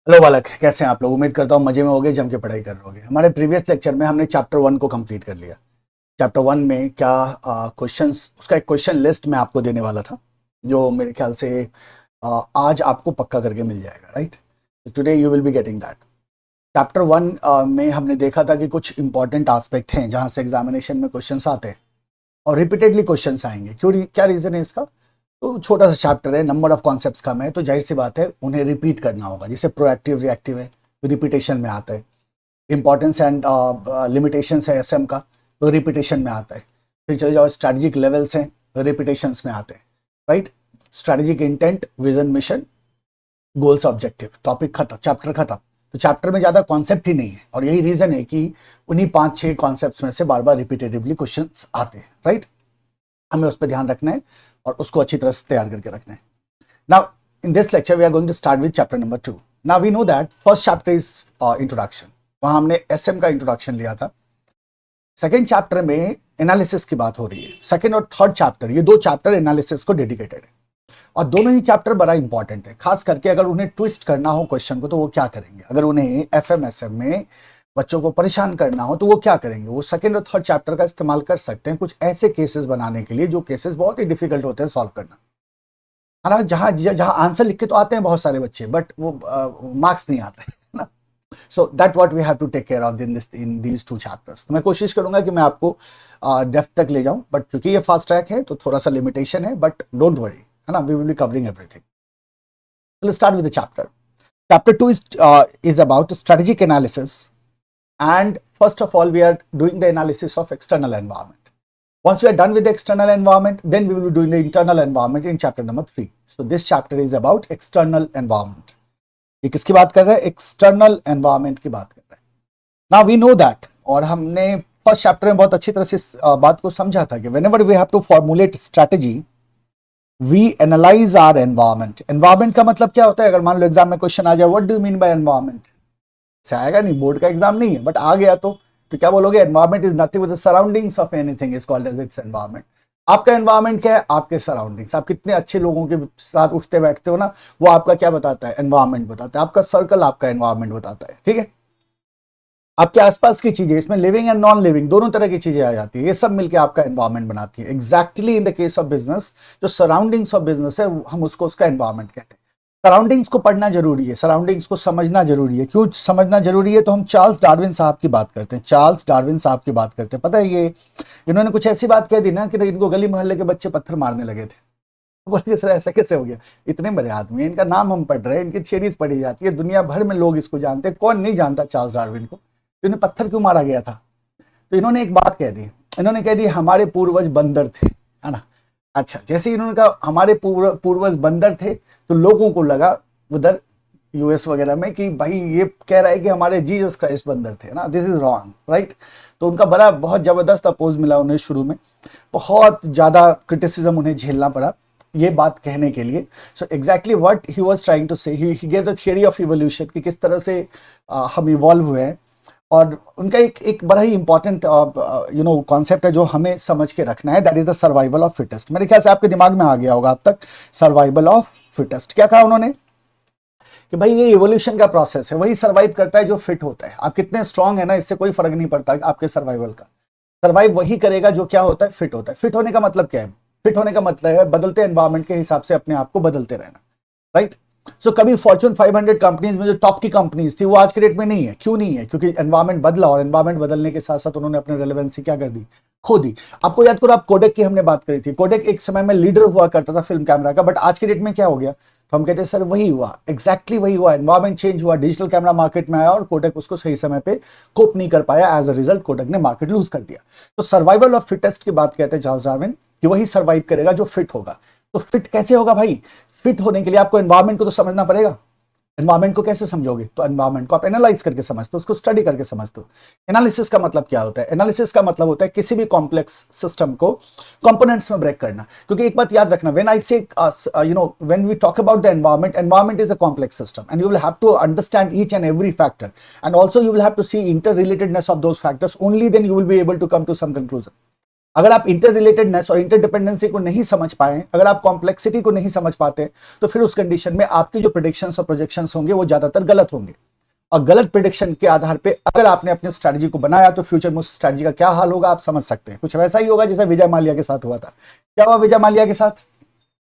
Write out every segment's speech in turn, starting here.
Hello बालक, कैसे हैं आप लोग। उम्मीद करता हूँ मजे में होगे, जम के पढ़ाई कर रहे होगे। हमारे प्रीवियस लेक्चर में हमने चैप्टर 1 को कंप्लीट कर लिया। चैप्टर 1 में क्या क्वेश्चंस, उसका एक क्वेश्चन लिस्ट मैं आपको देने वाला था, जो मेरे ख्याल से आज आपको पक्का करके मिल जाएगा। Right, today you will be getting that. Chapter 1 में हमने देखा था कि कुछ इंपॉर्टेंट एस्पेक्ट हैं जहाँ से एग्जामिनेशन में क्वेश्चंस आते हैं और रिपीटेडली क्वेश्चंस आएंगे। क्या रीज़न है इसका? तो छोटा सा चैप्टर है, नंबर ऑफ कॉन्सेप्ट्स कम है, तो जाहिर सी बात है उन्हें रिपीट करना होगा। जैसे प्रोएक्टिव रिएक्टिव है तो रिपीटेशन में आता है। इंपॉर्टेंस एंड लिमिटेशंस है एसएम का, तो रिपीटेशन में आता है। फिर चले जाओ, स्ट्रैटेजिक लेवल्स हैं, रिपीटेशंस में आते हैं। Right, strategic intent, vision, mission, goals, objective, topic खत्म, चैप्टर खत्म। तो चैप्टर में ज़्यादा कॉन्सेप्ट ही नहीं है और यही रीज़न है कि उन्हीं 5-6 कॉन्सेप्ट्स में से बार बार रिपीटेटिवली क्वेश्चन आते हैं। राइट, हमें उस पर ध्यान रखना है और उसको अच्छी तरह से तैयार करके रखना है। Now in this lecture we are going to start with chapter number 2। Now we know that first chapter is introduction, वहां हमने एसएम का इंट्रोडक्शन लिया था। सेकेंड चैप्टर में एनालिसिस की बात हो रही है। सेकेंड और थर्ड चैप्टर, ये 2 चैप्टर एनालिसिस को डेडिकेटेड है और दोनों ही चैप्टर बड़ा इंपॉर्टेंट है। खास करके अगर उन्हें ट्विस्ट करना हो क्वेश्चन को तो वो क्या करेंगे, अगर उन्हें एफएमएसएम में बच्चों को परेशान करना हो तो वो क्या करेंगे, वो सेकंड और थर्ड चैप्टर का इस्तेमाल कर सकते हैं कुछ ऐसे केसेस बनाने के लिए जो केसेस बहुत ही डिफिकल्ट होते हैं सॉल्व करना। हालांकि जहां जहां आंसर लिख के तो आते हैं बहुत सारे बच्चे, बट वो मार्क्स नहीं आते ना। So that what we have to take care of in these 2 chapters. तो मैं कोशिश करूंगा कि मैं आपको डेप्थ तक ले जाऊं, बट क्योंकि ये फास्ट ट्रैक है तो थोड़ा सा लिमिटेशन है, बट डोंट वरी, है ना, we will be covering everything. Let's start with the chapter. Chapter 2 is about strategic analysis. And first of all, we are doing the analysis of external environment. Once we are done with the external environment, then we will be doing the internal environment in chapter number 3. So this chapter is about external environment. ये किसकी बात कर रहा है? External environment की बात कर रहा है। Now we know that, और हमने फर्स्ट चैप्टर में बहुत अच्छी तरह से इस बात को समझा था कि whenever we have to formulate strategy, we analyze our environment. Environment का मतलब क्या होता है? अगर मान लो एग्जाम में क्वेश्चन आ जाए, what do you mean by environment? से आएगा नहीं, बोर्ड का एग्जाम नहीं है, बट आ गया तो क्या बोलोगे? Environment is nothing with the surroundings of anything is called as its environment. आपका एनवायरमेंट क्या है? आपके सराउंडिंग्स। आप कितने अच्छे लोगों के साथ उठते बैठते हो ना, वो आपका क्या बताता है? एनवायरमेंट बताता है। आपका सर्कल आपका एनवायरमेंट बताता है। ठीक है, आपके आसपास की चीजें, इसमें लिविंग एंड नॉन लिविंग दोनों तरह की चीजें आ जाती है, ये सब मिलकर आपका एनवायरमेंट बनाती है। Exactly in the case of business, जो सराउंडिंग्स ऑफ बिजनेस है हम उसको उसका एनवायरमेंट कहते हैं। सराउंडिंग्स को पढ़ना जरूरी है, सराउंडिंग्स को समझना जरूरी है। क्यों समझना जरूरी है? तो हम चार्ल्स डार्विन साहब की बात करते हैं। चार्ल्स डार्विन साहब की बात करते हैं। पता है, ये इन्होंने कुछ ऐसी बात कह दी ना कि इनको गली मोहल्ले के बच्चे पत्थर मारने लगे थे। बोले सर ऐसा कैसे हो गया? इतने बड़े आदमी हैं, इनका नाम हम पढ़ रहे हैं, इनकी थियरीज पढ़ी जाती है, दुनिया भर में लोग इसको जानते हैं। कौन नहीं जानता चार्ल्स डार्विन को? तो इन्हें पत्थर क्यों मारा गया था? तो इन्होंने एक बात कह दी, इन्होंने कह दी हमारे पूर्वज बंदर थे, है ना। अच्छा, जैसे इन्होंने कहा हमारे पूर्वज बंदर थे तो लोगों को लगा उधर यूएस वगैरह में कि भाई ये कह रहा है कि हमारे जीसस क्राइस्ट बंदर थे ना, दिस इज रॉन्ग। राइट, तो उनका बड़ा बहुत जबरदस्त अपोज मिला उन्हें, शुरू में बहुत ज्यादा क्रिटिसिज्म उन्हें झेलना पड़ा ये बात कहने के लिए। So exactly what he was trying to say, he gave the theory of evolution कि किस तरह से हम इवॉल्व हुए हैं। और उनका एक बड़ा ही इंपॉर्टेंट कॉन्सेप्ट है जो हमें समझ के रखना है, that is the survival of fittest. मेरे ख्याल से आपके दिमाग में आ गया होगा अब तक, सर्वाइवल ऑफ फिटेस्ट। क्या कहा उन्होंने? कि भाई ये इवोल्यूशन का प्रोसेस है, वही सर्वाइव करता है जो फिट होता है। आप कितने स्ट्रांग है ना, इससे कोई फर्क नहीं पड़ता आपके सर्वाइवल का। सर्वाइव वही करेगा जो क्या होता है? फिट होता है। फिट होने का मतलब क्या है? फिट होने का मतलब है बदलते एनवायरमेंट के हिसाब से अपने आप को बदलते रहना। राइट, सो कभी फॉर्च्यून 500 कंपनीज में जो टॉप की कंपनीज थी वो आज के डेट में नहीं है। क्यों नहीं है? क्योंकि एनवायरमेंट बदला और एनवायरमेंट बदलने के साथ साथ उन्होंने अपने रेलेवेंसी क्या कर दी? खो दी। आपको याद करो, आप कोडेक की हमने बात करी थी। कोडेक एक समय में लीडर हुआ करता था फिल्म कैमरा का, बट आज के डेट में क्या हो गया? तो हम कहते हैं सर वही हुआ, एग्जैक्टली वही हुआ। एनवायरमेंट चेंज हुआ, डिजिटल कैमरा मार्केट में आया और कोडेक उसको सही समय पे कोप नहीं कर पाया। एज अ रिजल्ट कोडेक ने मार्केट लूज कर दिया। तो सर्वाइवल ऑफ फिटेस्ट की बात कहते हैं चार्ल्स डार्विन कि वही सर्वाइव करेगा जो फिट होगा। तो फिट कैसे होगा भाई? फिट होने के लिए आपको एनवायरमेंट को तो समझना पड़ेगा। एनवायरमेंट को कैसे समझोगे? तो एनवायरमेंट को आप एनालाइज करके समझते हो, उसको स्टडी करके समझते हो। एनालिसिस का मतलब क्या होता है? एनालिसिस का मतलब होता है किसी भी कॉम्प्लेक्स सिस्टम को कंपोनेंट्स में ब्रेक करना। क्योंकि एक बात याद रखना, when I say when we talk about the environment, environment is a complex system and you will have to understand each and every factor and also you will have to see inter relatedness of those factors, only then you will be able to come to some conclusion. अगर आप inter relatedness और interdependency को नहीं समझ पाए, अगर आप complexity को नहीं समझ पाते, तो फिर उस कंडीशन में आपकी जो प्रेडिक्शंस और प्रोजेक्शंस होंगे वो ज्यादातर गलत होंगे। और गलत प्रेडिक्शन के आधार पे अगर आपने अपने स्ट्रैटेजी को बनाया तो फ्यूचर में उस स्ट्रैटेजी का क्या हाल होगा आप समझ सकते हैं। कुछ वैसा ही होगा जैसे विजय माल्या के साथ हुआ था। क्या हुआ विजय माल्या के साथ?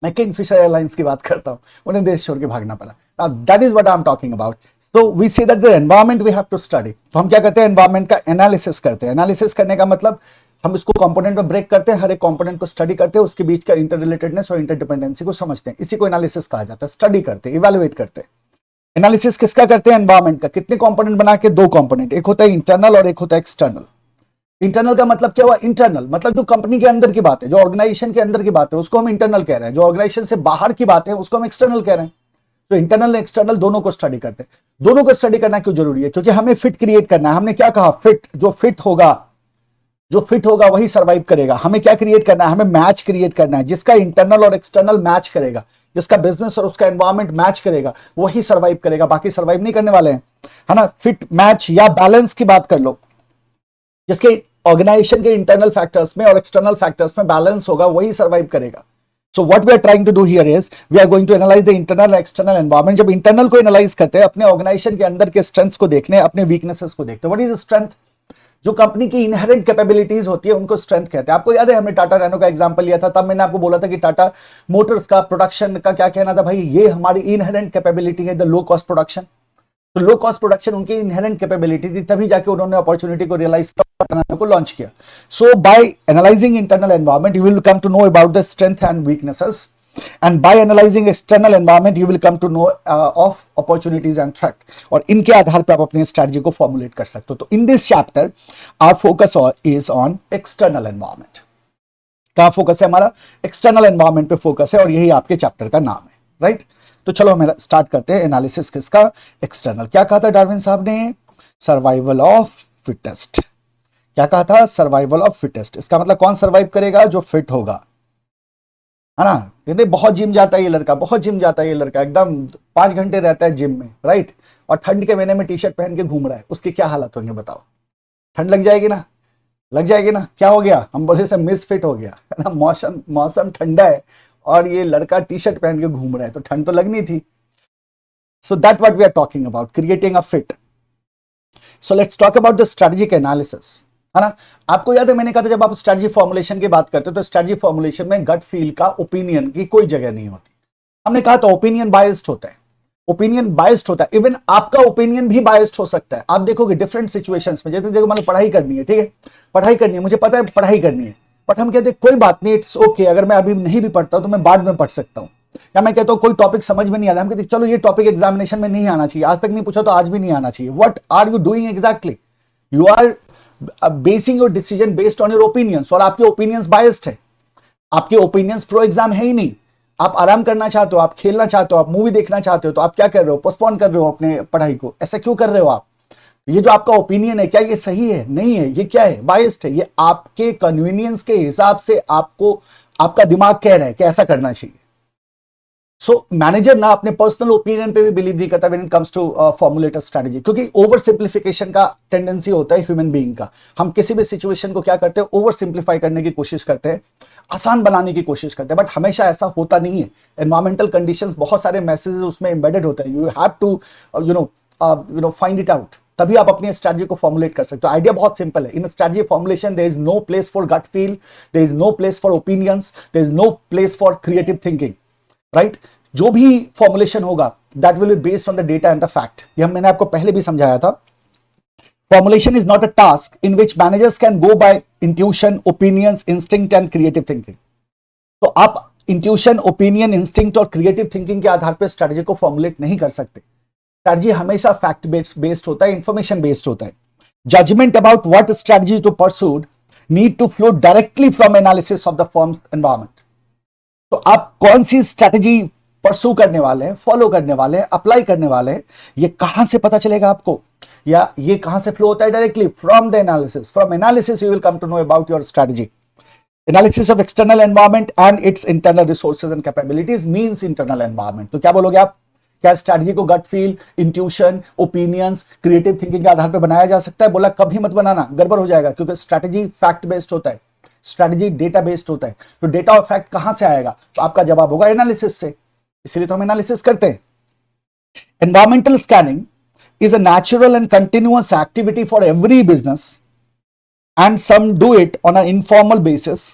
मैं किंगफिशर एयरलाइंस की बात करता हूं, उन्हें देश छोड़ के भागना पड़ा। Now that is what I am talking about. तो we see that the environment we have to study. तो हम क्या करते हैं? एनवायरमेंट का एनालिसिस करते हैं। एनालिसिस करने का मतलब हम इसको कंपोनेंट में ब्रेक करते हैं, हर एक कंपोनेंट को स्टडी करते हैं, उसके बीच का इंटर रिलेटेडनेस और इंटरडिपेंडेंसी को समझते हैं। इसी को एनालिसिस कहा जाता है। स्टडी करते हैं, इवैल्यूएट करते हैं। एनालिसिस किसका करते हैं? एनवायरमेंट का। कितने कंपोनेंट बना के? 2 कंपोनेंट, एक होता है इंटरनल और एक होता है एक्सटर्नल। इंटरनल का मतलब क्या हुआ? इंटरनल मतलब जो कंपनी के अंदर की बात है, जो ऑर्गेनाइजेशन के अंदर की बात है, उसको हम इंटरनल कह रहे हैं। जो ऑर्गेनाइजेशन से बाहर की बात है उसको हम एक्सटर्नल कह रहे हैं। तो इंटरनल एक्सटर्नल दोनों को स्टडी करते हैं। दोनों को स्टडी करना क्यों जरूरी है? क्योंकि हमें फिट क्रिएट करना है। हमने क्या कहा? फिट। जो फिट होगा वही सर्वाइव करेगा। हमें क्या क्रिएट करना है? हमें मैच क्रिएट करना है। जिसका इंटरनल और एक्सटर्नल मैच करेगा, जिसका बिजनेस और उसका एनवायरमेंट मैच करेगा, वही सर्वाइव करेगा, बाकी सर्वाइव नहीं करने वाले हैं, है ना। फिट, मैच या बैलेंस की बात कर लो। जिसके ऑर्गेनाइजेशन के इंटरनल फैक्टर्स में और एक्सटर्नल फैक्टर्स में बैलेंस होगा वही सर्वाइव करेगा। So what we are trying to do here is we are going to analyse the internal and external environment. जब इंटरनल को एनालाइज करते हैं, अपने ऑर्गेनाइजेशन के अंदर के स्ट्रेंथ्स को देखने, अपने वीकनेसेस को देखते हैं। What is strength? जो कंपनी की इनहेरेंट कैपेबिलिटीज होती है उनको स्ट्रेंथ कहते हैं। आपको याद है हमने टाटा नैनो का एग्जांपल लिया था, तब मैंने आपको बोला था कि टाटा मोटर्स का प्रोडक्शन का क्या कहना था? भाई ये हमारी इनहेरेंट कैपेबिलिटी है, द लो कॉस्ट प्रोडक्शन। तो लो कॉस्ट प्रोडक्शन उनकी इनहेरेंट कैपेबिलिटी थी, तभी जाके उन्होंने अपॉर्चुनिटी को रियलाइज को लॉन्च किया। So by analyzing internal environment you will come to know about the strength and weaknesses, and by analyzing external environment you will come to know of opportunities and threat, और इनके आधार पर आप अपनी strategy को formulate कर सकते हो। तो in this chapter our focus is on external environment. कहां फोकस है हमारा? एक्सटर्नल एनवायरमेंट पे फोकस है, और यही आपके चैप्टर का नाम है, राइट। तो चलो हम स्टार्ट करते हैं। एनालिसिस किसका? एक्सटर्नल। क्या कहा था डार्विन साहब ने? Survival of fittest. क्या कहा था? Survival of fittest. इसका मतलब कौन सर्वाइव करेगा? जो फिट होगा, है ना। कहते बहुत जिम जाता है ये लड़का, बहुत जिम जाता है ये लड़का, एकदम 5 घंटे रहता है जिम में, राइट। और ठंड के महीने में टी शर्ट पहन के घूम रहा है, उसके क्या हालत होंगे बताओ? ठंड लग जाएगी ना, लग जाएगी ना। क्या हो गया? हम बोले से मिसफिट हो गया, है ना। मौसम ठंडा है और ये लड़का टी शर्ट पहन के घूम रहा है, तो ठंड तो लगनी थी। So that what we are talking about, creating a fit. So let's talk about the strategic analysis, है ना। आपको याद है मैंने कहा था जब आप स्ट्रेटजी फॉर्मुलेशन की बात करते हो तो स्ट्रेटजी फॉर्मुलेशन में गट फील का, ओपिनियन की कोई जगह नहीं होती। हमने कहा था ओपिनियन बायस्ड होता है, ओपिनियन बायस्ड होता है। इवन आपका ओपिनियन भी बायस्ड हो सकता है। आप देखोगे डिफरेंट सिचुएशंस में, जैसे देखो मतलब पढ़ाई करनी है, ठीक है, पढ़ाई करनी है, मुझे पता है पढ़ाई करनी है, बट हम कहते हैं कोई बात नहीं, इट्स ओके, अगर मैं अभी नहीं भी पढ़ता हूं तो मैं बाद में पढ़ सकता हूं। या मैं कहता हूं कोई टॉपिक समझ में नहीं आ रहा, हम कहते चलो ये टॉपिक एग्जामिनेशन में नहीं आना चाहिए, आज तक नहीं पूछा तो आज भी नहीं आना चाहिए। What are you doing exactly? You are basing your decision based on your opinions, और आपके ओपिनियंस बायस्ड है, आपके ओपिनियंस प्रो एग्जाम है ही नहीं। आप आराम करना चाहते हो, आप खेलना चाहते हो, आप मूवी देखना चाहते हो, तो आप क्या कर रहे हो? पोस्टपोन कर रहे हो अपने पढ़ाई को। ऐसा क्यों कर रहे हो आप? ये जो आपका ओपिनियन है, क्या ये सही है? नहीं है। ये क्या है? बायस्ड है। ये आपके कन्वीनियंस के हिसाब से आपको, आपका दिमाग कह रहा है कि ऐसा करना चाहिए। सो मैनेजर ना अपने पर्सनल ओपिनियन पे भी बिलीव नहीं करता when it comes to formulate a strategy, क्योंकि ओवर सिंप्लीफिकेशन का टेंडेंसी होता है ह्यूमन बीइंग का। हम किसी भी सिचुएशन को क्या करते हैं? ओवर सिंप्लीफाई करने की कोशिश करते हैं, आसान बनाने की कोशिश करते हैं, बट हमेशा ऐसा होता नहीं है। एनवायरमेंटल कंडीशंस, बहुत सारे मैसेजेस उसमें एम्बेडेड होते हैं। You have to find it out, तभी आप अपनी स्ट्रेटजी को फॉर्मुलेट कर सकते हो। आइडिया बहुत सिंपल है। In strategy formulation there is no place for gut feel, there is no place for opinions, there is no place for creative thinking, right. जो भी फॉर्मुलेशन होगा that will be based on the data and the fact. ये मैंने आपको पहले भी समझाया था। Formulation is not a task in which managers can go by intuition, opinions, instinct and creative thinking. तो आप इंट्यूशन, ओपिनियन, इंस्टिंक्ट और क्रिएटिव थिंकिंग के आधार पर स्ट्रेटजी को फॉर्मुलेट नहीं कर सकते। स्ट्रेटजी हमेशा फैक्ट बेस्ड होता है, इंफॉर्मेशन बेस्ड होता है। Judgement about what strategy to pursued need to flow directly from analysis of the firm's environment. तो आप कौन सी स्ट्रेटजी परसू करने वाले हैं, फॉलो करने वाले हैं, अप्लाई करने वाले हैं, ये कहां से पता चलेगा आपको? या ये कहां से फ्लो होता है? Directly from the analysis. From analysis you will come to know about your strategy. Analysis of external environment and its internal resources and capabilities means internal environment. तो क्या बोलोगे आप? क्या स्ट्रेटजी को gut feel, intuition, opinions, creative thinking के आधार पर बनाया जा सकता है? बोला कभी मत बनाना, गड़बड़ हो जाएगा, क्योंकि स्ट्रेटजी फैक्ट बेस्ड होता है। स्ट्रैटेजी डेटा बेस्ड होता है, तो डेटा और फैक्ट कहां से आएगा? तो आपका जवाब होगा एनालिसिस से, इसलिए तो हम एनालिसिस करते हैं। Environmental scanning is a natural and continuous activity for every business, and some do it on an informal basis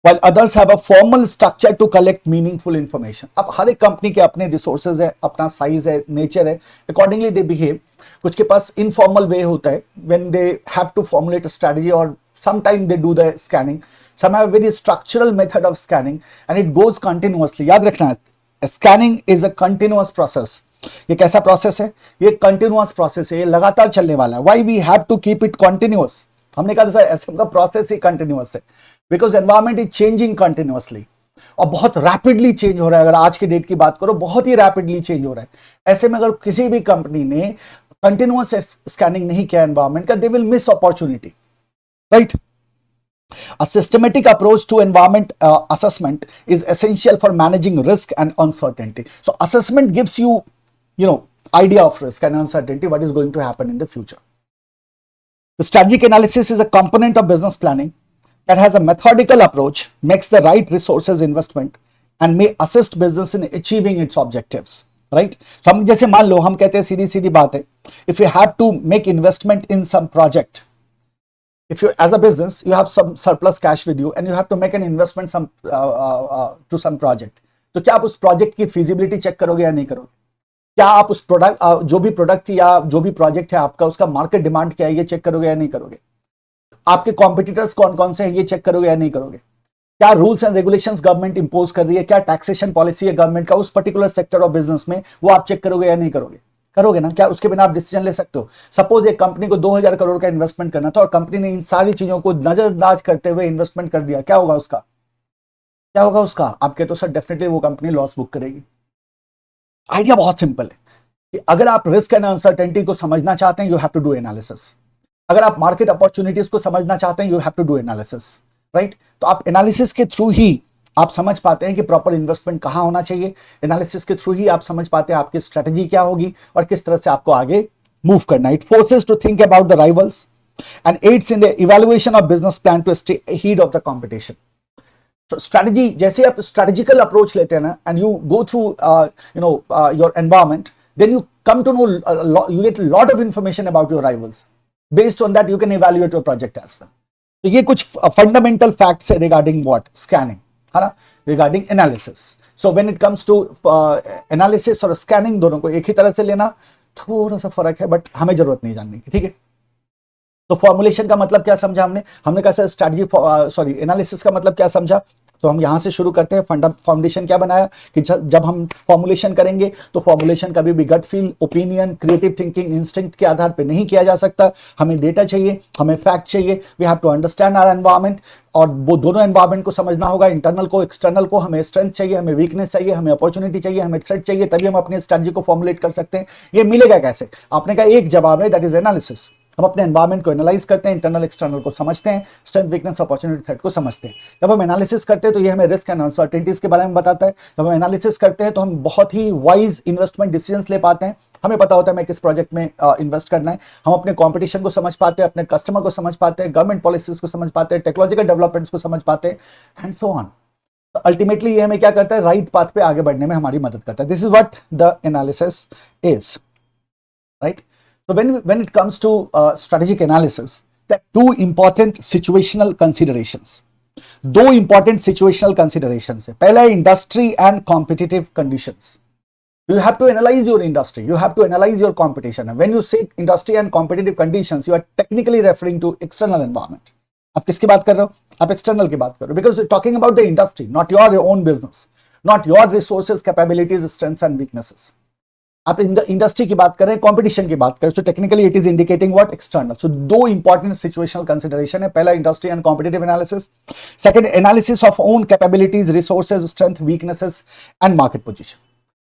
while others have a formal structure to collect meaningful information. अब हर एक company के अपने resources है, अपना size है, nature है, accordingly they behave. कुछ के पास इनफॉर्मल वे होता है when they have to formulate a strategy, और sometime they do the scanning, some have very structural method of scanning and it goes continuously. याद रखना है, scanning is a continuous process. ये कैसा प्रोसेस है? ये कंटिन्यूअस प्रोसेस है, ये लगातार चलने वाला है। Why we have to keep it continuous? हमने कहा था सर एसएम का प्रोसेस ही कंटिन्यूअस है, because environment is changing continuously, और बहुत रैपिडली चेंज हो रहा है। अगर आज की डेट की बात करो, बहुत ही रैपिडली चेंज हो रहा है। ऐसे में अगर किसी भी कंपनी ने कंटिन्यूअस स्कैनिंग नहीं किया एनवायरमेंट का, they will miss opportunity, right? A systematic approach to environment assessment is essential for managing risk and uncertainty. So assessment gives you idea of risk and uncertainty, what is going to happen in the future. The strategic analysis is a component of business planning that has a methodical approach, makes the right resources investment, and may assist business in achieving its objectives, right? So हम जैसे मान लो, हम कहते हैं सीधी सीधी बात है, if you have to make investment in some project, if you as a business you have some surplus cash with you and you have to make an investment to some project, तो क्या आप उस project की feasibility check करोगे या नहीं करोगे? क्या आप उस प्रोडक्ट जो भी प्रोडक्ट या जो भी प्रोजेक्ट है आपका, उसका मार्केट डिमांड क्या है, ये चेक करोगे या नहीं करोगे? आपके कॉम्पिटिटर्स कौन कौन से हैं, ये चेक करोगे या नहीं करोगे? क्या rules and regulations government impose कर रही है, क्या टैक्सेशन पॉलिसी है गवर्नमेंट का उस पर्टिकुलर सेक्टर ऑफ बिजनेस में, वो आप चेक करोगे या नहीं करोगे? करोगे ना? क्या उसके बिना आप डिसीजन ले सकते हो? सपोज एक कंपनी को 2000 करोड़ का इन्वेस्टमेंट करना था और कंपनी ने इन सारी चीजों को नजरअंदाज करते हुए इन्वेस्टमेंट कर दिया, क्या होगा उसका? क्या होगा उसका? आपके तो सर डेफिनेटली वो कंपनी लॉस बुक करेगी। आइडिया बहुत सिंपल है कि अगर आप रिस्क एंड अनसर्टेनिटी को समझना चाहते हैं, you have to do analysis. अगर आप मार्केट अपॉर्चुनिटीज को समझना चाहते हैं, you have to do analysis, right? तो आप एनालिसिस के थ्रू ही आप समझ पाते हैं कि प्रॉपर इन्वेस्टमेंट कहां होना चाहिए। एनालिसिस के थ्रू ही आप समझ पाते हैं आपकी स्ट्रेटजी क्या होगी और किस तरह से आपको आगे मूव करना है। It forces to think about the rivals and aids in the evaluation of business plan to stay ahead of the competition. तो स्ट्रेटजी, जैसे आप स्ट्रेटेजिकल अप्रोच लेते हैं ना, and you go through your environment, then you come to know you get a lot of information about your rivals. Based on that you can evaluate your project as well. तो ये कुछ fundamental facts है regarding what scanning, है ना, regarding analysis. So when it comes to analysis और scanning, दोनों को एक ही तरह से लेना, थोड़ा सा फर्क है, बट हमें जरूरत नहीं जानने की, ठीक है? तो फॉर्मुलेशन का मतलब क्या समझा हमने कहा सर स्ट्रेटजी एनालिसिस का मतलब क्या समझा? तो हम यहां से शुरू करते हैं। फाउंडेशन क्या बनाया कि जब हम फॉर्मुलेशन करेंगे तो फॉर्मुलेशन कभी भी gut feel, opinion, creative thinking, instinct के आधार पे नहीं किया जा सकता। हमें डेटा चाहिए, हमें फैक्ट चाहिए। We have to understand our environment, और वो दोनों एनवायरमेंट को समझना होगा, इंटरनल को, एक्सटर्नल को। हमें स्ट्रेंथ चाहिए, हमें वीकनेस चाहिए, हमें अपॉर्चुनिटी चाहिए, हमें थ्रेट चाहिए, तभी हम अपनी स्ट्रेटजी को फॉर्मुलेट कर सकते हैं। ये मिलेगा कैसे? आपने कहा एक जवाब है, दैट इज एनालिसिस। हम अपने एनवायरमेंट को एनालाइज करते हैं, इंटरनल एक्सटर्नल को समझते हैं, स्ट्रेंथ, वीकनेस, अपॉर्चुनिटी, थ्रेट को समझते हैं। जब हम एनालिसिस करते हैं तो ये हमें रिस्क एंड अनसर्टेनिटीज के बारे में बताता है। जब हम एनालिसिस करते हैं तो हम बहुत ही वाइज इन्वेस्टमेंट डिसीजंस ले पाते हैं। हमें पता होता है हमें किस प्रोजेक्ट में इन्वेस्ट करना है। हम अपने कंपटीशन को समझ पाते हैं, अपने कस्टमर को समझ पाते हैं, गवर्नमेंट पॉलिसीज को समझ पाते हैं, टेक्नोलॉजिकल डेवलपमेंट्स को समझ पाते हैं, एंड सो ऑन। तो अल्टीमेटली ये हमें क्या करता है? राइट पाथ पे आगे बढ़ने में हमारी मदद करता है। This is what the analysis is, right? So when it comes to strategic analysis, there are two important situational considerations. दो important situational considerations है। पहला है industry and competitive conditions. You have to analyze your industry. You have to analyze your competition. And when you say industry and competitive conditions, you are technically referring to external environment. आप किसकी बात कर रहे हो? आप external की बात कर रहे हो, because you're talking about the industry, not your own business, not your resources, capabilities, strengths and weaknesses. आप इंडस्ट्री की बात कर रहे हैं, कंपटीशन की बात कर रहे हैं, so technically it is indicating what? External. So दो इंपॉर्टेंट सिचुएशनल कंसिडरेशन है। पहला industry and competitive analysis, second analysis of own capabilities, resources, strength, weaknesses and market position.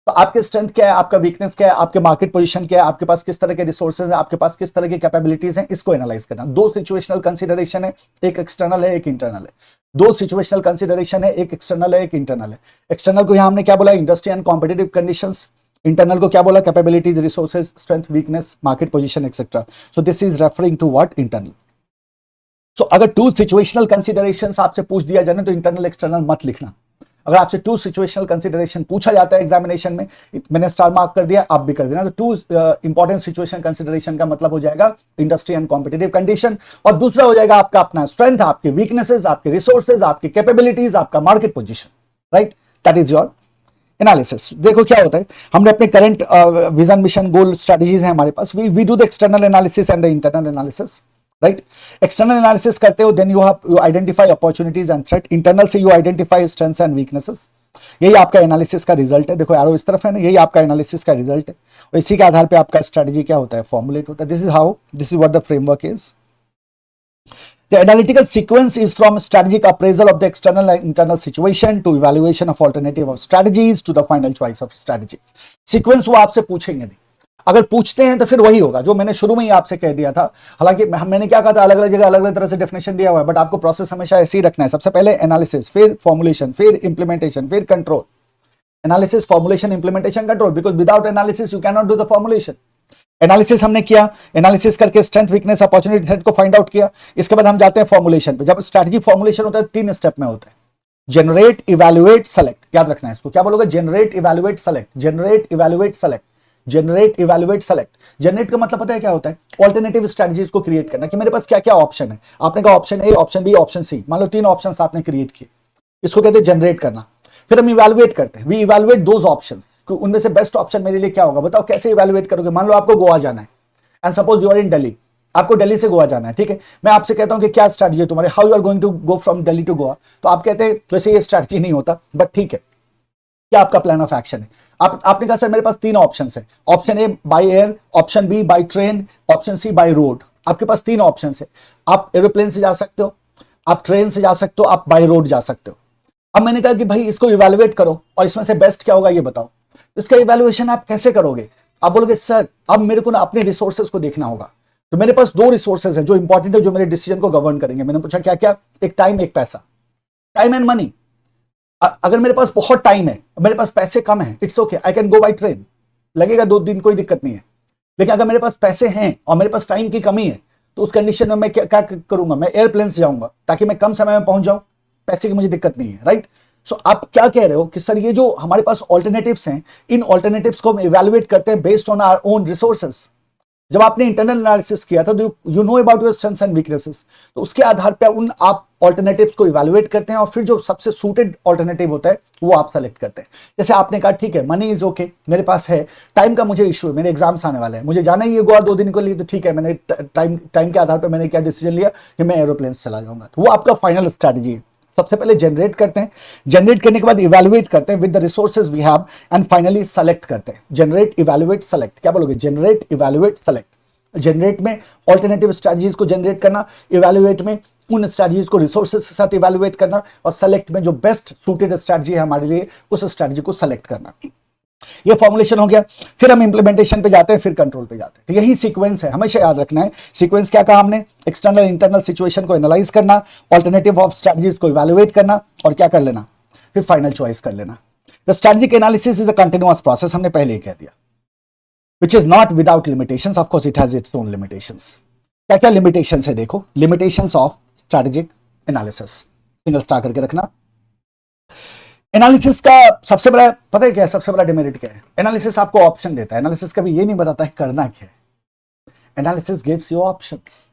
तो आपके स्ट्रेंथ क्या है, आपका वीकनेस क्या है, आपके मार्केट पोजीशन क्या है, आपके पास किस तरह के रिसोर्सेज है, आपके पास किस तरह की कैपेबिलिटीज हैं, इसको एनालाइज करना। दो सिचुएशनल कंसिडरेशन है, एक एक्सटर्नल है, एक इंटरनल है। दो सिचुएशनल कंसिडरेशन है, एक एक्सटर्नल है, एक इंटरनल है। एक्सटर्नल को यहां हमने क्या बोला? Industry and competitive conditions. Internal को क्या बोला? Capabilities, resources, strength, weakness, market position etcetera. So this is referring to what? Internal. सो अगर टू सिचुएशनल कंसिडरेशंस आपसे पूछ दिया जाए ना तो इंटरनल एक्सटर्नल मत लिखना। अगर आपसे टू सिचुएशनल कंसिडरेशन पूछा जाता है एग्जामिनेशन में, मैंने स्टार मार्क कर दिया, आप भी कर देना। तो टू इंपॉर्टेंट सिचुएशन कंसिडरेशन का मतलब हो जाएगा इंडस्ट्री एंड कॉम्पिटिटिव कंडीशन, और दूसरा हो जाएगा आपका अपना स्ट्रेंथ, आपके वीकनेसेस, आपके रिसोर्सेज, आपकी कैपेबिलिटीज, आपका market position, right? That is your analysis. देखो क्या होता है, हमने अपने current vision, mission, goal, strategies है हमारे पास, we do the external analysis and the internal analysis, right? External analysis करते हो, then you identify opportunities and threat. Internal से you identify strengths and weaknesses. यही आपका एनालिसिस का रिजल्ट है। देखो एरो इस तरफ है ना, यही आपका एनालिसिस का रिजल्ट है, और इसी के आधार पे आपका स्ट्रेटजी क्या होता है, फॉर्मुलेट होता है। This is what the framework is. The analytical sequence is from strategic appraisal of the external and internal situation to evaluation of alternative of strategies to the final choice of strategies. Sequence वो आपसे पूछेंगे नहीं, अगर पूछते हैं तो फिर वही होगा जो मैंने शुरू में ही आपसे कह दिया था। हालांकि मैंने क्या कहा था, अलग अलग जगह अलग अलग तरह से डेफिनेशन दिया हुआ है, बट आपको प्रोसेस हमेशा ऐसे ही रखना है। सबसे पहले एनालिसिस, फिर फॉर्मुलेशन, फिर इंप्लीमेंटेशन, फिर control. Analysis, formulation, implementation, control, because without analysis you can not do the formulation. Analysis हमने किया, एनालिसिस करके स्ट्रेंथ, वीकनेस, अपॉर्चुनिटी, थ्रेट को फाइंड आउट किया। इसके बाद हम जाते हैं फॉर्मुलेशन पे। जब स्ट्रैटेजी फॉर्मुलेशन होता है 3 स्टेप में होता है, जनरेट, इवैल्यूएट, सेलेक्ट। याद रखना है इसको, क्या बोलोगे, generate, evaluate, select, generate, evaluate, select, generate, evaluate, select. Generate का मतलब पता है क्या होता है, ऑल्टरनेटिव स्ट्रेटजीज को क्रिएट करना, कि मेरे पास क्या क्या ऑप्शन है। आपने कहा option A, option B, option C, मान लो 3 ऑप्शन आपने क्रिएट किए, इसको कहते हैं जनरेट करना। फिर हम इवैल्यूएट करते हैं, वी इवैल्यूएट दोज ऑप्शंस, उनमें से बेस्ट ऑप्शन मेरे लिए क्या होगा, बताओ कैसे इवैल्यूएट करोगे। मान लो आपको गोवा जाना है, and suppose you are in Delhi, आपको दिल्ली से गोवा जाना है, ठीक है। मैं आपसे कहता हूं कि क्या स्ट्रैटेजी है तुम्हारे, how you are going to go from Delhi to Goa, तो आप कहते हैं वैसे ये स्ट्रैटेजी नहीं होता, बट ठीक है, क्या आपका प्लान ऑफ एक्शन है। आपने कहा सर मेरे पास 3 ऑप्शन है, option A by air, option B by train, option C by road. आपके पास 3 ऑप्शन है, आप एरोप्लेन से जा सकते हो, आप ट्रेन से जा सकते हो, आप बाय रोड जा सकते हो। अब मैंने कहा कि भाई इसको इवैल्यूएट करो और इसमें से बेस्ट क्या होगा ये बताओ। इसका इवैल्यूएशन आप कैसे करोगे, आप बोलोगे सर अब मेरे को ना अपने रिसोर्सेज को देखना होगा। तो मेरे पास 2 रिसोर्सेज हैं जो इंपॉर्टेंट है, जो मेरे डिसीजन को गवर्न करेंगे। मैंने पूछा क्या क्या, एक टाइम, एक पैसा। Time and money. अगर मेरे पास बहुत टाइम है, मेरे पास पैसे कम है, it's okay, I can go by train, लगेगा 2 दिन, कोई दिक्कत नहीं है। लेकिन अगर मेरे पास पैसे हैं और मेरे पास टाइम की कमी है, तो उस कंडीशन में मैं क्या करूंगा, मैं एयरप्लेन से जाऊंगा ताकि मैं कम समय में पहुंच जाऊं, पैसे की मुझे दिक्कत नहीं है, राइट? सो आप क्या कह रहे हो कि सर ये जो हमारे पास ऑल्टरनेटिव्स हैं, इन ऑल्टरनेटिव्स को हम इवैल्यूएट करते हैं based on our own resources. जब आपने इंटरनल एनालिसिस किया था तो you know about your strengths and weaknesses, तो उसके आधार पर उन आप ऑल्टरनेटिव्स को इवैल्यूएट करते हैं और फिर जो सबसे सूटेड ऑल्टरनेटिव होता है वो आप सेलेक्ट करते हैं। जैसे आपने कहा ठीक है मनी इज ओके, मेरे पास है, टाइम का मुझे इशू है, मेरे एग्जाम्स आने वाले हैं, मुझे जाना ही है गोवा 2 दिन के लिए, तो ठीक है मैंने टाइम के आधार पर मैंने क्या डिसीजन लिया कि मैं एरोप्लेन से चला जाऊंगा। तो वो आपका फाइनल स्ट्रैटेजी है। सबसे पहले जनरेट करते हैं, जनरेट करने के बाद इवैल्यूएट करते हैं with the resources we have, and finally select करते हैं। Generate, evaluate, select. क्या बोलोगे, जनरेट, इवैल्यूएट, सेलेक्ट। जनरेट में ऑल्टरनेटिव स्ट्रैटेजीज को जनरेट करना, इवैल्यूएट में उन स्ट्रैटेजीज को रिसोर्सेज के साथ इवैल्यूएट करना, और सेलेक्ट में जो बेस्ट सूटेड स्ट्रैटेजी है हमारे लिए उस स्ट्रैटेजी को सेलेक्ट करना। ये फॉर्मुलेशन हो गया। फिर हम इंप्लीमेंटेशन पे जाते हैं, फिर कंट्रोल पे जाते हैं। तो यही सीक्वेंस है, हमेशा याद रखना है। सीक्वेंस क्या कहा हमने, एक्सटर्नल इंटरनल सिचुएशन को एनालाइज करना, ऑल्टरनेटिव ऑफ स्ट्रैटेजीज को इवैल्यूएट करना, और क्या कर लेना, फिर फाइनल चॉइस कर लेना। The strategic analysis is a continuous process, हमने पहले ही कह दिया, which is not without limitations, of course it has its own limitations। क्या क्या limitations है देखो, limitations of strategic analysis, single star करके रखना। एनालिसिस का सबसे बड़ा पता है क्या है, सबसे बड़ा डिमेरिट क्या है, एनालिसिस आपको ऑप्शन देता है, एनालिसिस कभी ये नहीं बताता है करना क्या है। एनालिसिस गिव्स यू ऑप्शंस,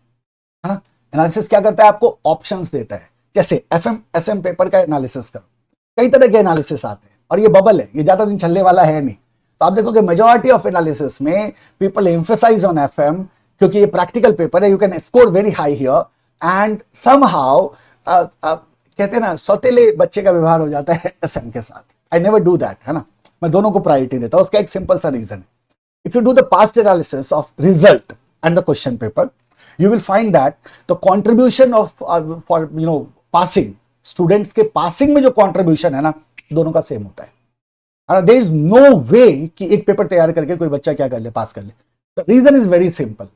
है ना। एनालिसिस क्या करता है, आपको ऑप्शंस देता है। जैसे एफएम पेपर का एनालिसिस करो, कई तरह के एनालिसिस आते हैं, और ये बबल है, ये ज्यादा दिन चलने वाला है नहीं। तो आप देखोगे मेजॉरिटी ऑफ एनालिसिस में पीपल एम्फसाइज ऑन एफएम, क्योंकि ये प्रैक्टिकल पेपर है, you can score very high here, and somehow कहते हैं ना सौतेले बच्चे का व्यवहार हो जाता है एसएम के साथ। आई नेवर डू दैट, है ना, मैं दोनों को प्रायोरिटी देता हूं। उसका एक सिंपल सा रीजन है, if you do the past analysis of result and the question paper, you will find that the contribution of for passing, students के पासिंग में जो कंट्रीब्यूशन है ना, दोनों का सेम होता है। देयर इज नो वे कि एक पेपर तैयार करके कोई बच्चा क्या कर ले, पास कर ले। The reason is very simple,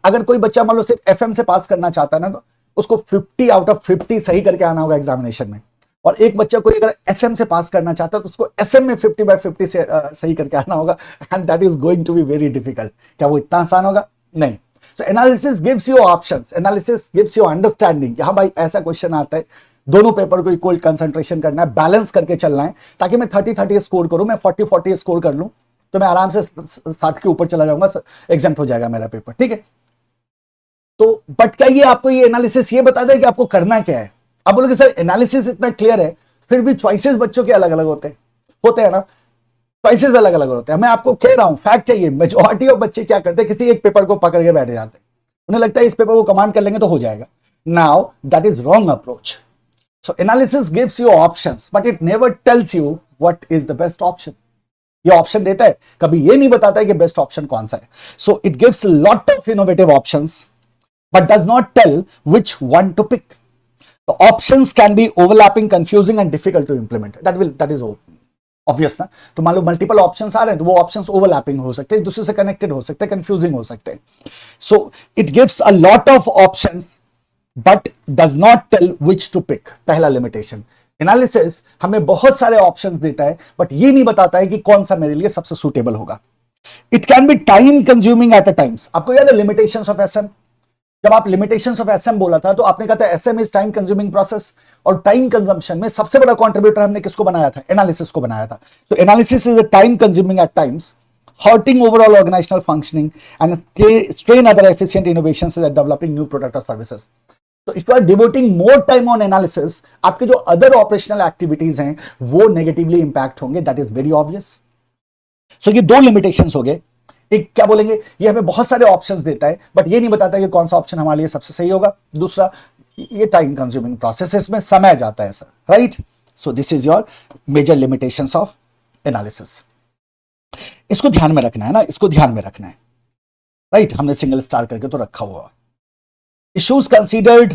अगर कोई बच्चा मान लो सिर्फ एफएम से पास करना चाहता है ना, तो उसको 50 आउट ऑफ 50 सही करके आना होगा एग्जामिनेशन में, और एक बच्चा कोई अगर एसएम से पास करना चाहता है तो उसको एसएम में 50/50 से सही करके आना होगा, and that is going to be very difficult. क्या वो इतना आसान होगा? नहीं। So analysis gives you options, analysis gives you understanding कि हाँ भाई ऐसा क्वेश्चन आता है, दोनों पेपर को इक्वल कंसंट्रेशन करना है, बैलेंस करके चलना है, ताकि मैं 30-30 स्कोर करूं, मैं 40-40 स्कोर कर लूं, तो मैं आराम से 60 के ऊपर चला जाऊंगा, एग्जाम हो जाएगा मेरा पेपर, ठीक है। तो बट क्या ये आपको ये एनालिसिस ये बता दे कि आपको करना क्या है? आप बोलोगे सर एनालिसिस इतना क्लियर है, फिर भी चॉइसेस बच्चों के अलग अलग होते हैं ना, चॉइसेस अलग अलग होते हैं। मैं आपको कह रहा हूं, फैक्ट है ये, मेजॉरिटी ऑफ बच्चे क्या करते हैं, किसी एक पेपर को पकड़ के बैठ जाते हैं, उन्हें लगता है इस पेपर को कमांड कर लेंगे तो हो जाएगा। Now that is wrong approach. So analysis gives you options but it never tells you what is the best option. ये ऑप्शन देता है, कभी ये नहीं बताता है कि बेस्ट ऑप्शन कौन सा है। So it gives lot of innovative options but does not tell which one to pick. The options can be overlapping, confusing and difficult to implement. That is obvious ना। तो मान लो मल्टीपल ऑप्शंस आ रहे हैं, तो वो ऑप्शंस ओवरलैपिंग हो सकते हैं, एक दूसरे से कनेक्टेड हो सकते हैं, कंफ्यूजिंग हो सकते हैं। So it gives a lot of options but does not tell which to pick. पहला लिमिटेशन, एनालिसिस हमें बहुत सारे ऑप्शंस देता है बट ये नहीं बताता है कि कौन सा मेरे लिए सबसे सुटेबल होगा। It can be time consuming at a times. आपको याद है लिमिटेशंस ऑफ एसएम? जब आप लिमिटेशंस ऑफ एसएम बोला था तो आपने कहा था SM is time consuming process, और टाइम कंजम्पशन में सबसे बड़ा कंट्रीब्यूटर हमने किसको बनाया था? एनालिसिस को बनाया था। So analysis is a time consuming at times, hurting overall organizational functioning and strain other efficient innovations at developing new product or services. So if you are devoting more time on analysis, आपके जो other operational activities हैं वो negatively impact होंगे, that is very obvious. So ये दो limitations हो गए। एक क्या बोलेंगे, ये हमें बहुत सारे ऑप्शंस देता है बट ये नहीं बताता कि कौन सा ऑप्शन हमारे लिए सबसे सही होगा। दूसरा, ये टाइम कंज्यूमिंग प्रोसेस, इसमें समय जाता है sir, right. So this is your major limitations of analysis. इसको ध्यान में रखना है ना, इसको ध्यान में रखना है, राइट। हमने सिंगल स्टार करके तो रखा हुआ। Issues considered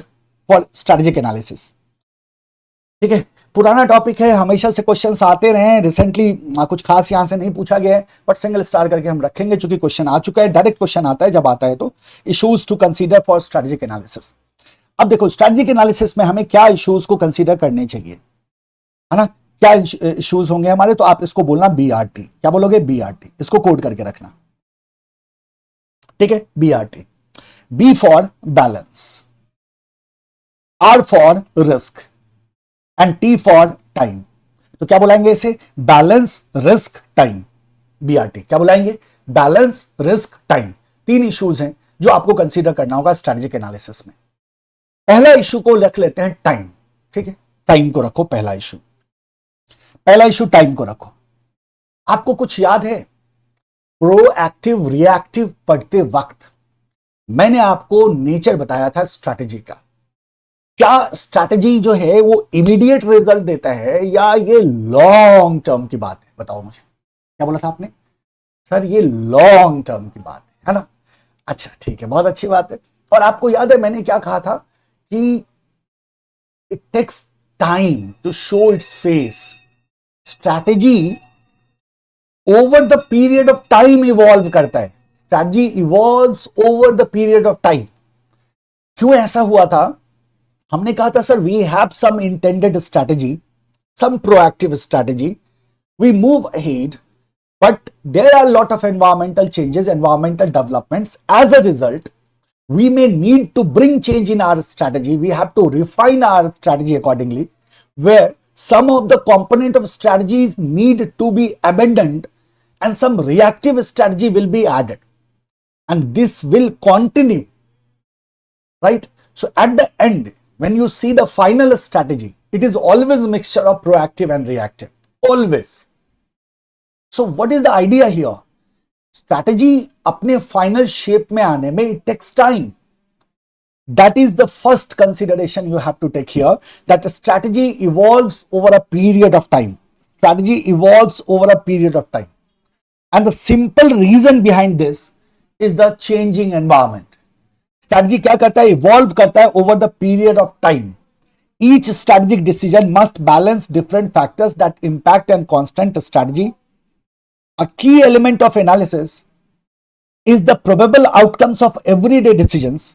for strategic analysis, ठीक है, पुराना टॉपिक है, हमेशा से क्वेश्चंस आते रहे हैं। रिसेंटली कुछ खास यहां से नहीं पूछा गया है बट सिंगल स्टार करके हम रखेंगे चूंकि क्वेश्चन आ चुका है। डायरेक्ट क्वेश्चन आता है, जब आता है तो issues to consider for strategic analysis. अब देखो स्ट्रेटेजिक एनालिसिस में हमें क्या इश्यूज को कंसीडर करने चाहिए, है ना, क्या इश्यूज होंगे हमारे, तो आप इसको बोलना बीआरटी। क्या बोलोगे? बीआरटी। इसको कोड करके रखना, ठीक है, BRT. B for balance, R for risk and T for time. तो क्या बुलाएंगे इसे? Balance, risk, time, BRT. क्या बुलाएंगे? Balance, risk, time. तीन इश्यूज हैं जो आपको कंसीडर करना होगा स्ट्रेटेजिक एनालिसिस में। पहला इशू को रख लेते हैं टाइम, ठीक है, टाइम को रखो पहला इशू। पहला इशू टाइम को रखो। आपको कुछ याद है? प्रोएक्टिव रिएक्टिव पढ़ते वक्त मैंने आपको नेचर बताया था स्ट्रैटेजी का। क्या स्ट्रैटेजी जो है वो इमीडिएट रिजल्ट देता है या ये लॉन्ग टर्म की बात है? बताओ मुझे, क्या बोला था आपने? सर ये लॉन्ग टर्म की बात है ना। अच्छा ठीक है, बहुत अच्छी बात है। और आपको याद है मैंने क्या कहा था कि it takes time to show its face. Strategy over the period of time evolve करता है। Strategy evolves over the period of time. क्यों ऐसा हुआ था? हमने कहा था sir we have some intended strategy, some proactive strategy, we move ahead, but there are a lot of environmental changes, environmental developments. As a result, we may need to bring change in our strategy. We have to refine our strategy accordingly, where some of the component of strategies need to be abandoned and some reactive strategy will be added. And this will continue, right? So at the end, when you see the final strategy, it is always a mixture of proactive and reactive, always. So what is the idea here? Strategy अपने final shape में आने में it takes time. That is the first consideration you have to take here, that a strategy evolves over a period of time. Strategy evolves over a period of time. And the simple reason behind this is the changing environment. Strategy क्या करता है? Evolve करता है over the period of time. Each strategic decision must balance different factors that impact and constant strategy. A key element of analysis is the probable outcomes of everyday decisions.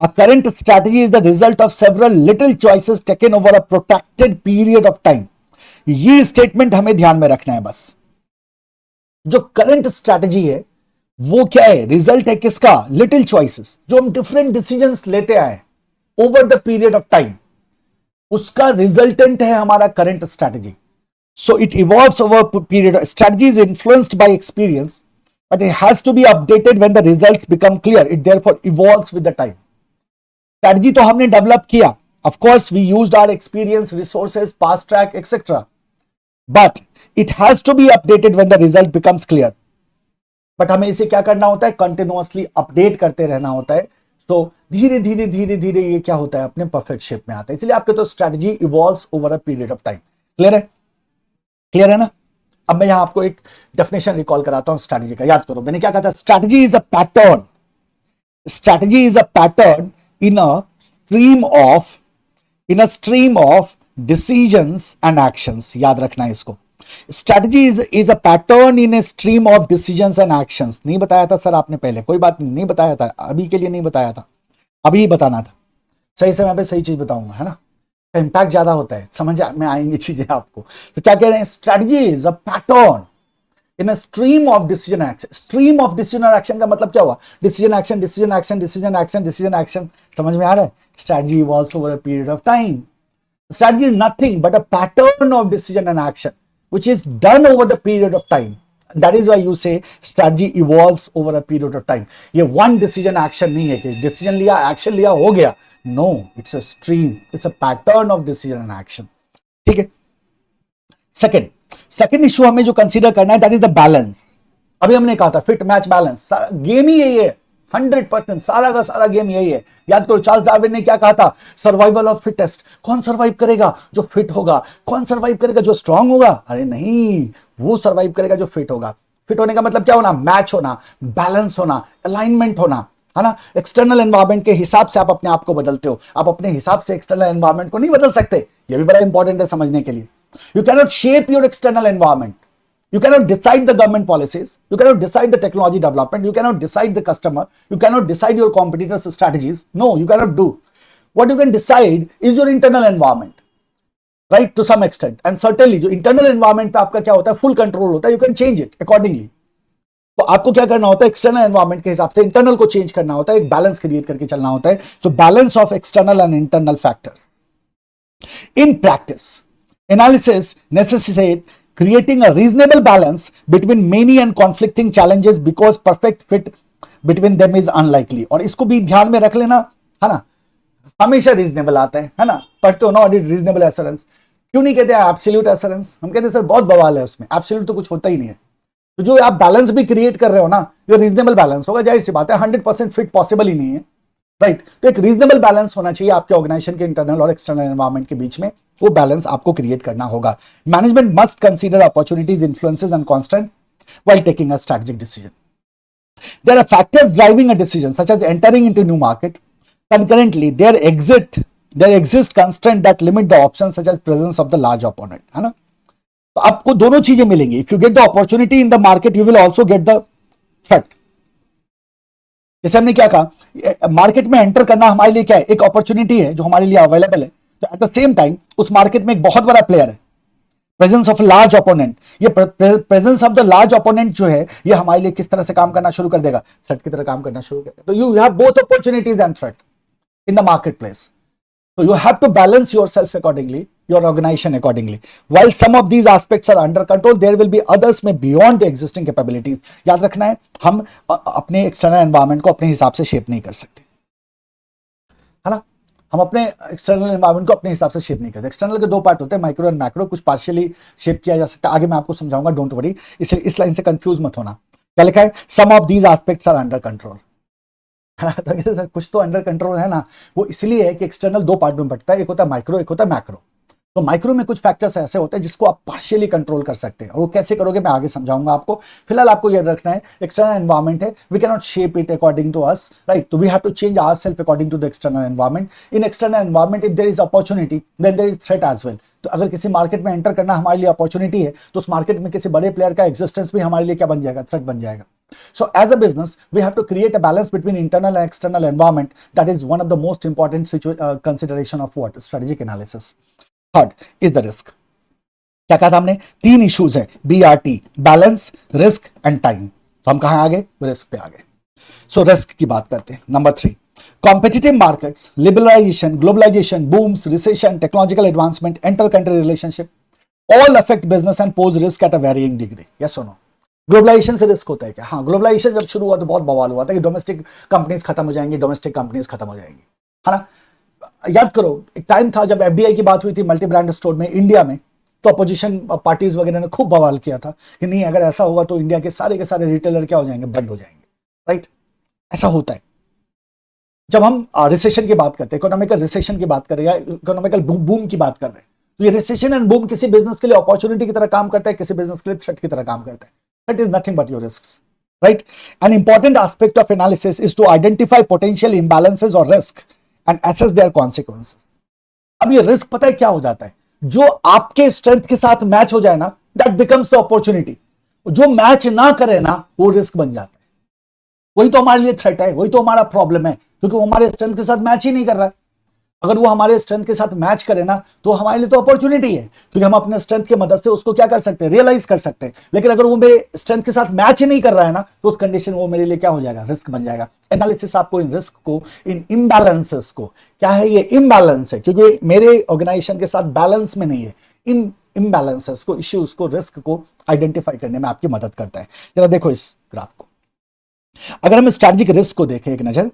A current strategy is the result of several little choices taken over a protracted period of time. ये statement हमें ध्यान में रखना है बस। जो current strategy है वो क्या है? रिजल्ट है किसका? लिटिल चॉइसेस, जो हम डिफरेंट डिसीजंस लेते आए over the period of time, उसका रिजल्टेंट है हमारा current strategy. So it evolves over a period. Strategy is influenced by experience, but it has to be updated when the results become clear. It therefore evolves with the time. Strategy तो हमने develop किया. Of course, we used our experience, resources, past track, etc. But it has to be updated when the result becomes clear. But हमें इसे क्या करना होता है? Continuously update करते रहना होता है. तो धीरे धीरे धीरे धीरे ये क्या होता है? अपने परफेक्ट शेप में आता है. इसलिए आपके तो strategy evolves over a period of time. Clear है? क्लियर है ना? अब मैं यहां आपको एक डेफिनेशन रिकॉल कराता हूं स्ट्रैटेजी का. याद करो मैंने क्या कहा था? Strategy is a pattern. Strategy is a pattern in a stream of decisions and actions. याद रखना है इसको. Strategy is a pattern in a stream of decisions and actions. नहीं बताया था सर आपने पहले? कोई बात नहीं बताया था, अभी के लिए नहीं बताया था, अभी बताना था. सही समय पे सही चीज बताऊंगा, है ना? इंपैक्ट ज्यादा होता है, समझ में आएंगी चीजें आपको. तो क्या कह रहे हैं? Strategy is a pattern in a stream of decision action. Stream of decision action का मतलब क्या हुआ? Decision action, decision action, decision action, decision action. समझ में आ रहा है? Strategy evolves over a period of time. Strategy is nothing but a pattern of decision and action which is done over the period of time. That is why you say strategy evolves over a period of time. ये one decision action नहीं है कि decision लिया, action लिया, हो गया. No, it's a stream. It's a pattern of decision and action. ठीक है? Second issue हमें जो consider करना है, that is the balance. अभी हमने कहा था fit match balance. गेम ही यही है. 100% सारा का सारा गेम यही है. याद करो चार्ल्स डार्विन ने क्या कहा था? Survival of fittest. कौन सर्वाइव करेगा? जो फिट होगा. कौन सर्वाइव करेगा? जो स्ट्रांग होगा. अरे नहीं, वो सर्वाइव करेगा जो फिट होगा. फिट होने का मतलब क्या होना? मैच होना, बैलेंस होना, अलाइनमेंट होना, है ना? एक्सटर्नल एनवायरमेंट के हिसाब से आप अपने आप को बदलते हो. आप अपने हिसाब से एक्सटर्नल एनवायरमेंट को नहीं बदल सकते. ये भी बड़ा इंपॉर्टेंट है समझने के लिए. You can not shape your external environment. You cannot decide the government policies. You cannot decide the technology development. You cannot decide the customer. You cannot decide your competitors' strategies. No, you cannot do. What you can decide is your internal environment, right? To some extent. And certainly, जो internal environment पे आपका क्या होता है? Full control होता है. You can change it accordingly. तो आपको क्या करना होता है? एक्सटर्नल एनवायरमेंट के हिसाब से इंटरनल को चेंज करना होता है. एक बैलेंस क्रिएट करके चलना होता है. So balance of external and internal factors. In practice, analysis necessitate creating a reasonable balance between many and conflicting challenges because perfect fit between them is unlikely. और इसको भी ध्यान में रख लेना, है ना? हमेशा रीजनेबल आता है ना? पढ़ते हो ना ऑडिट, रीजनेबल एश्योरेंस. क्यों नहीं कहते एब्सोल्यूट एश्योरेंस? हम कहते हैं सर बहुत बवाल है उसमें, एब्सोल्यूट तो कुछ होता ही नहीं है. तो जो आप बैलेंस भी क्रिएट कर रहे हो ना, ये रीजनेबल बैलेंस होगा. जाहिर सी बात है 100% फिट पॉसिबल ही नहीं है, राइट? तो एक रीजनेबल बैलेंस होना चाहिए आपके ऑर्गेनाइजेशन के इंटरनल और एक्सटर्नल एनवायरमेंट के बीच में. वो बैलेंस आपको क्रिएट करना होगा. Management must consider opportunities, influences and constant while taking a strategic decision. There are factors driving a decision such as entering into new market. Concurrently there exist constraint that limit the option such as presence of the large opponent, है ना? तो आपको दोनों चीजें मिलेंगी. If you get the opportunity in the market, you will also get the threat. जैसे हमने क्या कहा, मार्केट में एंटर करना हमारे लिए क्या है? एक अपॉर्चुनिटी है जो हमारे लिए अवेलेबल है. तो एट द सेम टाइम उस मार्केट में एक बहुत बड़ा प्लेयर है, प्रेजेंस ऑफ लार्ज ओपोनेंट. ये presence of the large opponent जो है, ये हमारे लिए किस तरह से काम करना शुरू कर देगा? थ्रेट की तरह काम करना शुरू कर देगा. तो you have both opportunities and threat in the market place. So you have to balance yourself accordingly, your organization accordingly. While some of these aspects are under control, there will be others may beyond the existing capabilities. याद रखना है, हम अपने external environment को अपने हिसाब से shape नहीं कर सकते, है ना? हम अपने एक्सटर्नल एनवायरनमेंट को अपने हिसाब से शेप नहीं करते. एक्सटर्नल के दो पार्ट होते हैं, माइक्रो एंड मैक्रो. कुछ पार्शियली शेप किया जा सकता है, आगे मैं आपको समझाऊंगा, डोंट वरी. इसलिए इस लाइन से कंफ्यूज मत होना. क्या लिखा है? Some of these aspects are under control. तो सर कुछ तो अंडर कंट्रोल है ना. वो इसलिए है कि एक्सटर्नल दो पार्ट में बंटता है, एक होता है माइक्रो, एक होता है मैक्रो. तो माइक्रो में कुछ फैक्टर्स ऐसे होते हैं जिसको आप पार्शियली कंट्रोल कर सकते हैं. वो कैसे करोगे मैं आगे समझाऊंगा आपको. फिलहाल आपको याद रखना है, एक्सटर्नल एनवायरनमेंट है, we can not shape it according to us, right? तो we have to change ourselves according to the external environment. In external environment if there is opportunity then there is threat as well. तो अगर किसी market में enter करना हमारे लिए opportunity है, तो उस मार्केट में किसी बड़े प्लेयर का एग्जिस्टेंस भी हमारे लिए क्या बन जाएगा? थ्रेट बन जाएगा. So as a business, we have to create a balance between internal and external environment. That is one of the most important consideration of what? Strategic analysis. Third is the risk. क्या कहा था हमने? तीन issues है, BRT, balance, risk and time. तो हम कहाँ आ गए, रिस्क पे आ गए। सो रिस्क की बात करते हैं। Number 3, competitive markets, liberalisation, globalisation, booms, recession, technological advancement, inter country relationship, all affect business and pose risk at a varying degree. Yes और नो? ग्लोबलाइजेशन से रिस्क होता है क्या? हाँ, ग्लोबलाइजेशन जब शुरू हुआ तो बहुत बवाल हुआ था कि डोमेस्टिक कंपनीज खत्म हो जाएंगी, डोमेस्टिक कंपनीज खत्म हो जाएंगी, है ना? याद करो, एक टाइम था जब एफडीआई की बात हुई थी मल्टी ब्रांड स्टोर में इंडिया में, तो अपोजिशन पार्टीज वगैरह ने खूब बवाल किया था कि नहीं, अगर ऐसा होगा तो इंडिया के सारे रिटेलर क्या हो जाएंगे, बंद हो जाएंगे। राइट, ऐसा होता है। जब हम रिसेशन की बात करते हैं, इकोनॉमिकल रिसेशन की बात कर रहे हैं या इकोनॉमिकल बूम की बात कर रहे हैं, तो ये रिसेशन एंड बूम किसी बिजनेस के लिए अपॉर्चुनिटी की तरह काम करता है, किसी बिजनेस के लिए थ्रेट की तरह काम करता है। That is nothing but your risk. Right, an important aspect of analysis is to identify potential imbalances और risk and assess their consequences. अब ये रिस्क पता है क्या हो जाता है, जो आपके स्ट्रेंथ के साथ मैच हो जाए ना, दैट बिकम्स द अपॉर्चुनिटी। जो मैच ना करे ना, वो रिस्क बन जाता है। वही तो हमारे लिए थ्रेट है, वही तो हमारा प्रॉब्लम है, क्योंकि वो हमारे स्ट्रेंथ के साथ मैच ही नहीं कर रहा है। अगर वो हमारे स्ट्रेंथ के साथ मैच करे ना, तो हमारे लिए तो अपॉर्चुनिटी है, क्योंकि हम अपने स्ट्रेंथ की मदद से उसको क्या कर सकते हैं, रियलाइज कर सकते हैं। लेकिन अगर वो मेरे स्ट्रेंथ के साथ मैच ही नहीं कर रहा है ना, तो उस कंडीशन वो मेरे लिए क्या हो जाएगा, रिस्क बन जाएगा। एनालिसिस आपको इन रिस्क को, इन इम्बैलेंसेस को, क्या है ये इम्बैलेंस है क्योंकि मेरे ऑर्गेनाइजेशन के साथ बैलेंस में नहीं है, इन इम्बैलेंसेस को, इश्यूज को, रिस्क को आइडेंटिफाई करने में आपकी मदद करता है। जरा देखो इस ग्राफ को। अगर हम स्ट्रैटेजिक रिस्क को देखें एक नजर,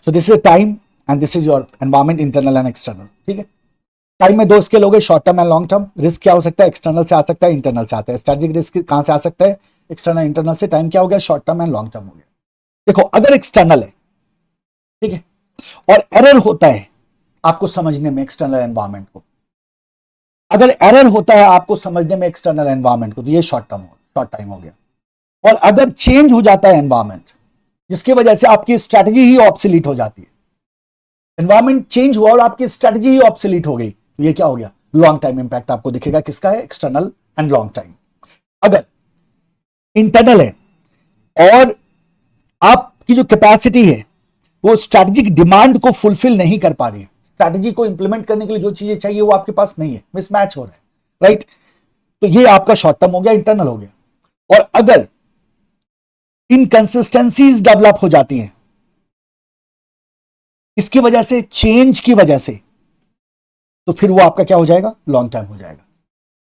तो this is time and this is your environment, internal and external. ठीक है, टाइम में दो स्केल हो गए, short term and long term. Risk क्या हो सकता है, एक्सटर्नल से आ सकता है, इंटरनल से आता है। स्ट्रैटेजिक रिस्क कहां से आ सकता है, एक्सटर्नल इंटरनल से। टाइम क्या हो गया, short term and long term हो गया। देखो, अगर एक्सटर्नल है, ठीक है, और एरर होता है आपको समझने में एक्सटर्नल एनवायरमेंट को, अगर एरर होता है आपको समझने में एक्सटर्नल एनवायरमेंट को, तो ये शॉर्ट टाइम हो गया। और अगर चेंज हो जाता है एनवायरमेंट, जिसकी वजह से आपकी स्ट्रैटेजी ही ऑब्सोलीट हो जाती है, एनवायरमेंट चेंज हुआ और आपकी स्ट्रैटेजी ही ऑब्सोलीट हो गई, तो ये क्या हो गया, लॉन्ग टाइम इंपैक्ट आपको दिखेगा। किसका है, एक्सटर्नल एंड लॉन्ग टाइम। अगर इंटरनल है और आपकी जो कैपेसिटी है वो स्ट्रैटेजिक डिमांड को फुलफिल नहीं कर पा रही है, स्ट्रैटेजी को इंप्लीमेंट करने के लिए जो चीजें चाहिए वो आपके पास नहीं है, मिसमैच हो रहा है, राइट, तो ये आपका शॉर्ट टर्म हो गया, इंटरनल हो गया। और अगर इनकंसिस्टेंसीज डेवलप हो जाती हैं इसकी वजह से, चेंज की वजह से, तो फिर वो आपका क्या हो जाएगा, लॉन्ग टर्म हो जाएगा।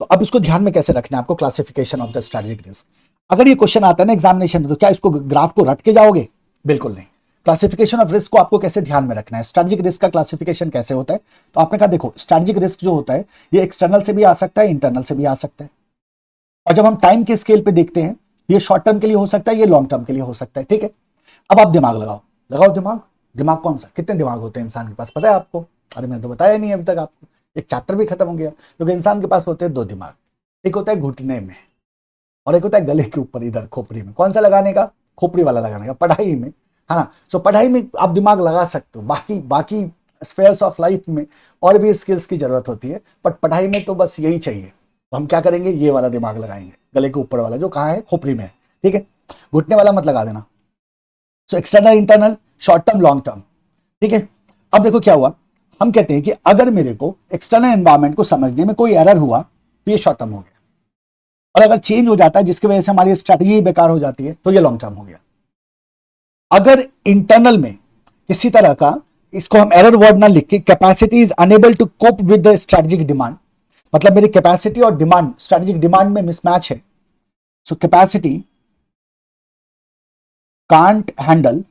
तो अब इसको ध्यान में कैसे रखना है आपको, classification of the strategic risk. अगर ये क्वेश्चन आता है ना एग्जामिनेशन में, तो क्या इसको ग्राफ को रट के जाओगे, बिल्कुल नहीं। क्लासिफिकेशन ऑफ रिस्क को आपको कैसे ध्यान में रखना है, स्ट्रैटेजिक रिस्क का क्लासिफिकेशन कैसे होता है, तो आपने कहा देखो, स्ट्रैटेजिक रिस्क जो होता है ये एक्सटर्नल से भी आ सकता है, इंटरनल से भी आ सकता है। और जब हम टाइम के स्केल पे देखते हैं, ये शॉर्ट टर्म के लिए हो सकता है, ये लॉन्ग टर्म के लिए हो सकता है। ठीक है, अब आप दिमाग लगाओ दिमाग। दिमाग कौन सा, कितने दिमाग होते हैं इंसान के पास, पता है आपको? अरे मैंने तो बताया नहीं अभी तक आपको, एक चैप्टर भी खत्म हो गया। क्योंकि इंसान के पास होते हैं दो दिमाग, एक होता है घुटने में और एक होता है गले के ऊपर, इधर खोपड़ी में। कौन सा लगाने का, खोपड़ी वाला लगाने का, पढ़ाई में, है ना। सो पढ़ाई में आप दिमाग लगा सकते हो, बाकी स्फेयर्स ऑफ लाइफ में और भी स्किल्स की जरूरत होती है, बट पढ़ाई में तो बस यही चाहिए। तो हम क्या करेंगे, ये वाला दिमाग लगाएंगे, गले के ऊपर वाला, जो कहाँ है, खोपड़ी में है। ठीक है, घुटने वाला मत लगा देना। So external, internal, short term, long term. ठीक है, अब देखो क्या हुआ, हम कहते हैं कि अगर मेरे को एक्सटर्नल एनवायरनमेंट को समझने में कोई एरर हुआ तो ये शॉर्ट टर्म हो गया, और अगर चेंज हो जाता है जिसकी वजह से हमारी स्ट्रैटेजी बेकार हो जाती है तो ये लॉन्ग टर्म हो गया। अगर इंटरनल में किसी तरह का, इसको हम एरर वर्ड ना लिख के, capacity is unable to cope with the strategic demand, मतलब मेरी कैपेसिटी और डिमांड, स्ट्रैटेजिक डिमांड में मिसमैच है। So capacity can't handle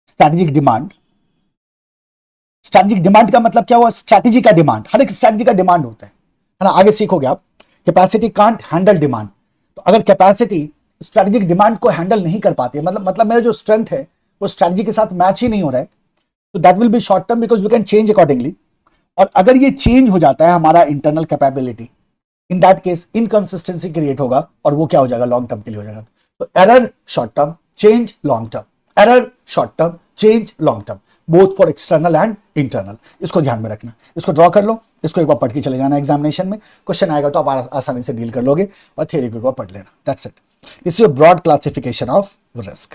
strategic demand. Strategic demand का मतलब क्या हुआ, स्ट्रैटेजी का डिमांड, हर एक स्ट्रैटेजी का डिमांड होता है ना, आगे सीखोगे आप। कैपेसिटी कांट हैंडल डिमांड, तो अगर कैपेसिटी स्ट्रैटेजिक डिमांड को हैंडल नहीं कर पाती है, मतलब मेरा जो स्ट्रेंथ है वो स्ट्रैटेजी के साथ मैच ही नहीं हो रहा है, तो that will be short term because we can change accordingly. और अगर ये चेंज हो जाता है हमारा internal capability, in that case inconsistency create होगा और वो क्या हो जाएगा, लॉन्ग टर्म के लिए हो जाएगा। तो error short term, change long term, error short term, change long term, both for external and internal. इसको ध्यान में रखना, इसको ड्रॉ कर लो, इसको एक बार पढ़ के चले जाना, एग्जामिनेशन में क्वेश्चन आएगा तो आप आसानी से डील कर लोगे, और थ्योरी को एक बार पढ़ लेना, that's it. This is broad classification of risk.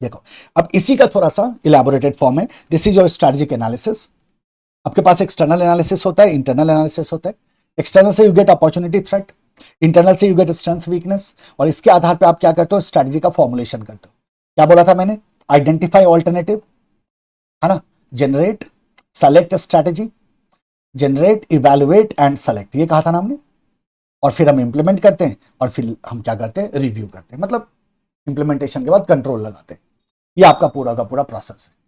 देखो, अब इसी का थोड़ा सा इलैबोरेटेड फॉर्म है। This is your strategic analysis. आपके पास एक्सटर्नल एनालिसिस होता है, इंटरनल एनालिसिस होता है। एक्सटर्नल से you get opportunity threat, internal से यू गेट स्ट्रेंथ वीकनेस, और इसके आधार पे आप क्या करते हो, स्ट्रैटेजी का फॉर्मुलेशन करते हो। क्या बोला था मैंने, आइडेंटिफाई ऑल्टरनेटिव, है ना, generate, select strategy, generate, evaluate and select, ये कहा था ना हमने। और फिर हम इंप्लीमेंट करते हैं, और फिर हम क्या करते हैं, रिव्यू करते हैं, मतलब इंप्लीमेंटेशन के बाद कंट्रोल लगाते हैं। ये आपका पूरा का पूरा प्रोसेस है।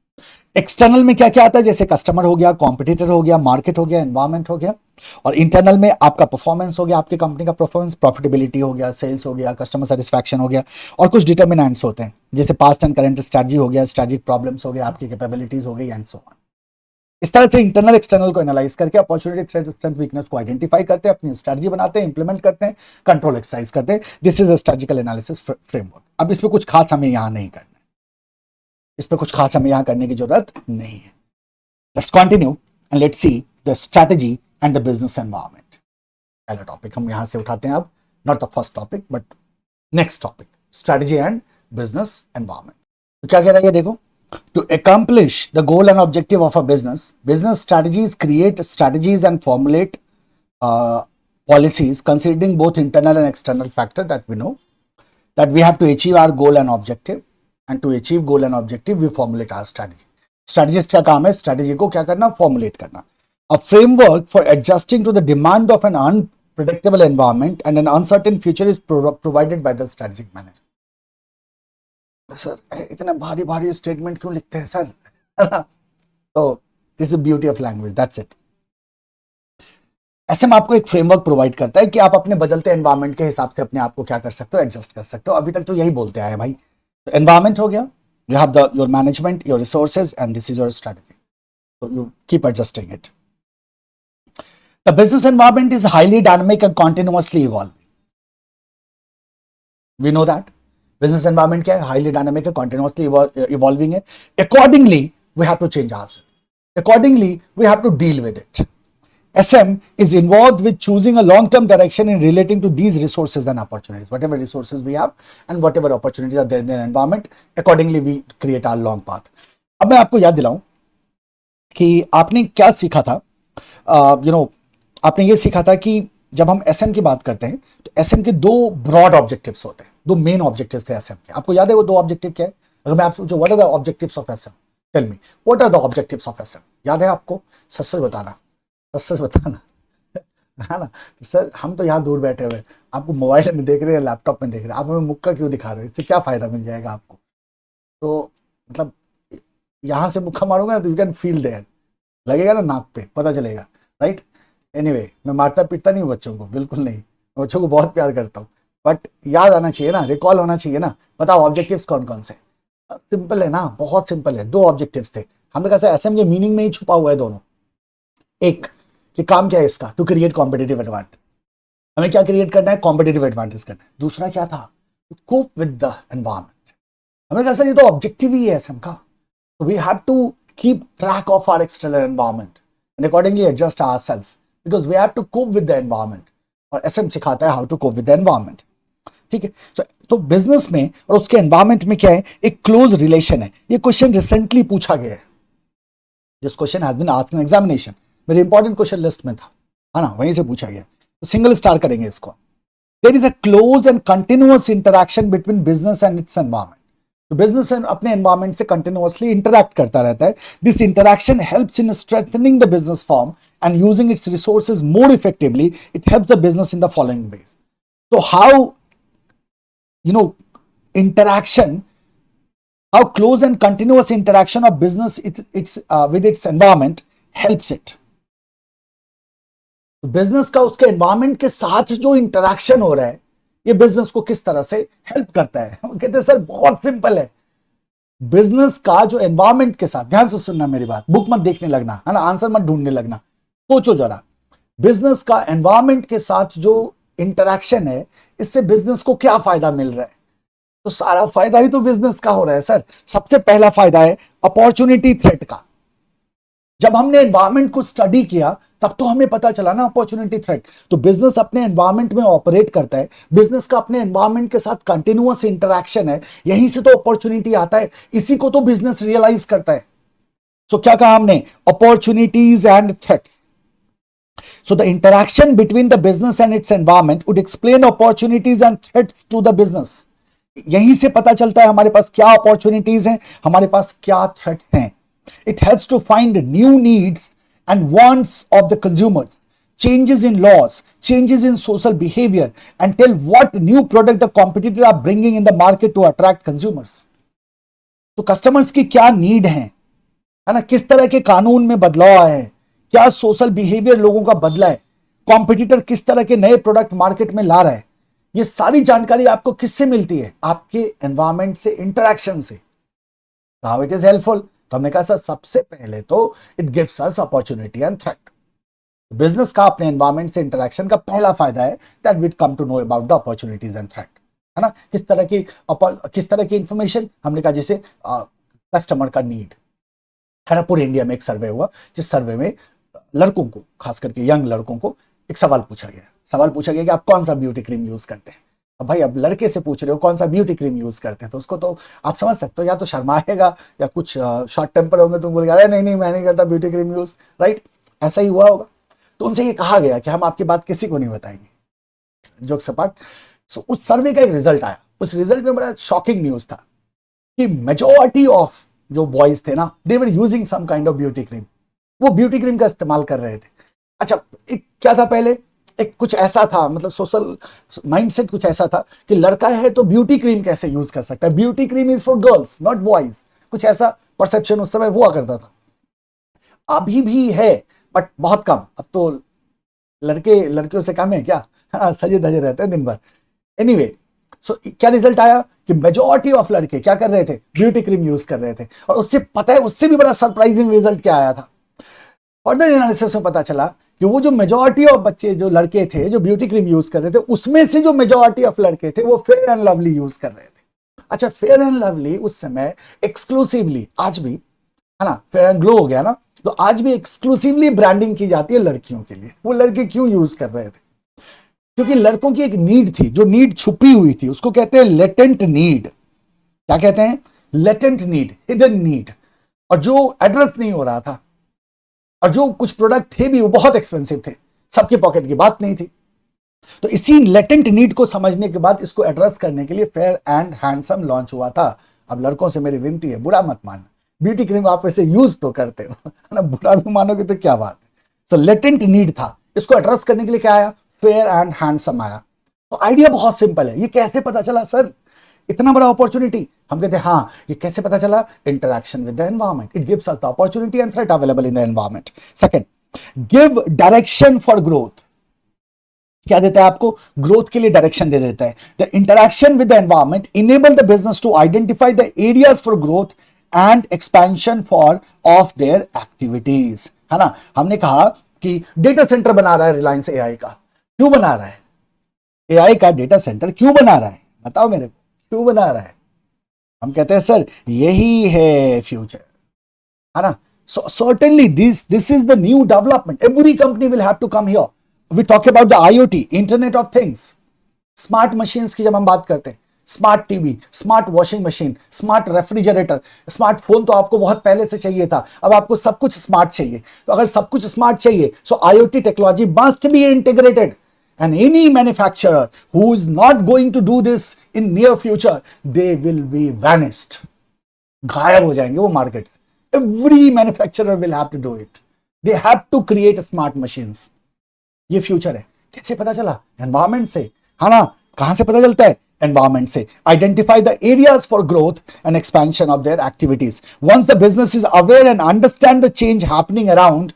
एक्सटर्नल में क्या क्या आता है, जैसे कस्टमर हो गया, कॉम्पिटिटर हो गया, मार्केट हो गया, एनवायरमेंट हो गया। और इंटरनल में आपका परफॉर्मेंस हो गया, आपकी कंपनी का परफॉर्मेंस, प्रॉफिटेबिलिटी हो गया, सेल्स हो गया, कस्टमर सेटिस्फैक्शन हो गया, और कुछ डिटर्मिनेंट्स होते हैं जैसे पास्ट एंड करंट स्ट्रैटेजी हो गया, स्ट्रैटेजिक प्रॉब्लम्स हो गया, आपकी कैपेबिलिटीज हो गई, एंड सो ऑन। इस तरह से इंटरनल एक्सटर्नल को एनालाइज करके अपॉर्चुनिटी, थ्रेट, स्ट्रेंथ, वीकनेस को आइडेंटिफाई करते हैं, अपनी स्ट्रैटेजी बनाते हैं, इंप्लीमेंट करते हैं, कंट्रोल एक्सरसाइज करते हैं। This is a strategical analysis framework. अब इसमें कुछ खास हमें यहां नहीं करना है, इस पर कुछ खास हमें यहां करने की जरूरत नहीं है। Let's continue and let's see the strategy and the business environment. पहला टॉपिक हम यहां से उठाते हैं अब, not the first topic but next topic, strategy and business environment. तो क्या कह रहा है, देखो, to accomplish the goal and objective of a business, business strategies create strategies and formulate policies considering both internal and external factor that we know that we have to achieve our goal and objective, and to achieve goal and objective we formulate our strategy. Strategist का काम है strategy को क्या करना, formulate करना. A framework for adjusting to the demand of an unpredictable environment and an uncertain future is provided by the strategic manager. Sir इतने भारी भारी स्टेटमेंट क्यों लिखते हैं सर? तो this is beauty of language, that's it. SM आपको एक framework provide करता है कि आप अपने बदलते एनवायरनमेंट के हिसाब से अपने आप को क्या कर सकते हो, एडजस्ट कर सकते हो। अभी तक तो यही बोलते आए भाई। तो एनवायरनमेंट हो गया, you have the your management, your resources, and this is your strategy, so you keep adjusting it. The business environment is highly dynamic and continuously evolving. We know that business environment क्या है, highly dynamic है, continuously evolving है. Accordingly, we have to change ourselves. Accordingly, we have to deal with it. SM is involved with choosing a long-term direction in relating to these resources and opportunities. Whatever resources we have and whatever opportunities are there in the environment, accordingly we create our long path. अब मैं आपको याद दिलाऊं कि आपने क्या सीखा था। आपने ये सीखा था कि जब हम एसएम की बात करते हैं तो एसएम के दो ब्रॉड ऑब्जेक्टिव्स होते हैं, दो मेन ऑब्जेक्टिव्स थे एसएम के। आपको याद है वो दो ऑब्जेक्टिव क्या है? अगर मैं आपसे पूछूं what are the objectives of SM, tell me what are the objectives of SM, याद है आपको? सच सच बताना, सच बताना, है ना? तो सर हम तो यहाँ दूर बैठे हुए, आपको मोबाइल में देख रहे हैं, लैपटॉप में देख रहे हैं, आप हमें मुक्का क्यों दिखा रहे हो? इससे क्या फायदा मिल जाएगा आपको? तो मतलब यहां से मुक्का मारूंगा तो यू कैन फील देयर, लगेगा ना नाक पे, पता चलेगा, राइट? एनीवे, मैं मारता पीटता नहीं हूँ बच्चों को, बिल्कुल नहीं, बच्चों को बहुत प्यार करता हूँ, बट याद आना चाहिए ना, रिकॉल होना चाहिए ना। बताओ ऑब्जेक्टिव्स कौन कौन से? सिंपल है ना, बहुत सिंपल है। दो ऑब्जेक्टिव्स थे, हमने कहा एसएम के मीनिंग में ही छुपा हुआ है दोनों। एक कि काम क्या है इसका, टू क्रिएट कॉम्पिटिटिव एडवांटेज, हमें क्या क्रिएट करना है, कॉम्पिटिटिव एडवांटेज करना है। दूसरा क्या था, to cope with the environment. हमने कहा सर ये तो ऑब्जेक्टिव ही है एसएम का, so we have to keep track of our external environment and accordingly adjust ourselves because we have to cope with the environment, और SM सिखाता है how to cope with the environment, ठीक है? तो business में और उसके एनवायरमेंट में क्या है, एक क्लोज रिलेशन है। ये क्वेश्चन रिसेंटली पूछा गया है, this question has been asked in examination, मेरे इंपॉर्टेंट क्वेश्चन लिस्ट में था, है ना, वहीं से पूछा गया। तो सिंगल स्टार करेंगे इसको। There is a close and continuous interaction between business and its environment. तो बिजनेस अपने एनवायरमेंट से कंटिन्यूअसली इंटरैक्ट करता रहता है। This interaction helps in strengthening the business form and using its resources more effectively. It helps the business in the following ways. तो how interaction, how close and continuous interaction of business with its environment helps it. तो business का उसके environment के साथ जो interaction हो रहा है, ये बिजनेस को किस तरह से हेल्प करता है? हम कहते हैं सर बहुत सिंपल है, बिजनेस का जो एनवायरमेंट के साथ, ध्यान से सुनना मेरी बात, बुक मत देखने लगना, है ना, आंसर मत ढूंढने लगना, सोचो जरा। बिजनेस का एनवायरमेंट के साथ जो इंटरैक्शन है, इससे बिजनेस को क्या फायदा मिल रहा है? तो सारा फायदा ही तो बिजनेस का हो रहा है सर। सबसे पहला फायदा है अपॉर्चुनिटी थ्रेट का। जब हमने एनवायरमेंट को स्टडी किया तब तो हमें पता चला ना अपॉर्चुनिटी थ्रेट। तो बिजनेस अपने एनवायरमेंट में ऑपरेट करता है, बिजनेस का अपने एनवायरमेंट के साथ कंटिन्यूअस इंटरैक्शन है, यहीं से तो अपॉर्चुनिटी आता है, इसी को तो बिजनेस रियलाइज करता है। सो क्या कहा हमने, opportunities and threats. So the interaction between the business and its environment would explain opportunities and threats to the business. यहीं से पता चलता है हमारे पास क्या अपॉर्चुनिटीज हैं, हमारे पास क्या थ्रेट्स हैं. It helps to find new needs and wants of the consumers, changes in laws, changes in social behavior, and tell what new product the competitors are bringing in the market to attract consumers. तो customers की क्या need है ना, किस तरह के कानून में बदलाव आए हैं, क्या सोशल बिहेवियर लोगों का बदला है, कॉम्पिटिटर किस तरह के नए प्रोडक्ट मार्केट में ला रहा है, ये सारी जानकारी आपको किससे मिलती है, आपके एनवायरमेंट से, इंटरेक्शन से. हाउ इट इज हेल्पफुल, तो हमने कहा सर सबसे पहले तो it gives us opportunity and threat. Business का अपने एनवायरमेंट से इंटरेक्शन का पहला फायदा है that we come to know about the opportunities and threat, है ना. किस तरह की इंफॉर्मेशन, हमने कहा जैसे कस्टमर का नीड, है ना. पूरे इंडिया में एक सर्वे हुआ, जिस सर्वे में लड़कों को, खास करके यंग लड़कों को एक सवाल पूछा गया कि आप कौन सा ब्यूटी क्रीम यूज करते हैं. अब भाई, अब लड़के से पूछ रहे हो कौन सा ब्यूटी क्रीम यूज करते हैं, तो उसको तो आप समझ सकते हो, या तो शर्माएगा या कुछ शॉर्ट टेम्पर होंगे, तुम बोलेगा अरे नहीं मैं नहीं करता ब्यूटी क्रीम यूज, राइट. ऐसा ही हुआ होगा. तो उनसे ये कहा गया कि हम आपकी बात किसी को नहीं बताएंगे. जोक सपाट. सो उस सर्वे का एक रिजल्ट आया. उस रिजल्ट में बड़ा शॉकिंग न्यूज था कि मेजॉरिटी ऑफ जो बॉयज थे ना, they were using some kind of beauty cream. वो ब्यूटी क्रीम का इस्तेमाल कर रहे थे. अच्छा, एक क्या था पहले, एक कुछ ऐसा था, मतलब सोशल माइंडसेट कुछ ऐसा था कि लड़का है तो ब्यूटी क्रीम कैसे यूज कर सकता है, beauty cream is for girls not boys. कुछ ऐसा परसेप्शन उस समय हुआ करता था. अभी भी है बट बहुत कम. अब तो लड़के लड़कियों से कम है क्या, हाँ, सजे धजे रहते हैं दिन भर. एनीवे, सो क्या रिजल्ट आया कि मेजॉरिटी ऑफ लड़के क्या कर रहे थे, ब्यूटी क्रीम यूज कर रहे थे. और उससे पता है, उससे भी बड़ा सरप्राइजिंग रिजल्ट क्या आया था. फर्दर एनालिसिस में पता चला कि वो जो मेजॉरिटी ऑफ बच्चे, जो लड़के थे जो ब्यूटी क्रीम यूज कर रहे थे, उसमें से जो मेजॉरिटी ऑफ लड़के थे वो फेयर एंड लवली यूज कर रहे थे. अच्छा, फेयर एंड लवली उस समय एक्सक्लूसिवली, आज भी है ना, फेयर एंड ग्लो हो गया ना, तो आज भी एक्सक्लूसिवली ब्रांडिंग की जाती है लड़कियों के लिए. वो लड़के क्यों यूज कर रहे थे, क्योंकि लड़कों की एक नीड थी, जो नीड छुपी हुई थी, उसको कहते हैं लेटेंट नीड. क्या कहते हैं, लेटेंट नीड, हिडन नीड. और जो एड्रेस नहीं हो रहा था, और जो कुछ प्रोडक्ट थे भी वो बहुत एक्सपेंसिव थे, सबके पॉकेट की बात नहीं थी. तो इसी लेटेंट नीड को समझने के बाद इसको एड्रेस करने के लिए फेयर एंड हैंडसम लॉन्च हुआ था. अब लड़कों से मेरी विनती है, बुरा मत मानना, ब्यूटी क्रीम आप ऐसे यूज तो करते हो, है ना, बुरा भी मानोगे तो क्या बात है. सो लेटेंट नीड था, इसको एड्रेस करने के लिए क्या आया, फेयर एंड हैंडसम आया. तो आइडिया बहुत सिंपल है. ये कैसे पता चला सर, इतना बड़ा अपॉर्चुनिटी. हम कहते हैं हाँ, ये कैसे पता चला, interaction with the environment. It gives us the opportunity and threat available in the environment. Second, give direction for growth. क्या देता है आपको, ग्रोथ के लिए डायरेक्शन दे देता है. The interaction with the environment enable the business to identify the areas for growth and expansion for of their activities, है ना. हमने कहा कि डेटा सेंटर बना रहा है रिलायंस एआई का. क्यों बना रहा है, एआई का डेटा सेंटर क्यों बना रहा है, बताओ मेरे को, क्यों बना रहा है. हम कहते हैं सर यही है फ्यूचर, है ना. So certainly this is the new development. Every company will have to come here. We talk about the IoT, Internet of Things, smart machines की जब हम बात करते हैं, smart TV, smart washing machine, smart refrigerator, smartphone तो आपको बहुत पहले से चाहिए था, अब आपको सब कुछ स्मार्ट चाहिए. तो अगर सब कुछ स्मार्ट चाहिए, सो IoT technology must be integrated. And any manufacturer who is not going to do this in near future, they will be vanished. गायब हो जाएंगे वो मार्केट से. Every manufacturer will have to do it. They have to create smart machines. ये future है. कैसे पता चला, एनवायरमेंट से, है ना. कहां से पता चलता है, एनवायरमेंट से. Identify the areas for growth and expansion of their activities. Once the business is aware and understand the change happening around,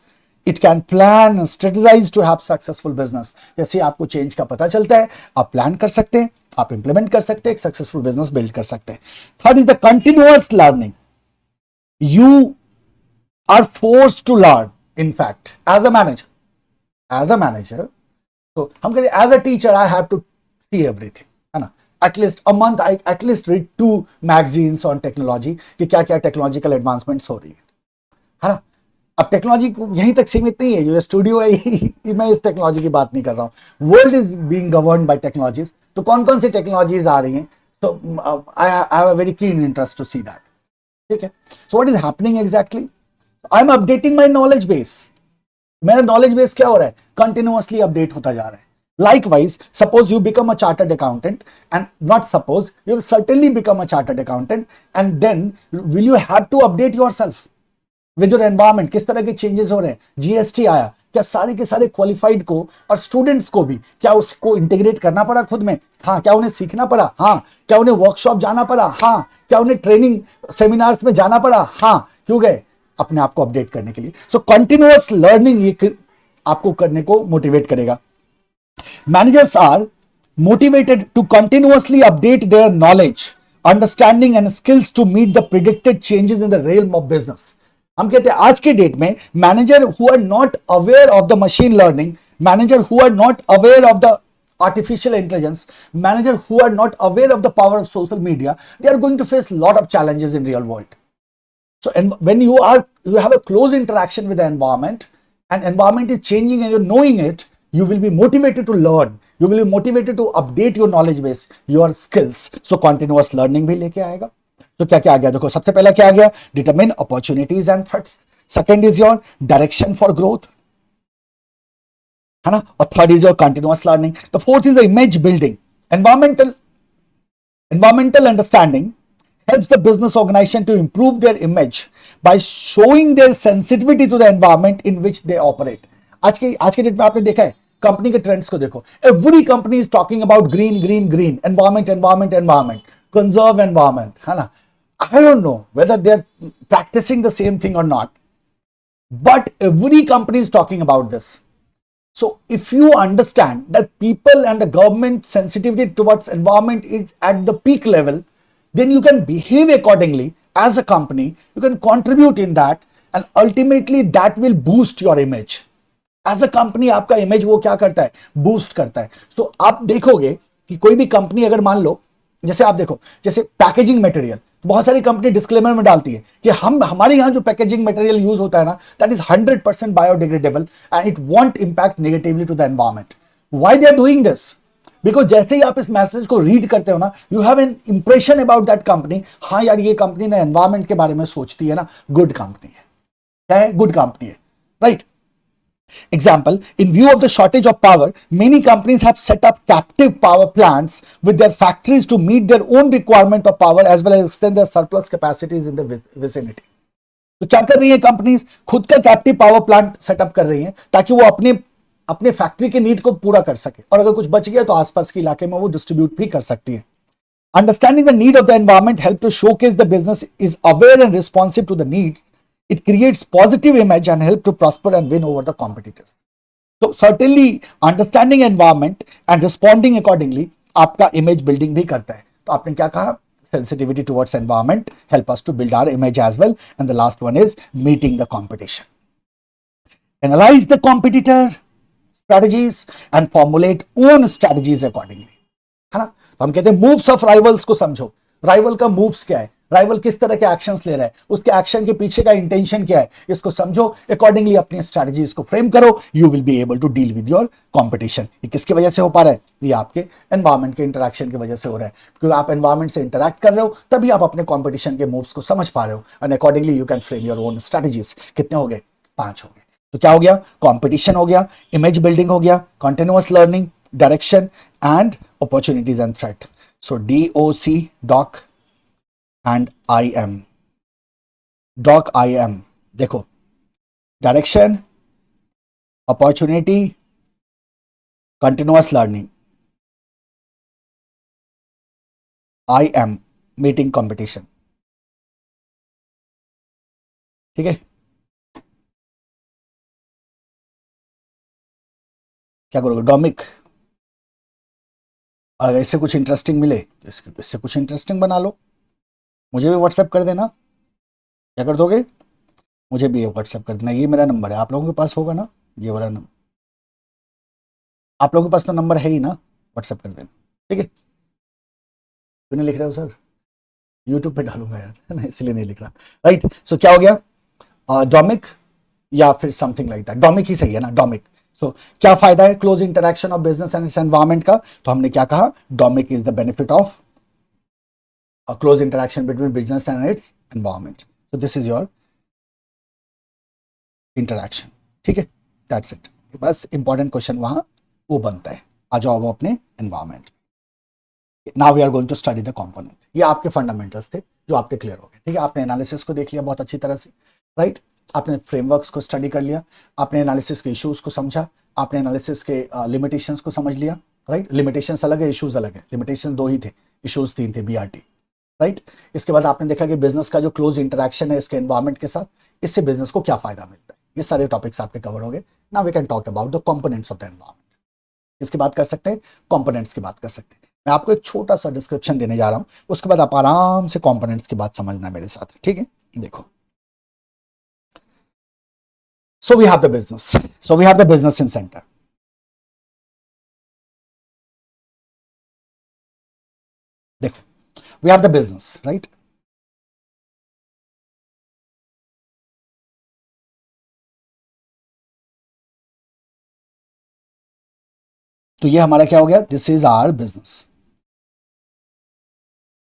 it can plan strategize to have successful business. जैसे आपको चेंज का पता चलता है, आप plan कर सकते हैं, आप इंप्लीमेंट कर सकते हैं, एक सक्सेसफुल बिजनेस बिल्ड कर सकते हैं. Third is the continuous learning. You are forced to learn, in fact, as a manager. So हम कहते हैं as a teacher I have to see everything, है ना. At least a month I at least read 2 magazines on technology कि क्या क्या technological advancements हो रही है ना. अब टेक्नोलॉजी यहीं तक सीमित नहीं है, जो स्टूडियो है मैं इस टेक्नोलॉजी की बात नहीं कर रहा हूँ. World is being governed by technologies. तो कौन कौन सी टेक्नोलॉजीज आ रही हैं, तो I have a very keen interest to see that. ठीक है. So what is happening exactly, I am updating my knowledge base. मेरा नॉलेज बेस क्या हो रहा है, कंटिन्यूअसली अपडेट होता जा रहा है. Likewise, suppose you become a chartered accountant, and not suppose, you will certainly become a chartered accountant, and then will you have to update yourself with your environment. किस तरह के चेंजेस हो रहे हैं, जीएसटी आया, क्या सारे के सारे क्वालिफाइड को और स्टूडेंट्स को भी क्या उसको इंटीग्रेट करना पड़ा खुद में, हाँ. क्या उन्हें सीखना पड़ा, हाँ. क्या उन्हें वर्कशॉप जाना पड़ा, हाँ. क्या उन्हें ट्रेनिंग सेमिनार्स में जाना पड़ा, हाँ. क्यों गए, अपने आप को अपडेट करने के लिए. सो कंटिन्यूअस लर्निंग ये आपको करने को मोटिवेट करेगा. Managers are motivated to continuously update their knowledge, understanding and skills to meet the predicted changes in the realm of business. हम कहते हैं आज के डेट में manager who are not aware of the machine learning, manager who are not aware of the artificial intelligence, manager who are not aware of the power of social media, they are going to face a lot of challenges in real world. So and when you have a close interaction with the environment, and environment is changing and you're knowing it, you will be motivated to learn, you will be motivated to update your knowledge base, your skills. So continuous learning भी लेके आएगा. तो क्या क्या आ गया, देखो सबसे पहला क्या आ गया, determine opportunities and threats. Second is your direction for growth, है ना. और third is your continuous learning. The fourth is the image building. Environmental understanding helps the business organization to improve their image by showing their sensitivity to the environment in which they operate. आज के date में आपने देखा है, company के trends को देखो, every company is talking about green green green, environment, conserve environment, है ना. I don't know whether they are practicing the same thing or not, but every company is talking about this. So if you understand that people and the government sensitivity towards environment is at the peak level, then you can behave accordingly as a company, you can contribute in that, and ultimately that will boost your image. As a company आपका image वो क्या करता है, boost करता है. सो आप देखोगे कि कोई भी कंपनी अगर मान लो, जैसे आप देखो, जैसे पैकेजिंग मटेरियल, बहुत सारी कंपनी डिस्क्लेमर में डालती है कि हमारे यहां जो पैकेजिंग मटेरियल यूज होता है ना, that is 100% biodegradable and it won't impact negatively to the environment. Why they are doing this, because जैसे ही आप इस मैसेज को रीड करते हो ना, you have an impression about that company. हाँ यार, ये कंपनी ना एनवायरमेंट के बारे में सोचती है ना, गुड कंपनी है, क्या है, गुड कंपनी है, right. Example, in view of the shortage of power, many companies have set up captive power plants with their factories to meet their own requirement of power as well as extend their surplus capacities in the vicinity. तो क्या कर रही है companies, खुद का captive power plant setup कर रही हैं ताकि वो अपने फैक्ट्री के नीड को पूरा कर सके, और अगर कुछ बच गया तो आसपास के इलाके में वो डिस्ट्रीब्यूट भी कर सकती है. Understanding the need of the environment help to showcase the business is aware and responsive to the needs. It creates positive image and help to prosper and win over the competitors. So certainly understanding environment and responding accordingly आपका image building भी करता है. तो आपने क्या कहा, sensitivity towards environment help us to build our image as well. And the last one is meeting the competition. Analyze the competitor strategies and formulate own strategies accordingly. है ना. तो हम कहते हैं moves of rivals को समझो. Rival का moves क्या है, राइवल किस तरह के एक्शंस ले रहा है, उसके एक्शन के पीछे का इंटेंशन क्या है, इसको समझो, अकॉर्डिंगली अपनी स्ट्रेटजीज को फ्रेम करो. You will be able to deal with your competition. ये किसकी वजह से हो पा रहा है, ये आपके एनवायरमेंट के इंटरेक्शन की वजह से हो रहा है. क्योंकि आप एनवायरमेंट से इंटरेक्ट कर रहे हो, तभी आप अपने कंपटीशन के मूव्स को समझ पा रहे हो, and accordingly you can frame your own strategies. कितने हो गए, 5 हो गए. तो क्या हो गया, कॉम्पिटिशन हो गया, इमेज बिल्डिंग हो गया, continuous learning, direction and opportunities and threat. So DOC, doc and IM. Doc IM, देखो, direction, opportunity, continuous learning, IM, meeting competition. ठीक है, क्या करोगे, डोमिक. अगर इससे कुछ इंटरेस्टिंग मिले तो इससे कुछ इंटरेस्टिंग बना लो, मुझे भी व्हाट्सएप कर देना. क्या कर दोगे, मुझे भी व्हाट्सएप कर देना. ये मेरा नंबर है, आप लोगों के पास होगा ना, ये वाला नंबर, आप लोगों के पास तो नंबर है ही ना, व्हाट्सएप कर देना. ठीक है, क्यों नहीं लिख रहे हो सर, यूट्यूब पे डालूंगा यार, है ना, इसलिए नहीं लिख रहा. राइट. सो क्या हो गया, डोमिक या फिर समथिंग लाइक दैट. डोमिक ही सही है ना, डोमिक. सो क्या फायदा है close interaction of business and its environment का, तो हमने क्या कहा, डोमिक is the benefit of a close interaction between business and its environment. So this is your interaction. ठीक है. That's it. बस इंपॉर्टेंट क्वेश्चन वहां वो बनता है। आ जाओ अब अपने environment. Now we are going to study the component. ये आपके फंडामेंटल्स थे जो आपके क्लियर हो गए, ठीक है। आपने एनालिसिस को देख लिया बहुत अच्छी तरह से, राइट। आपने फ्रेमवर्क्स को स्टडी कर लिया, आपने एनालिसिस के इश्यूज को समझा, आपने एनालिसिस के लिमिटेशंस को समझ लिया, राइट। लिमिटेशंस अलग है, इश्यूज अलग है। लिमिटेशन 2 ही थे, इश्यूज 3 थे, BRT, राइट। इसके बाद आपने देखा कि बिजनेस का जो क्लोज इंटरेक्शन है इसके एनवायरमेंट के साथ, इससे बिजनेस को क्या फायदा मिलता है। ये सारे टॉपिक्स आपके कवर हो गए। Now we can talk about the components of the environment. इसकी बात कर सकते हैं, कंपोनेंट्स की बात कर सकते हैं। मैं आपको एक छोटा सा डिस्क्रिप्शन देने जा रहा हूं, उसके बाद आप आराम से कंपोनेंट्स की बात समझना मेरे साथ, ठीक है। देखो, so we have the business, so we have the business in centre. देखो, we have the business, right. तो ये हमारा क्या हो गया, this is our business,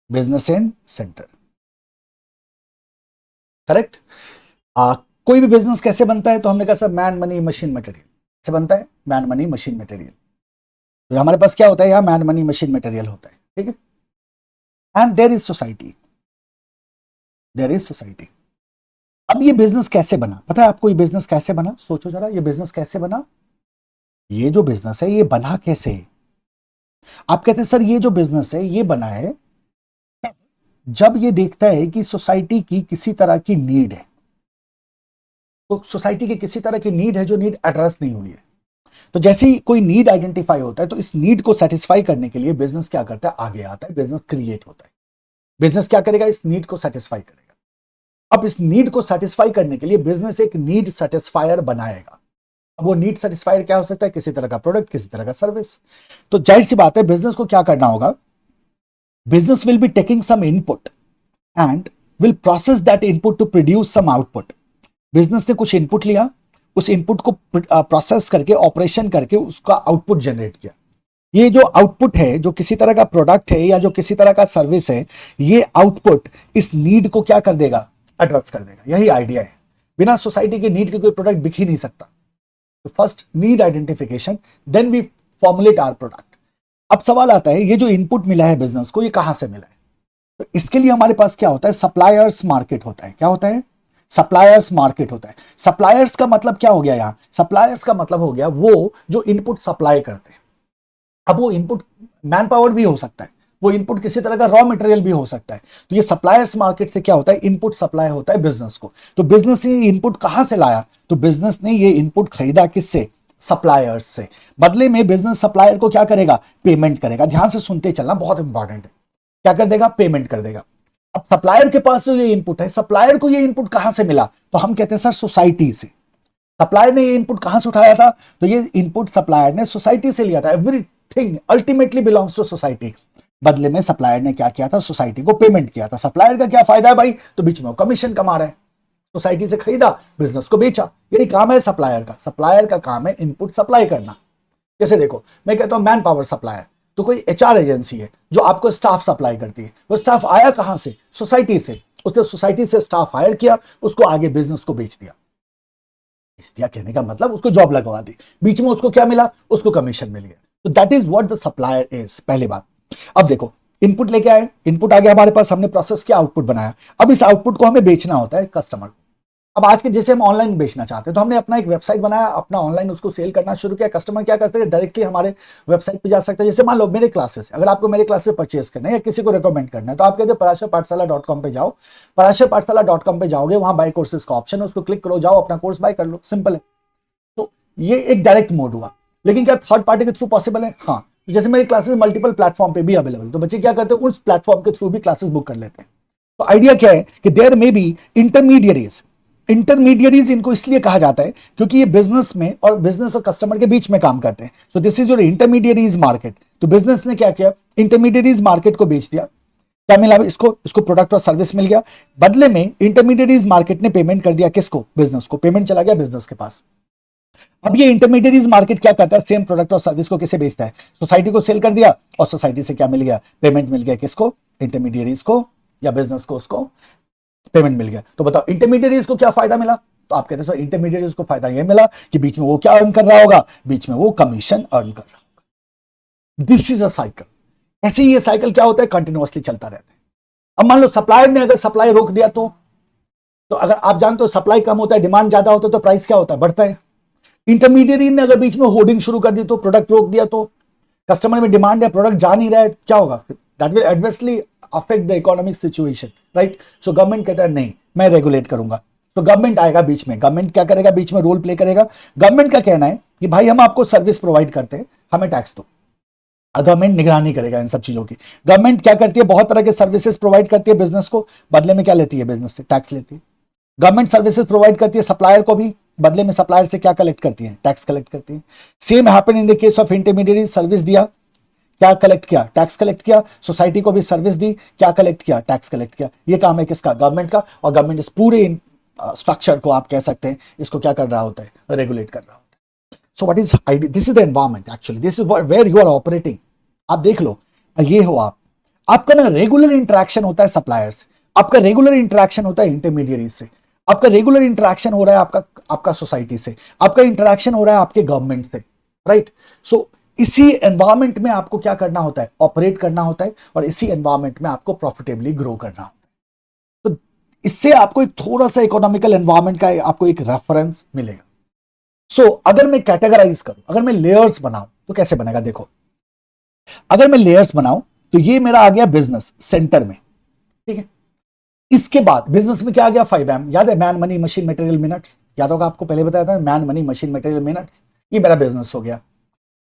business in centre, correct. कोई भी बिजनेस कैसे बनता है, तो हमने कहा sir man money machine material से बनता है, मैन मनी मशीन मटेरियल। तो हमारे पास क्या होता है, यहाँ मैन मनी मशीन मटेरियल होता है, ठीक है। And there is society, there is society. अब ये बिजनेस कैसे बना, पता है आपको ये बिजनेस कैसे बना? सोचो जरा, ये बिजनेस कैसे बना? ये जो बिजनेस है ये बना कैसे? आप कहते हैं सर ये जो बिजनेस है ये बना है जब ये देखता है कि सोसाइटी की किसी तरह की नीड है। तो सोसाइटी की किसी तरह की नीड है जो नीड एड्रेस नहीं हुई है। तो जैसे ही कोई नीड आइडेंटिफाई होता है तो इस नीड को सेटिस्फाई करने के लिए बिजनेस क्या करता है, आगे आता है, बिजनेस क्रिएट होता है। बिजनेस क्या करेगा, इस नीड को सेटिस्फाई करेगा। अब इस नीड को सेटिस्फाई करने के लिए बिजनेस एक नीड सेटिस्फायर बनाएगा। अब वो नीड सेटिस्फायर क्या हो सकता है, किसी तरह का प्रोडक्ट, किसी तरह का सर्विस। तो जाहिर सी बात है बिजनेस को क्या करना होगा, business will be taking some input and will process that input to produce some output. Business ने कुछ इनपुट लिया, उस इनपुट को प्रोसेस करके, ऑपरेशन करके उसका आउटपुट जनरेट किया। ये जो आउटपुट है, जो किसी तरह का प्रोडक्ट है या जो किसी तरह का सर्विस है, ये आउटपुट इस नीड को क्या कर देगा, एड्रेस कर देगा। यही आइडिया है। बिना सोसाइटी के नीड के कोई प्रोडक्ट बिक ही नहीं सकता। First need identification, then we formulate our product. अब सवाल आता है ये जो इनपुट मिला है बिजनेस को, ये कहां से मिला है? तो इसके लिए हमारे पास क्या होता है, सप्लायर्स मार्केट होता है। क्या होता है, सप्लायर्स मार्केट होता है। सप्लायर्स का मतलब क्या हो गया, यहां सप्लायर्स का मतलब हो गया वो जो इनपुट सप्लाई करते हैं। अब वो इनपुट मैन पावर भी हो सकता है, वो इनपुट किसी तरह का रॉ मटेरियल भी हो सकता है। तो ये सप्लायर्स मार्केट से क्या होता है, इनपुट सप्लाई होता है बिजनेस को। तो बिजनेस ने इनपुट कहां से लाया, तो बिजनेस ने ये इनपुट खरीदा किससे, सप्लायर्स से। बदले में बिजनेस सप्लायर को क्या करेगा, पेमेंट करेगा। ध्यान से सुनते चलना, बहुत इंपॉर्टेंट है। क्या कर देगा, पेमेंट कर देगा। अब सप्लायर के पास जो ये इनपुट है, सप्लायर को ये इनपुट कहां से मिला, तो हम कहते हैं सर सोसाइटी से। सप्लायर ने ये इनपुट कहां से उठाया था, तो ये इनपुट सप्लायर ने सोसाइटी से लिया था। Everything ultimately belongs to society. बदले में सप्लायर ने क्या किया था, सोसाइटी को पेमेंट किया था। सप्लायर का क्या फायदा है भाई, तो बीच में कमीशन कमा रहा है। सोसाइटी से खरीदा, बिजनेस को बेचा, यही काम है सप्लायर का। सप्लायर का काम है इनपुट सप्लाई करना। जैसे देखो, मैं कहता हूं मैन पावर सप्लायर, तो कोई HR एजेंसी है जो आपको स्टाफ सप्लाई करती है। वो स्टाफ आया कहां से, सोसाइटी से। उसने सोसाइटी से स्टाफ हायर किया, उसको आगे बिजनेस को बेच दिया। कहने का मतलब उसको जॉब लगवा दी, बीच में उसको क्या मिला, उसको कमीशन मिल गया। तो that is what the supplier is, पहली बात। अब देखो, इनपुट लेके आए, इनपुट आ गया हमारे पास, हमने प्रोसेस किया, आउटपुट बनाया। अब इस आउटपुट को हमें बेचना होता है कस्टमर को। अब आज के जैसे हम ऑनलाइन बेचना चाहते हैं, तो हमने अपना एक वेबसाइट बनाया, अपना ऑनलाइन उसको सेल करना शुरू किया। कस्टमर क्या करते हैं, डायरेक्टली हमारे वेबसाइट पे जा सकते हैं। जैसे मान लो मेरे क्लासेस, अगर आपको मेरे क्लासेस परचेज करना है या किसी को रिकमेंड करना है, तो आप कहते हैं parashar-pathshala.com पे जाओ। parashar-pathshala.com पे जाओगे, वहां बाय कोर्सेज का ऑप्शन है, उसको क्लिक करो, जाओ अपना कोर्स बाय कर लो, सिंपल है। तो ये एक डायरेक्ट मोड हुआ। लेकिन क्या थर्ड पार्टी के थ्रू पॉसिबल है? हाँ। जैसे मेरी क्लासेस मल्टीपल प्लेटफॉर्म पे भी अवेलेबल, तो बच्चे क्या करते हैं, उस प्लेटफॉर्म के थ्रू भी क्लासेस बुक कर लेते हैं। तो आइडिया क्या है कि देयर मे बी इंटरमीडिएरीज। इंटरमीडिएरीज इनको इसलिए कहा जाता है क्योंकि ये बिजनेस में और बिजनेस और कस्टमर के बीच में काम करते हैं। So this is your intermediaries market. तो बिजनेस ने क्या किया, इंटरमीडिएरीज मार्केट को बेच दिया। क्या मिला इसको प्रोडक्ट और सर्विस मिल गया। बदले में इंटरमीडिएरीज मार्केट ने पेमेंट कर दिया किसको, बिजनेस को। पेमेंट चला गया बिजनेस के पास। अब ये इंटरमीडिएरीज मार्केट क्या करता है, सेम प्रोडक्ट और सर्विस को किसे बेचता है, सोसाइटी को सेल कर दिया, और सोसाइटी से क्या मिल गया, पेमेंट मिल गया किसको, इंटरमीडिएरीज को या बिजनेस को, उसको पेमेंट मिल गया। तो बताओ इंटरमीडिएरीज को क्या फायदा मिला, तो आप कहते हैं सर इंटरमीडिएट को फायदा ये मिला कि बीच में वो क्या अर्न कर रहा होगा, बीच में वो कमीशन अर्न कर रहा होगा। This is a cycle. ऐसे ही ये साइकिल क्या होता है, कंटिन्यूअसली चलता रहता है। अब मान लो सप्लायर ने अगर सप्लाई रोक दिया तो अगर आप जानते हो सप्लाई कम होता है, डिमांड ज्यादा होता है, तो प्राइस क्या होता है, बढ़ता है। इंटरमीडिएट ने अगर बीच में होर्डिंग शुरू कर दी तो प्रोडक्ट रोक दिया तो कस्टमर में डिमांड है, प्रोडक्ट जा नहीं रहा है, क्या होगा, that will adversely affect the economic situation, right. So government कहता है नहीं मैं रेगुलेट करूंगा, तो गवर्नमेंट आएगा बीच में। गवर्नमेंट क्या करेगा, बीच में रोल प्ले करेगा। गवर्नमेंट का कहना है कि भाई हम आपको सर्विस प्रोवाइड करते हैं, हमें टैक्स दो। गवर्नमेंट निगरानी करेगा इन सब चीजों की। गवर्नमेंट क्या करती है, बहुत तरह के सर्विसेज प्रोवाइड करती है बिजनेस को, बदले में क्या लेती है, बिजनेस से टैक्स लेती है। गवर्नमेंट सर्विसेज प्रोवाइड करती है सप्लायर को भी, बदले में सप्लायर से क्या कलेक्ट करती है, टैक्स कलेक्ट करती है। Same happen in the case of intermediate, service दिया, क्या कलेक्ट किया, टैक्स कलेक्ट किया। सोसाइटी को भी सर्विस दी, क्या कलेक्ट किया, टैक्स कलेक्ट किया। ये काम है किसका, गवर्नमेंट का। और गवर्नमेंट इस पूरे स्ट्रक्चर को आप कह सकते हैं इसको क्या कर रहा होता है, रेगुलेट कर रहा होता है। So what is idea, this is the environment actually, this is where you are operating. आप देख लो, ये हो आपका ना रेगुलर इंटरेक्शन होता है सप्लायर से, आपका रेगुलर इंटरेक्शन होता है इंटरमीडिएट से, आपका रेगुलर इंटरेक्शन हो रहा है आपका सोसाइटी से, आपका इंटरेक्शन हो रहा है आपके गवर्नमेंट से, राइट। सो इसी एनवायरमेंट में आपको क्या करना होता है, ऑपरेट करना होता है, और इसी एनवायरमेंट में आपको प्रॉफिटेबली ग्रो करना होता है। तो इससे आपको एक थोड़ा सा इकोनॉमिकल एनवायरमेंट का आपको एक रेफरेंस मिलेगा। सो अगर मैं कैटेगराइज करूं, अगर मैं लेयर्स बनाऊं तो कैसे बनेगा, देखो अगर मैं लेयर्स बनाऊं तो ये मेरा आ गया बिजनेस सेंटर में, ठीक है। इसके बाद बिजनेस में क्या आ गया, 5M, याद है, man money machine material minutes, याद होगा आपको, पहले बताया था man money machine material minutes, ये मेरा बिजनेस हो गया।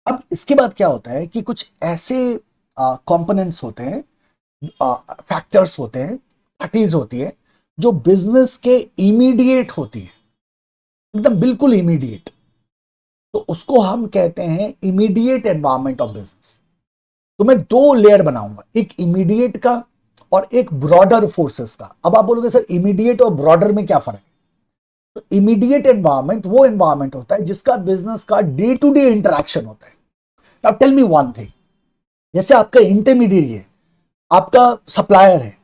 अब इसके बाद क्या होता है कि कुछ ऐसे कंपोनेंट्स होते हैं, फैक्टर्स होते हैं, पार्टीज होती है जो बिजनेस के इमीडिएट होती है, एकदम बिल्कुल इमीडिएट, तो उसको हम कहते हैं इमीडिएट एनवायरमेंट ऑफ बिजनेस। तो मैं दो लेयर बनाऊंगा, एक इमीडिएट का और एक ब्रॉडर फोर्सेस का। अब आप बोलोगे सर इमीडिएट और ब्रॉडर में क्या फर्क है, तो इमीडिएट एनवायरमेंट वो एनवायरमेंट होता है जिसका बिजनेस का डे टू डे इंटरेक्शन होता है। Now tell me one thing, जैसे आपका इंटरमीडिएट है, आपका सप्लायर है,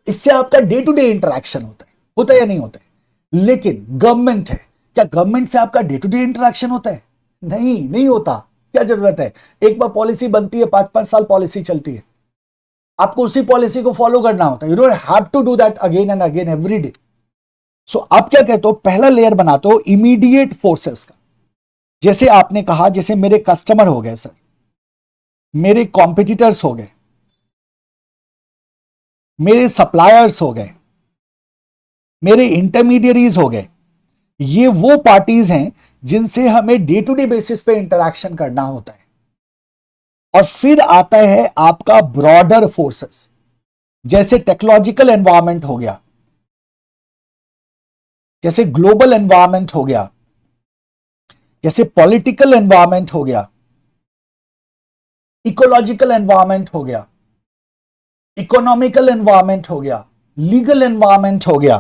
इससे आपका डे टू डे इंटरेक्शन होता है या नहीं होता है। लेकिन गवर्नमेंट है, क्या गवर्नमेंट से आपका डे टू डे इंटरेक्शन होता है, नहीं होता। क्या जरूरत है, एक बार पॉलिसी बनती है, 5-5 साल पॉलिसी चलती है, आपको उसी पॉलिसी को फॉलो करना होता है। You don't have to do that again and again every day. So आप क्या कहते हो, पहला लेयर बनाते हो इमीडिएट फोर्सेस का। जैसे आपने कहा, जैसे मेरे कस्टमर हो गए सर, मेरे कॉम्पिटिटर्स हो गए, मेरे सप्लायर्स हो गए, मेरे इंटरमीडियरीज हो गए, ये वो पार्टीज हैं जिनसे हमें डे टू डे बेसिस पे इंटरेक्शन करना होता है। और फिर आता है आपका ब्रॉडर फोर्सेस, जैसे टेक्नोलॉजिकल एनवायरनमेंट हो गया, जैसे ग्लोबल एनवायरनमेंट हो गया, जैसे पॉलिटिकल एनवायरनमेंट हो गया, इकोलॉजिकल एनवायरनमेंट हो गया, इकोनॉमिकल एनवायरनमेंट हो गया, लीगल एनवायरनमेंट हो गया,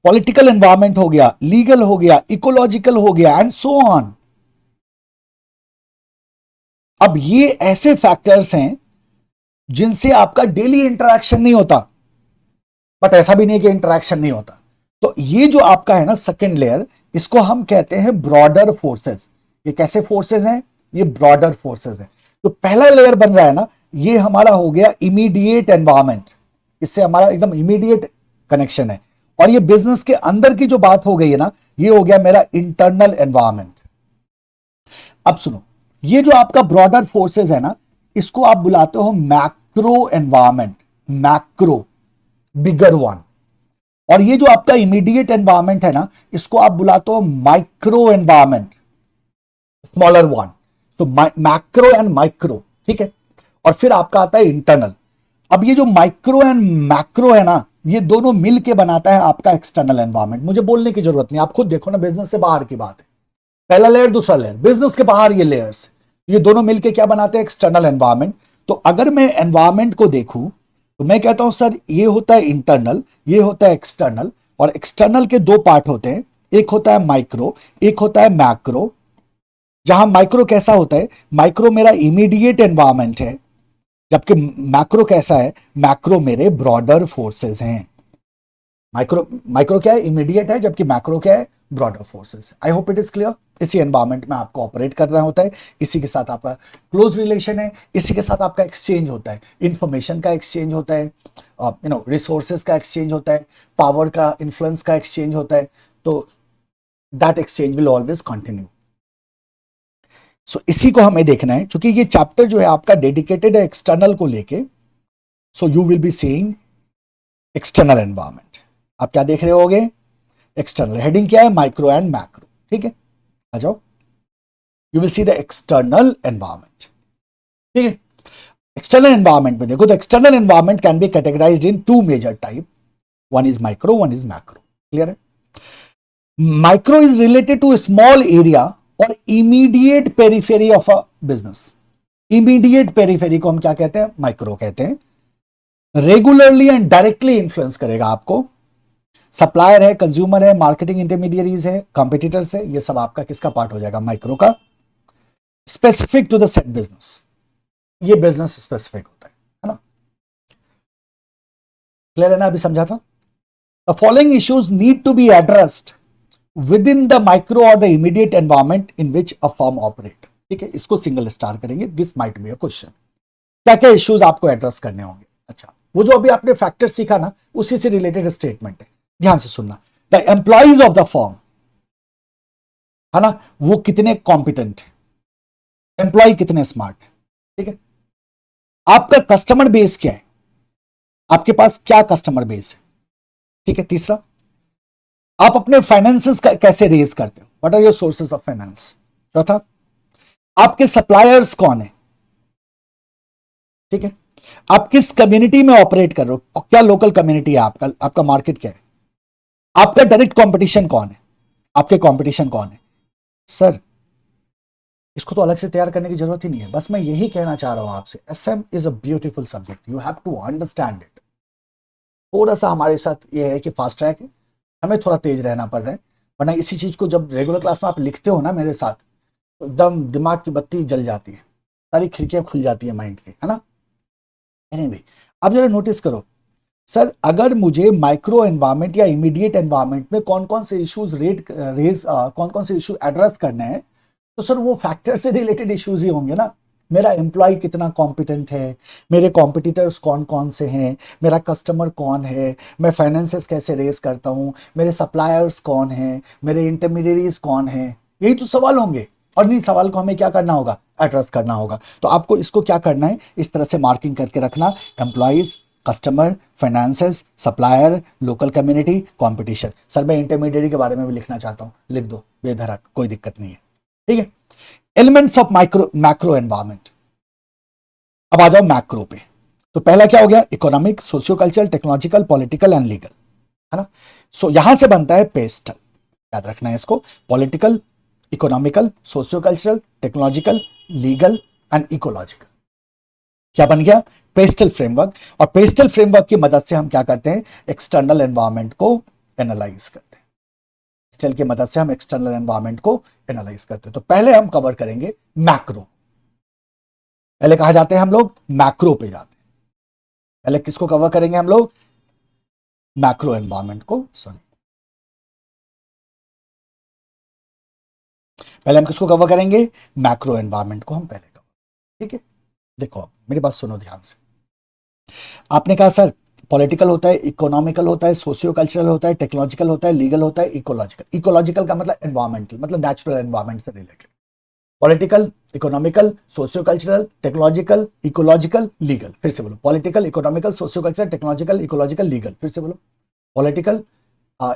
पॉलिटिकल एनवायरनमेंट हो गया, लीगल हो गया, इकोलॉजिकल हो गया, एंड सो ऑन। अब ये ऐसे फैक्टर्स हैं जिनसे आपका डेली इंटरेक्शन नहीं होता, बट ऐसा भी नहीं कि इंटरेक्शन नहीं होता। तो ये जो आपका है ना सेकेंड लेयर, इसको हम कहते हैं ब्रॉडर फोर्सेस। ये कैसे फोर्सेस हैं, ये ब्रॉडर फोर्सेस हैं। तो पहला लेयर बन रहा है ना, ये हमारा हो गया इमीडिएट एनवायरनमेंट, इससे हमारा एकदम इमीडिएट कनेक्शन है। और ये बिजनेस के अंदर की जो बात हो गई है ना, ये हो गया मेरा इंटरनल एनवायरनमेंट। अब सुनो, ये जो आपका ब्रॉडर फोर्सेस है ना, इसको आप बुलाते हो macro environment, macro, bigger one. और ये जो आपका इमीडिएट एनवायरनमेंट है ना, इसको आप बुलाते हो माइक्रो एनवायरनमेंट, स्मॉलर वन। तो मैक्रो एंड माइक्रो, ठीक है। और फिर आपका आता है इंटरनल। अब ये जो माइक्रो एंड मैक्रो है ना, ये दोनों मिलके बनाता है आपका एक्सटर्नल एनवायरनमेंट। मुझे बोलने की जरूरत नहीं, आप खुद देखो ना, बिजनेस से बाहर की बात है। पहला लेयर, दूसरा लेयर, बिजनेस के बाहर ये लेयर्स, ये दोनों मिलके क्या बनाते हैं, एक्सटर्नल एनवायरनमेंट। तो अगर मैं एनवायरनमेंट को देखूं तो मैं कहता हूं सर ये होता है इंटरनल, ये होता है एक्सटर्नल। और एक्सटर्नल के दो पार्ट होते हैं, एक होता है माइक्रो, एक होता है मैक्रो। जहां माइक्रो कैसा होता है, माइक्रो मेरा इमीडिएट एनवायरनमेंट है, जबकि मैक्रो कैसा है, मैक्रो मेरे ब्रॉडर फोर्सेस हैं। माइक्रो माइक्रो क्या है, इमीडिएट है, जबकि मैक्रो क्या है, broader forces. I hope it is clear. इसी एनवायरमेंट में आपको ऑपरेट करना होता है, इसी के साथ आपका क्लोज रिलेशन है, इसी के साथ आपका एक्सचेंज होता है, इंफॉर्मेशन का एक्सचेंज होता है, रिसोर्सेज का एक्सचेंज होता है, पावर का, इन्फ्लुएंस का एक्सचेंज होता है। तो that exchange will always continue. So इसी को हमें देखना है, क्योंकि ये चैप्टर जो है आपका डेडिकेटेड है एक्सटर्नल को लेके। So you will be seeing external environment. आप क्या देख रहे होगे, एक्सटर्नल। हेडिंग क्या है, माइक्रो एंड मैक्रो। ठीक है, आ जाओ। You will see the external environment. ठीक है, एक्सटर्नल एनवायरमेंट में देखो तो external environment can be categorised in two major type, one is micro, one is macro. Clear है। Micro is related to small area और immediate periphery of a business. Immediate periphery को हम क्या कहते हैं, माइक्रो कहते हैं। रेगुलरली एंड डायरेक्टली इंफ्लुएंस करेगा आपको। सप्लायर है, कंज्यूमर है, मार्केटिंग इंटरमीडियरीज है, कॉम्पिटिटर्स है, ये सब आपका किसका पार्ट हो जाएगा, माइक्रो का। Specific to the set business, ये बिजनेस स्पेसिफिक होता है ना। क्लियर है ना, अभी समझा था। The following issues need to be addressed within the micro और the immediate environment in which a firm operate. ठीक है, इसको सिंगल स्टार करेंगे, this might be a question. क्या क्या इश्यूज आपको एड्रेस करने होंगे। अच्छा, वो जो अभी आपने फैक्टर सीखा ना, उसी से रिलेटेड स्टेटमेंट है, ध्यान से सुनना। The employees of the firm, है ना, वो कितने कॉम्पिटेंट है, एम्प्लॉय कितने स्मार्ट है। ठीक है, आपका कस्टमर बेस क्या है, आपके पास क्या कस्टमर बेस है। ठीक है, तीसरा, आप अपने फाइनेंसेस कैसे रेज करते हो, what are your sources of finance. चौथा, आपके सप्लायर्स कौन है। ठीक है, आप किस कम्युनिटी में ऑपरेट कर रहे हो, क्या लोकल कम्युनिटी है आपका, आपका मार्केट क्या है, आपका डायरेक्ट कंपटीशन कौन है, आपके कंपटीशन कौन है। सर इसको तो अलग से तैयार करने की जरूरत ही नहीं है, बस मैं यही कहना चाह रहा हूं आपसे, SM is a beautiful subject, you have to understand it. थोड़ा सा हमारे साथ ये है कि फास्ट ट्रैक है, हमें थोड़ा तेज रहना पड़ रहा है, वरना इसी चीज को जब रेगुलर क्लास में आप लिखते हो ना मेरे साथ, तो एकदम दिमाग की बत्ती जल जाती है, सारी खिड़कियां खुल जाती है माइंड की, है ना। एनीवे, अब जरा नोटिस करो, सर अगर मुझे माइक्रो एनवायरमेंट या इमीडिएट एनवायरमेंट में कौन कौन से इश्यूज कौन कौन से इशू एड्रेस करने हैं, तो सर वो फैक्टर से रिलेटेड इश्यूज ही होंगे ना। मेरा एम्प्लॉय कितना कॉम्पिटेंट है, मेरे कॉम्पिटिटर्स कौन कौन से हैं, मेरा कस्टमर कौन है, मैं फाइनेंसेस कैसे रेस करता हूं, मेरे सप्लायर्स कौन हैं, मेरे इंटरमीडियरीज कौन हैं, यही तो सवाल होंगे। और इन सवाल को हमें क्या करना होगा, एड्रेस करना होगा। तो आपको इसको क्या करना है, इस तरह से मार्किंग करके रखना, employees, customer, finances, supplier, local community, competition. Sir मैं इंटरमीडिएट के बारे में भी लिखना चाहता हूं, लिख दो बेधड़क, कोई दिक्कत नहीं है। ठीक है, एलिमेंट्स ऑफ मैक्रो एनवायरमेंट। अब आ जाओ मैक्रो पे। तो पहला क्या हो गया, economic, socio cultural, technological, political and legal, है ना। सो यहां से बनता है पेस्टल, याद रखना है इसको, political, economical, socio cultural, technological, legal and ecological. क्या बन गया, पेस्टल फ्रेमवर्क। और पेस्टल फ्रेमवर्क की मदद से हम क्या करते हैं, एक्सटर्नल एनवायरमेंट को एनालाइज करते हैं। पेस्टल की मदद से हम एक्सटर्नल एनवायरमेंट को एनालाइज करते हैं। तो पहले हम कवर करेंगे मैक्रो। पहले कहा जाते हैं हम लोग मैक्रो पे जाते हैं। पहले किसको कवर करेंगे हम लोग, मैक्रो एनवायरमेंट को, सॉरी पहले हम किसको कवर करेंगे, मैक्रो एनवायरमेंट को हम पहले कवर। ठीक है, देखो अब मेरी बात सुनो ध्यान से। आपने कहा सर पॉलिटिकल होता है, इकोनॉमिकल होता है, सोशियो कल्चरल होता है, टेक्नोलॉजिकल होता है, लीगल होता है, इकोलॉजिकल। इकोलॉजिकल का मतलब एनवायरमेंटल, मतलब नेचुरल एनवायरमेंट से related. Political, economical, socio cultural, technological, ecological, legal. फिर से बोलो, political, economical, socio cultural, technological, ecological, legal. फिर से बोलो, political,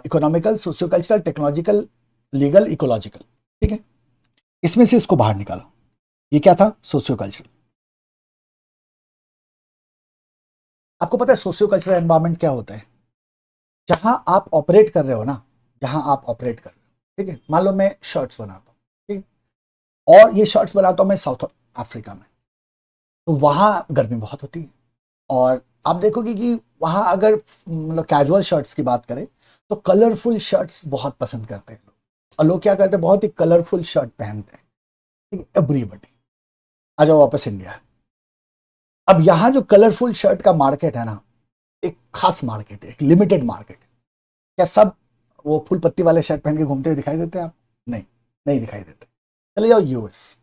economical, socio cultural, technological, legal, ecological. ठीक है, इसमें से इसको बाहर निकालो, ये क्या था, सोशियो कल्चरल। आपको पता है सोशियो कल्चरल एनवायरमेंट क्या होता है, जहां आप ऑपरेट कर रहे हो ना, जहां आप ऑपरेट कर रहे हो। ठीक है, मान लो मैं शर्ट्स बनाता हूँ, ठीक है, और ये शर्ट्स बनाता हूँ मैं साउथ अफ्रीका में, तो वहां गर्मी बहुत होती है। और आप देखोगे कि वहां अगर मतलब कैजुअल शर्ट्स की बात करें, तो कलरफुल शर्ट्स बहुत पसंद करते हैं लोग, और लोग क्या करते हैं, बहुत ही कलरफुल शर्ट पहनते हैं। ठीक है, एवरीबडी। आ जाओ वापस इंडिया। अब यहां जो कलरफुल शर्ट का मार्केट है ना, एक खास मार्केट है, एक लिमिटेड मार्केट है। क्या सब वो फूल पत्ती वाले शर्ट पहन के घूमते हुए दिखाई देते हैं आप? नहीं, नहीं दिखाई देते। चले जाओ यूएस,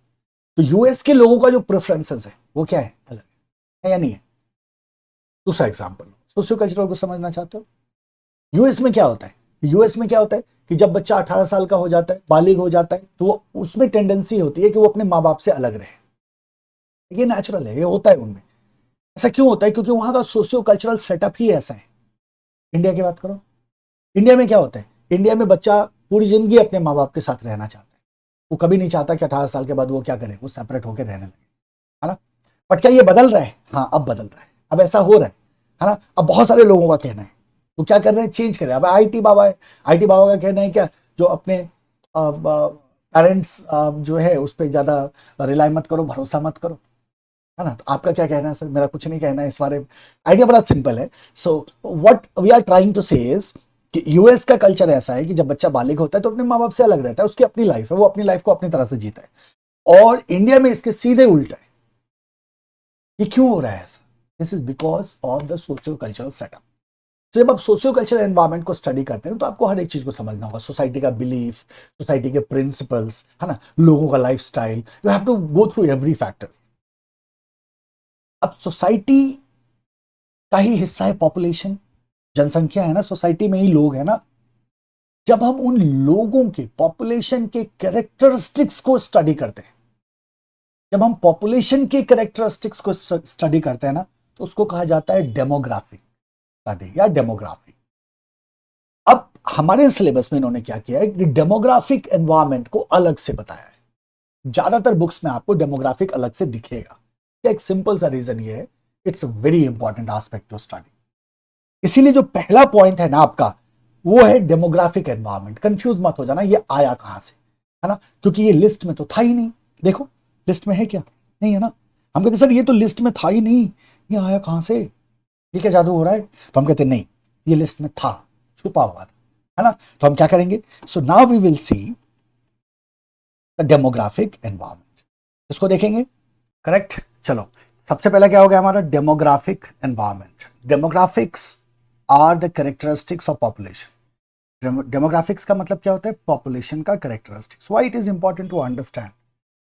तो यूएस के लोगों का जो प्रेफरेंसेस है वो क्या है, अलग है या नहीं है? दूसरा एग्जाम्पल, सोशियो कल्चरल को समझना चाहते हो? यूएस में क्या होता है, यूएस में क्या होता है कि जब बच्चा 18 साल का हो जाता है, बालिग हो जाता है, तो वो उसमें टेंडेंसी होती है कि वो अपने माँ बाप से अलग रहे। ये नेचुरल है, ये होता है उनमें। ऐसा क्यों होता है? क्योंकि वहां का सोशियो कल्चरल सेटअप ही ऐसा है। इंडिया की बात करो, इंडिया में क्या होता है, इंडिया में बच्चा पूरी जिंदगी अपने माँ बाप के साथ रहना चाहता है। वो कभी नहीं चाहता कि 18 साल के बाद वो क्या करे, वो सेपरेट होकर रहने लगे, है ना? बट क्या ये बदल रहा है? हाँ, अब बदल रहा है, अब ऐसा हो रहा है ना? अब बहुत सारे लोगों का कहना है वो क्या कर रहे हैं, चेंज कर रहे हैं। अब आईटी बाबा है, आईटी बाबा का कहना है क्या, जो अपने पेरेंट्स जो है उस पर ज्यादा रिलाई मत करो, भरोसा मत करो, है ना? तो आपका क्या कहना है? सर मेरा कुछ नहीं कहना है इस बारे में, आइडिया बड़ा सिंपल है। So what we are trying to say is कि यूएस का कल्चर ऐसा है कि जब बच्चा बालिग होता है तो अपने माँ बाप से अलग रहता है, उसकी अपनी लाइफ है, वो अपनी लाइफ को अपनी तरह से जीता है। और इंडिया में इसके सीधे उल्टा है। ये क्यों हो रहा है ऐसा? This is because of the socio cultural setup. तो जब आप सोशियो कल्चरल एनवायरमेंट को स्टडी करते हैं तो आपको हर एक चीज को समझना होगा, सोसाइटी का बिलीफ, सोसाइटी के प्रिंसिपल्स, है ना, लोगों का life style, you have to go through every factors. अब सोसाइटी का ही हिस्सा है पॉपुलेशन, जनसंख्या है ना, सोसाइटी में ही लोग है ना। जब हम उन लोगों के पॉपुलेशन के कैरेक्टरिस्टिक्स को स्टडी करते हैं, जब हम पॉपुलेशन के कैरेक्टरिस्टिक्स को स्टडी करते हैं ना, तो उसको कहा जाता है डेमोग्राफिक स्टडी या डेमोग्राफी। अब हमारे सिलेबस में इन्होंने क्या किया है कि डेमोग्राफिक एनवायरनमेंट को अलग से बताया है। ज्यादातर बुक्स में आपको डेमोग्राफिक अलग से दिखेगा। एक सिंपल सा रीजन ये है, it's a very important aspect to study. इसीलिए जो पहला पॉइंट है ना आपका, वो है डेमोग्राफिक एनवायरनमेंट। कंफ्यूज मत हो जाना ये आया कहां से, है ना, क्योंकि ये लिस्ट में तो था ही नहीं। देखो लिस्ट में है क्या, नहीं है ना। हम कहते सर ये तो लिस्ट में था ही नहीं, ये आया कहां से, ये क्या जादू हो रहा है? तो हम कहते नहीं, ये लिस्ट में था, छुपा हुआ था, है ना। तो हम क्या करेंगे, so now we will see the demographic environment, इसको देखेंगे। करेक्ट, चलो सबसे पहला क्या हो गया हमारा, demographic environment. Demographics are the characteristics of population. Demographics का मतलब क्या होता है, पॉपुलेशन का characteristics. Why it is important to understand,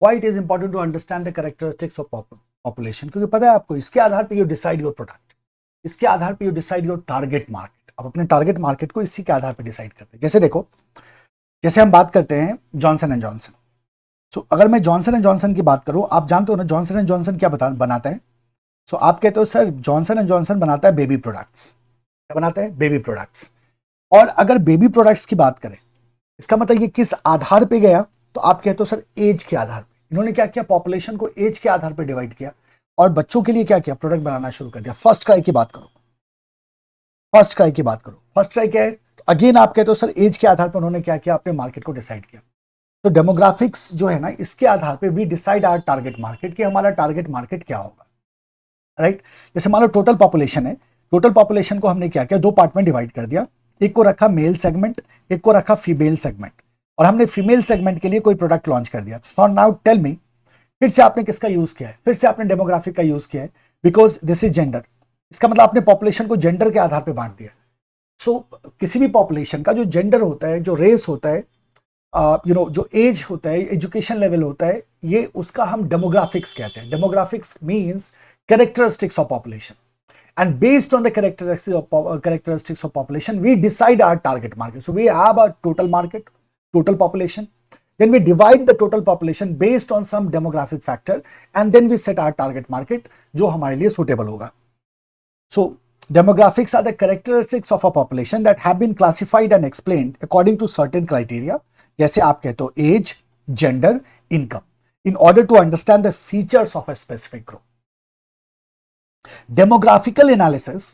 why it is important to understand the characteristics of population, क्योंकि पता है आपको इसके आधार पर यू डिसाइड योर प्रोडक्ट, इसके आधार पर you decide your target market. आप अपने टारगेट मार्केट को इसी के आधार पर डिसाइड करते हैं। जैसे देखो, जैसे हम बात करते हैं जॉनसन एंड जॉनसन। सो अगर मैं जॉनसन एंड जॉनसन की बात करूं, आप जानते हो ना जॉनसन एंड जॉनसन क्या बनाता है। सो आप कहते हो सर जॉनसन एंड जॉनसन बनाता है बेबी प्रोडक्ट्स। क्या बनाता है, बेबी प्रोडक्ट्स। और अगर बेबी प्रोडक्ट्स की बात करें, इसका मतलब ये किस आधार पे गया, तो आप कहते हो सर एज के आधार पे। इन्होंने क्या किया, पॉपुलेशन को एज के आधार पे डिवाइड किया और बच्चों के लिए क्या किया, प्रोडक्ट बनाना शुरू कर दिया। फर्स्ट क्राई की बात करो, फर्स्ट क्राई की बात करो, फर्स्ट क्राई क्या है, अगेन आप कहते हो सर एज के आधार पर उन्होंने क्या किया, अपने मार्केट को डिसाइड किया। तो डेमोग्राफिक्स जो है ना, इसके आधार पे we decide our target market, कि हमारा टारगेट मार्केट क्या होगा, राइट। जैसे मान लो टोटल पॉपुलेशन है, टोटल पॉपुलेशन को हमने क्या किया, दो पार्ट में डिवाइड कर दिया। एक को रखा मेल सेगमेंट, एक को रखा फीमेल सेगमेंट, और हमने फीमेल सेगमेंट के लिए कोई प्रोडक्ट लॉन्च कर दिया। सो नाउ टेल मी, फिर से आपने किसका यूज किया है, फिर से आपने डेमोग्राफिक का यूज किया है, बिकॉज दिस इज जेंडर। इसका मतलब आपने पॉपुलेशन को जेंडर के आधार पर बांट दिया। सो किसी भी पॉपुलेशन का जो जेंडर होता है, जो रेस होता है, जो एज होता है, एजुकेशन लेवल होता है, ये उसका हम डेमोग्राफिक्स कहते हैं। Demographics means characteristics of population, and based on the characteristics of population we decide our target market. So we have a total market, total population, then we divide the total population based on some demographic factor and then we set our target market जो हमारे लिए suitable होगा. So demographics are the characteristics of a population that have been classified and explained according to certain criteria, जैसे आप कहते हो age, gender, income, in order to understand the features of a specific group. Demographical analysis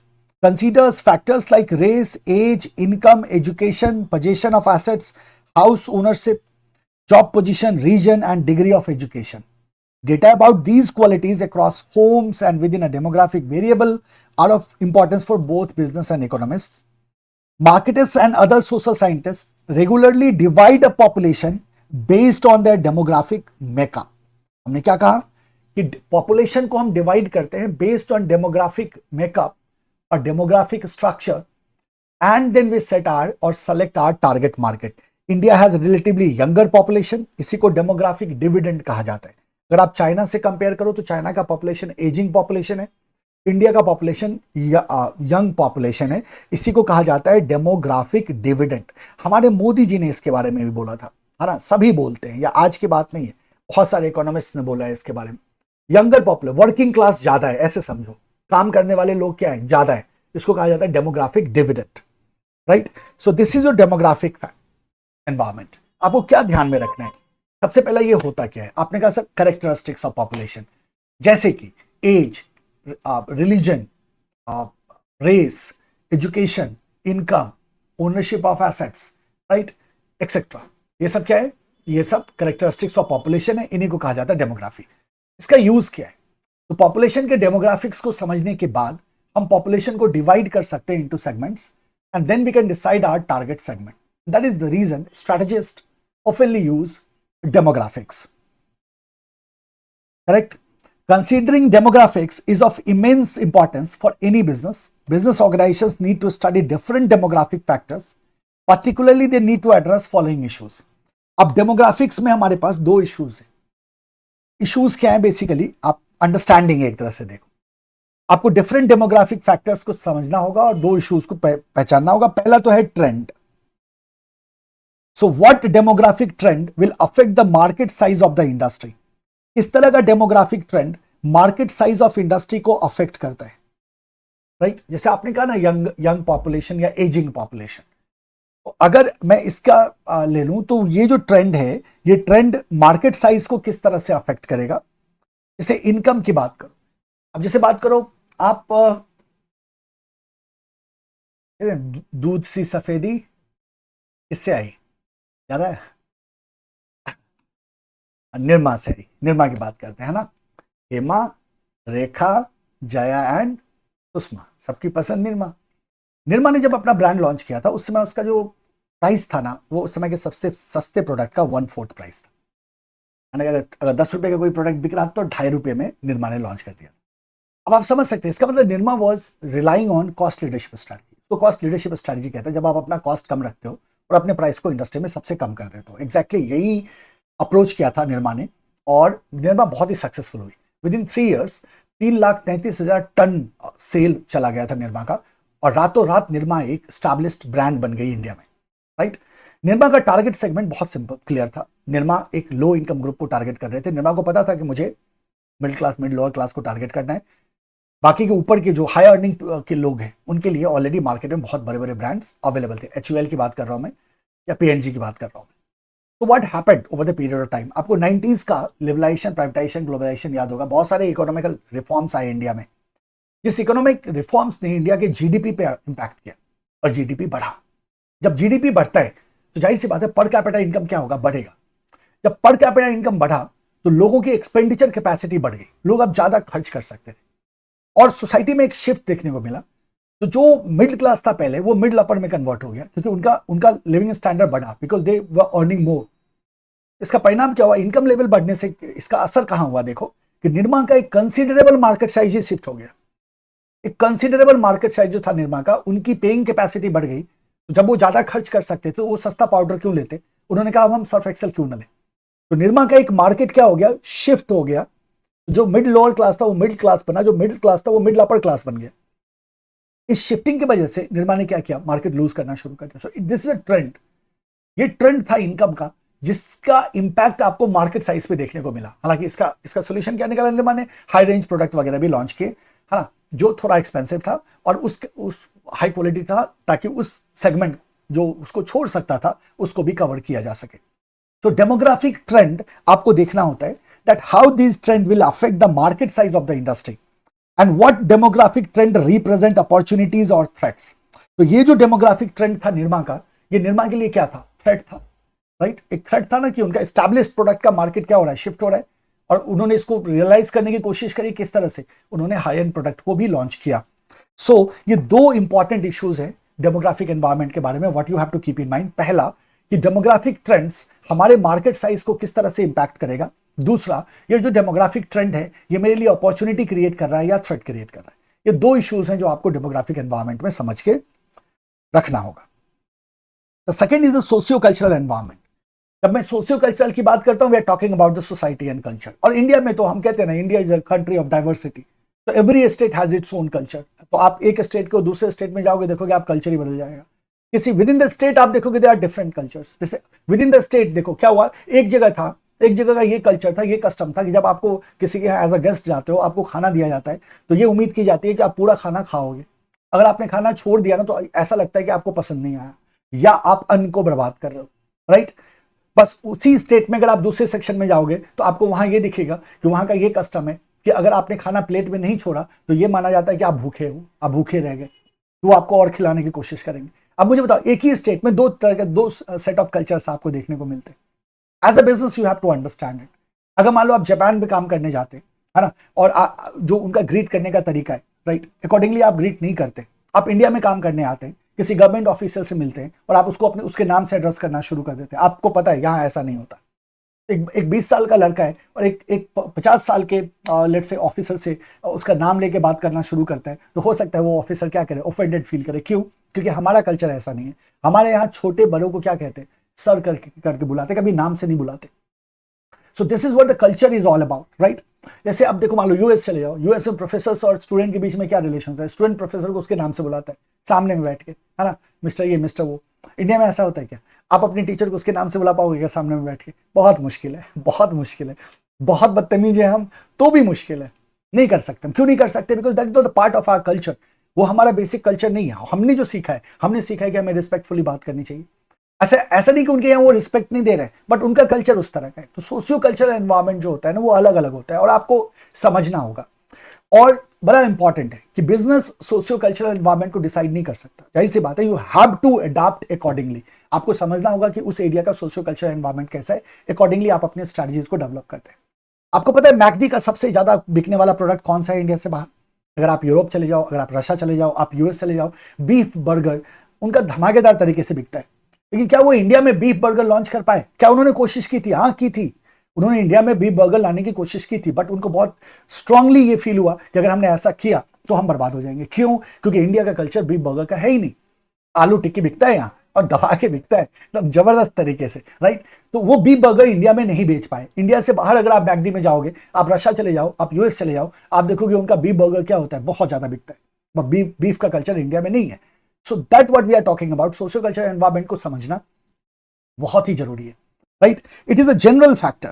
considers factors like race, age, income, education, possession of assets, house ownership, job position, region, and degree of education. Data about these qualities across homes and within a demographic variable are of importance for both business and economists. Marketers and other social scientists regularly divide a population based on their demographic makeup. हमने क्या कहा कि population को हम divide करते हैं based on demographic makeup और demographic structure and then we set our or select our target market. India has relatively younger population, इसी को डेमोग्राफिक डिविडेंड कहा जाता है. अगर आप चाइना से कंपेयर करो तो चाइना का पॉपुलेशन एजिंग पॉपुलेशन है, इंडिया का पॉपुलेशन यंग पॉपुलेशन है, इसी को कहा जाता है डेमोग्राफिक डिविडेंड. हमारे मोदी जी ने इसके बारे में भी बोला था, है ना, सभी बोलते हैं, या आज की बात नहीं है, बहुत सारे इकोनॉमिस्ट ने बोला है इसके बारे में. यंगर पॉपुलेशन, वर्किंग क्लास ज्यादा है, ऐसे समझो, काम करने वाले लोग क्या है, ज्यादा है, इसको कहा जाता है demographic dividend, right. So this is your demographic environment. आपको क्या ध्यान में रखना है, सबसे पहला ये होता क्या है, आपने कहा सर कैरेक्टरिस्टिक्स ऑफ पॉपुलेशन, जैसे कि age, religion, race, education, income, ownership of assets, right, etcetera. ये सब क्या है, ये सब कैरेक्टरिस्टिक्स ऑफ पॉपुलेशन है, इन्हीं को कहा जाता है डेमोग्राफी. इसका यूज क्या है, तो पॉपुलेशन के डेमोग्राफिक्स को समझने के बाद हम पॉपुलेशन को डिवाइड कर सकते हैं into segments and then we can decide our target segment. That is the reason strategist oftenly use demographics. Correct? Considering demographics is of immense importance for any business. Business organizations need to study different demographic factors. Particularly, they need to address following issues. अब demographics में हमारे पास दो issues हैं. Issues क्या हैं basically, आप understanding एक तरह से देखो. आपको डिफरेंट डेमोग्राफिक फैक्टर्स को समझना होगा और दो इश्यूज को पहचानना होगा. पहला तो है trend. So what demographic trend will affect the market size of the industry? इस तरह का demographic trend market size of industry को अफेक्ट करता है, राइट. जैसे आपने कहा ना यंग पॉपुलेशन या एजिंग पॉपुलेशन, अगर मैं इसका ले लूं तो ये जो ट्रेंड है, ये ट्रेंड मार्केट साइज को किस तरह से अफेक्ट करेगा. जैसे इनकम की बात करो, अब जैसे बात करो आप दूध सी सफेदी किससे आई, ज्यादा है, निर्मा से आई. निर्मा की बात करते हैं ना, हेमा, रेखा, जया एंड सुषमा, सबकी पसंद निर्मा. निर्मा ने जब अपना ब्रांड लॉन्च किया था उस समय उसका जो प्राइस था ना, वो उस समय के सबसे सस्ते प्रोडक्ट का 1/4 प्राइस था. अगर 10 रुपए का कोई प्रोडक्ट बिक रहा तो 2.5 रुपए में निर्मा ने लॉन्च कर दिया. अब आप समझ सकते हैं, इसका मतलब Nirma was relying on cost leadership strategy. इसको कॉस्ट लीडरशिप स्ट्रैटेजी कहते हैं, जब आप अपना कॉस्ट कम रखते हो और अपने प्राइस को इंडस्ट्री में सबसे कम कर देते हो. एग्जैक्टली यही अप्रोच किया था निर्मा ने, और निर्मा बहुत ही सक्सेसफुल हुई. Within 3 years 3,33,000 ton sale चला गया था निर्मा का, और रातों रात निर्मा एक स्टैब्लिश्ड ब्रांड बन गई इंडिया में, राइट. निर्मा का टारगेट सेगमेंट बहुत सिंपल क्लियर था. निर्मा एक लो इनकम ग्रुप को टारगेट कर रहे थे. निर्मा को पता था कि मुझे middle class, mid lower class को टारगेट करना है. बाकी के ऊपर के जो हाई अर्निंग के लोग हैं उनके लिए ऑलरेडी मार्केट में बहुत बड़े बड़े ब्रांड्स अवेलेबल थे. HUL की बात कर रहा हूं मैं, या PNG की बात कर रहा हूं मैं. तो what happened over the period of time, आपको 90s का लिबरलाइजेशन, प्राइवेटाइजेशन, ग्लोबलाइजेशन याद होगा. बहुत सारे इकोनॉमिकल रिफॉर्म्स आए इंडिया में, जिस इकोनॉमिक रिफॉर्म्स ने इंडिया के GDP पे इंपैक्ट किया और GDP बढ़ा. जब GDP बढ़ता है तो जाहिर सी बात है पर कैपिटा इनकम क्या होगा, बढ़ेगा. जब पर कैपिटा इनकम बढ़ा तो लोगों की एक्सपेंडिचर कैपेसिटी बढ़ गई, लोग अब ज्यादा खर्च कर सकते थे, और सोसाइटी में एक शिफ्ट देखने को मिला. तो जो मिडिल क्लास था पहले, वो मिडिल अपर में कन्वर्ट हो गया, क्योंकि उनका लिविंग स्टैंडर्ड बढ़ा, because they were earning more. इसका परिणाम क्या हुआ, इनकम लेवल बढ़ने से इसका असर कहां हुआ, देखो कि निर्मा का एक कंसिडरेबल मार्केट साइज ही शिफ्ट हो गया. एक कंसिडरेबल मार्केट साइज जो था निर्मा का, उनकी पेइंग कैपेसिटी बढ़ गई. तो जब वो ज्यादा खर्च कर सकते थे, वो सस्ता पाउडर क्यों लेते, उन्होंने कहा अब हम सर्फ एक्सेल क्यों ना लें. तो निर्मा का एक मार्केट क्या हो गया, शिफ्ट हो गया. जो मिड लोअर क्लास था वो मिडिल क्लास बना, जो मिडिल क्लास था वो मिडिल अपर क्लास बन गया. इस शिफ्टिंग की वजह से निर्मा ने क्या किया, मार्केट लूज करना शुरू कर दिया. सो दिस इज अ ट्रेंड. ये ट्रेंड था इनकम का, जिसका इंपैक्ट आपको मार्केट साइज पे देखने को मिला. हालांकि इसका सोल्यूशन क्या निकाला निर्मा ने, हाई रेंज प्रोडक्ट वगैरह भी लॉन्च किए, है ना, जो थोड़ा एक्सपेंसिव था और उस हाई क्वालिटी था, ताकि उस सेगमेंट जो उसको छोड़ सकता था उसको भी कवर किया जा सके. तो डेमोग्राफिक ट्रेंड आपको देखना होता है, that how these trend will affect the market size of the industry and what demographic trend represent opportunities or threats. तो ये जो डेमोग्राफिक ट्रेंड था निर्मा का, ये निर्मा के लिए क्या था, थ्रेट था, राइट. एक थ्रेट था ना कि उनका एस्टैब्लिश्ड प्रोडक्ट का मार्केट क्या हो रहा है, शिफ्ट हो रहा है, और उन्होंने इसको रियलाइज करने की कोशिश करी. किस तरह से, उन्होंने हाई एंड प्रोडक्ट को भी लॉन्च किया. सो ये दो इंपॉर्टेंट इश्यूज हैं डेमोग्राफिक एनवायरमेंट के बारे में, what you have to keep in mind. पहला कि डेमोग्राफिक ट्रेंड्स हमारे मार्केट साइज को किस तरह से इंपैक्ट करेगा. दूसरा, ये जो डेमोग्राफिक ट्रेंड है ये मेरे लिए अपॉर्चुनिटी क्रिएट कर रहा है या थ्रेट क्रिएट कर रहा है. ये दो इश्यूज हैं जो आपको डेमोग्राफिक एनवायरनमेंट में समझ के रखना होगा। The second is the socio cultural environment. जब मैं सोशियो कल्चरल की बात करता हूं, we are talking about the society and culture. और इंडिया में तो हम कहते हैं ना, India is a country of diversity, तो every state has its own culture. तो आप एक स्टेट को दूसरे स्टेट में जाओगे, देखोगे आप कल्चर ही बदल जाएगा। किसी विद इन द स्टेट आप देखोगे दे आर डिफरेंट कल्चर्स। जैसे विद इन द स्टेट देखो क्या हुआ, एक जगह था, एक जगह का ये कल्चर था, ये कस्टम था कि जब आपको किसी के यहाँ एज अ गेस्ट जाते हो, आपको खाना दिया जाता है, तो ये उम्मीद की जाती है कि आप पूरा खाना खाओगे। अगर आपने खाना छोड़ दिया ना, तो ऐसा लगता है कि आपको पसंद नहीं आया या आप अन्न को बर्बाद कर रहे हो, राइट। बस उसी स्टेट में अगर आप दूसरे सेक्शन में जाओगे, तो आपको वहां ये दिखेगा कि वहां का ये कस्टम है कि अगर आपने खाना प्लेट में नहीं छोड़ा, तो ये माना जाता है कि आप भूखे हो, आप भूखे रह गए, तो वो आपको और खिलाने की कोशिश करेंगे। अब मुझे बताओ, एक ही स्टेट में दो तरह के, दो सेट ऑफ कल्चर्स आपको देखने को मिलते हैं। As a business you have to understand it. अगर मान लो आप जापान में काम करने जाते है ना, और जो उनका ग्रीट करने का तरीका है, राइट, अकॉर्डिंगली आप ग्रीट नहीं करते। आप इंडिया में काम करने आते हैं, किसी गवर्नमेंट ऑफिसर से मिलते हैं और आप उसको अपने उसके नाम से एड्रेस करना शुरू कर देते हैं। आपको पता है यहाँ ऐसा नहीं होता। एक 20 साल का लड़का है और एक 50 साल के लेट से ऑफिसर से उसका नाम लेके बात करना शुरू करता है, तो हो सकता है वो ऑफिसर क्या करे, ऑफेंडेड फील करे। क्यों? क्योंकि हमारा कल्चर ऐसा नहीं है। हमारे यहाँ छोटे बड़ों को क्या कहते हैं, सर करके बुलाते, कभी नाम से नहीं बुलाते। सो this is what the culture is all about, right. जैसे अब देखो, मान लो यूएस चले जाओ, यूएस में प्रोफेसर और स्टूडेंट के बीच में क्या रिलेशन है, स्टूडेंट प्रोफेसर को उसके नाम से बुलाता है, सामने में बैठ के, है ना, मिस्टर ये मिस्टर वो। इंडिया में ऐसा होता है क्या? आप अपने टीचर को उसके नाम से बुला पाओगे क्या सामने में बैठ के? बहुत मुश्किल है, बहुत मुश्किल है। बहुत बदतमीज है हम, तो भी मुश्किल है, नहीं कर सकते। क्यों नहीं कर सकते? Because that is the part of our culture. वो हमारा बेसिक कल्चर नहीं है। हमने जो सीखा है, हमने सीखा है कि हमें रिस्पेक्टफुली बात करनी चाहिए। ऐसा नहीं कि उनके यहाँ वो रिस्पेक्ट नहीं दे रहे, बट उनका कल्चर उस तरह का है। तो सोशियो कल्चरल एनवायरनमेंट जो होता है ना, वो अलग अलग होता है और आपको समझना होगा। और बड़ा इंपॉर्टेंट है कि बिजनेस सोशियो कल्चरल एनवायरनमेंट को डिसाइड नहीं कर सकता। जाहिर सी बात है, you have to adopt accordingly. आपको समझना होगा कि उस एरिया का सोशियो कल्चरल एनवायरनमेंट कैसा है, अकॉर्डिंगली आप अपने स्ट्रेटजीज को डेवलप करते हैं। आपको पता है मैकडी का सबसे ज्यादा बिकने वाला प्रोडक्ट कौन सा है इंडिया से बाहर? अगर आप यूरोप चले जाओ, अगर आप रशिया चले जाओ, आप यूएस चले जाओ, बीफ बर्गर उनका धमाकेदार तरीके से बिकता है। लेकिन क्या वो इंडिया में बीफ बर्गर लॉन्च कर पाए? क्या उन्होंने कोशिश की थी? हाँ, की थी। उन्होंने इंडिया में बीफ बर्गर लाने की कोशिश की थी, बट उनको बहुत स्ट्रांगली ये फील हुआ कि अगर हमने ऐसा किया तो हम बर्बाद हो जाएंगे। क्यों? क्योंकि इंडिया का कल्चर बीफ बर्गर का है ही नहीं। आलू टिक्की बिकता है यहाँ और दबा के बिकता है एकदम जबरदस्त तरीके से, राइट। तो वो बीफ बर्गर इंडिया में नहीं बेच पाए। इंडिया से बाहर अगर आप मैकडी में जाओगे, आप रशिया चले जाओ, आप यूएस चले जाओ, आप देखोगे उनका बीफ बर्गर क्या होता है, बहुत ज्यादा बिकता है। बीफ का कल्चर इंडिया में नहीं है। So that what we are talking about. Socio culture environment को समझना बहुत ही जरूरी है, right. It is a general factor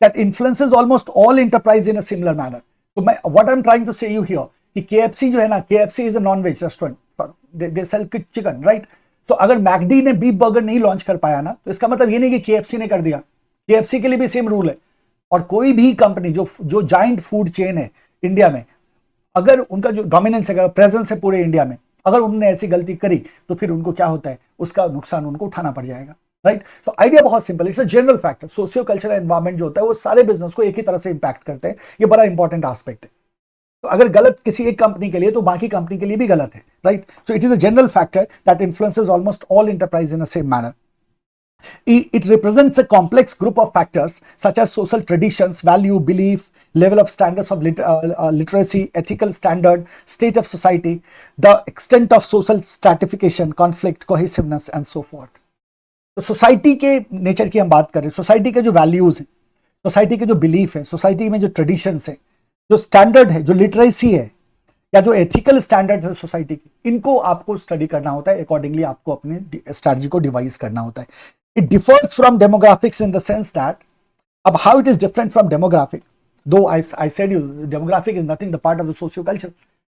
that influences almost all enterprise in a similar manner. तो मैं what I am trying to say you here कि KFC जो है ना, KFC is a non veg restaurant, they sell chicken, right. So अगर McD ने beef burger नहीं launch कर पाया ना, तो इसका मतलब ये नहीं कि केएफसी ने कर दिया। केएफसी के लिए भी सेम रूल है। और कोई भी कंपनी जो जाइंट फूड चेन है इंडिया में, अगर उनका जो डोमिनेंस है, प्रेजेंस है पूरे इंडिया में, अगर उन्होंने ऐसी गलती करी तो फिर उनको क्या होता है, उसका नुकसान उनको उठाना पड़ जाएगा, राइट। सो आइडिया बहुत simple, it's a general factor. Socio cultural environment जो होता है वो सारे बिजनेस को एक ही तरह से इंपैक्ट करते हैं। ये बड़ा इंपॉर्टेंट एस्पेक्ट है। तो अगर गलत किसी एक कंपनी के लिए, तो बाकी कंपनी के लिए भी गलत है, right. So it is a general factor that influences almost all enterprise in a same manner. It represents a complex group of factors such as social traditions, value, belief, level of standards of literacy, ethical standard, state of society, the extent of social stratification, conflict, cohesiveness, and so forth. तो society के nature की हम बात करें, society के जो values हैं, society के जो बिलीफ है, सोसाइटी में जो ट्रेडिशंस है, जो स्टैंडर्ड है, जो लिटरेसी है, या जो एथिकल स्टैंडर्ड है सोसाइटी की, इनको आपको स्टडी करना होता है। अकॉर्डिंगली आपको अपने स्ट्रैटेजी को डिवाइस करना होता है. It differs from demographics in the sense that, how it is different from demographic, though I said you demographic is nothing the part of the socio-culture,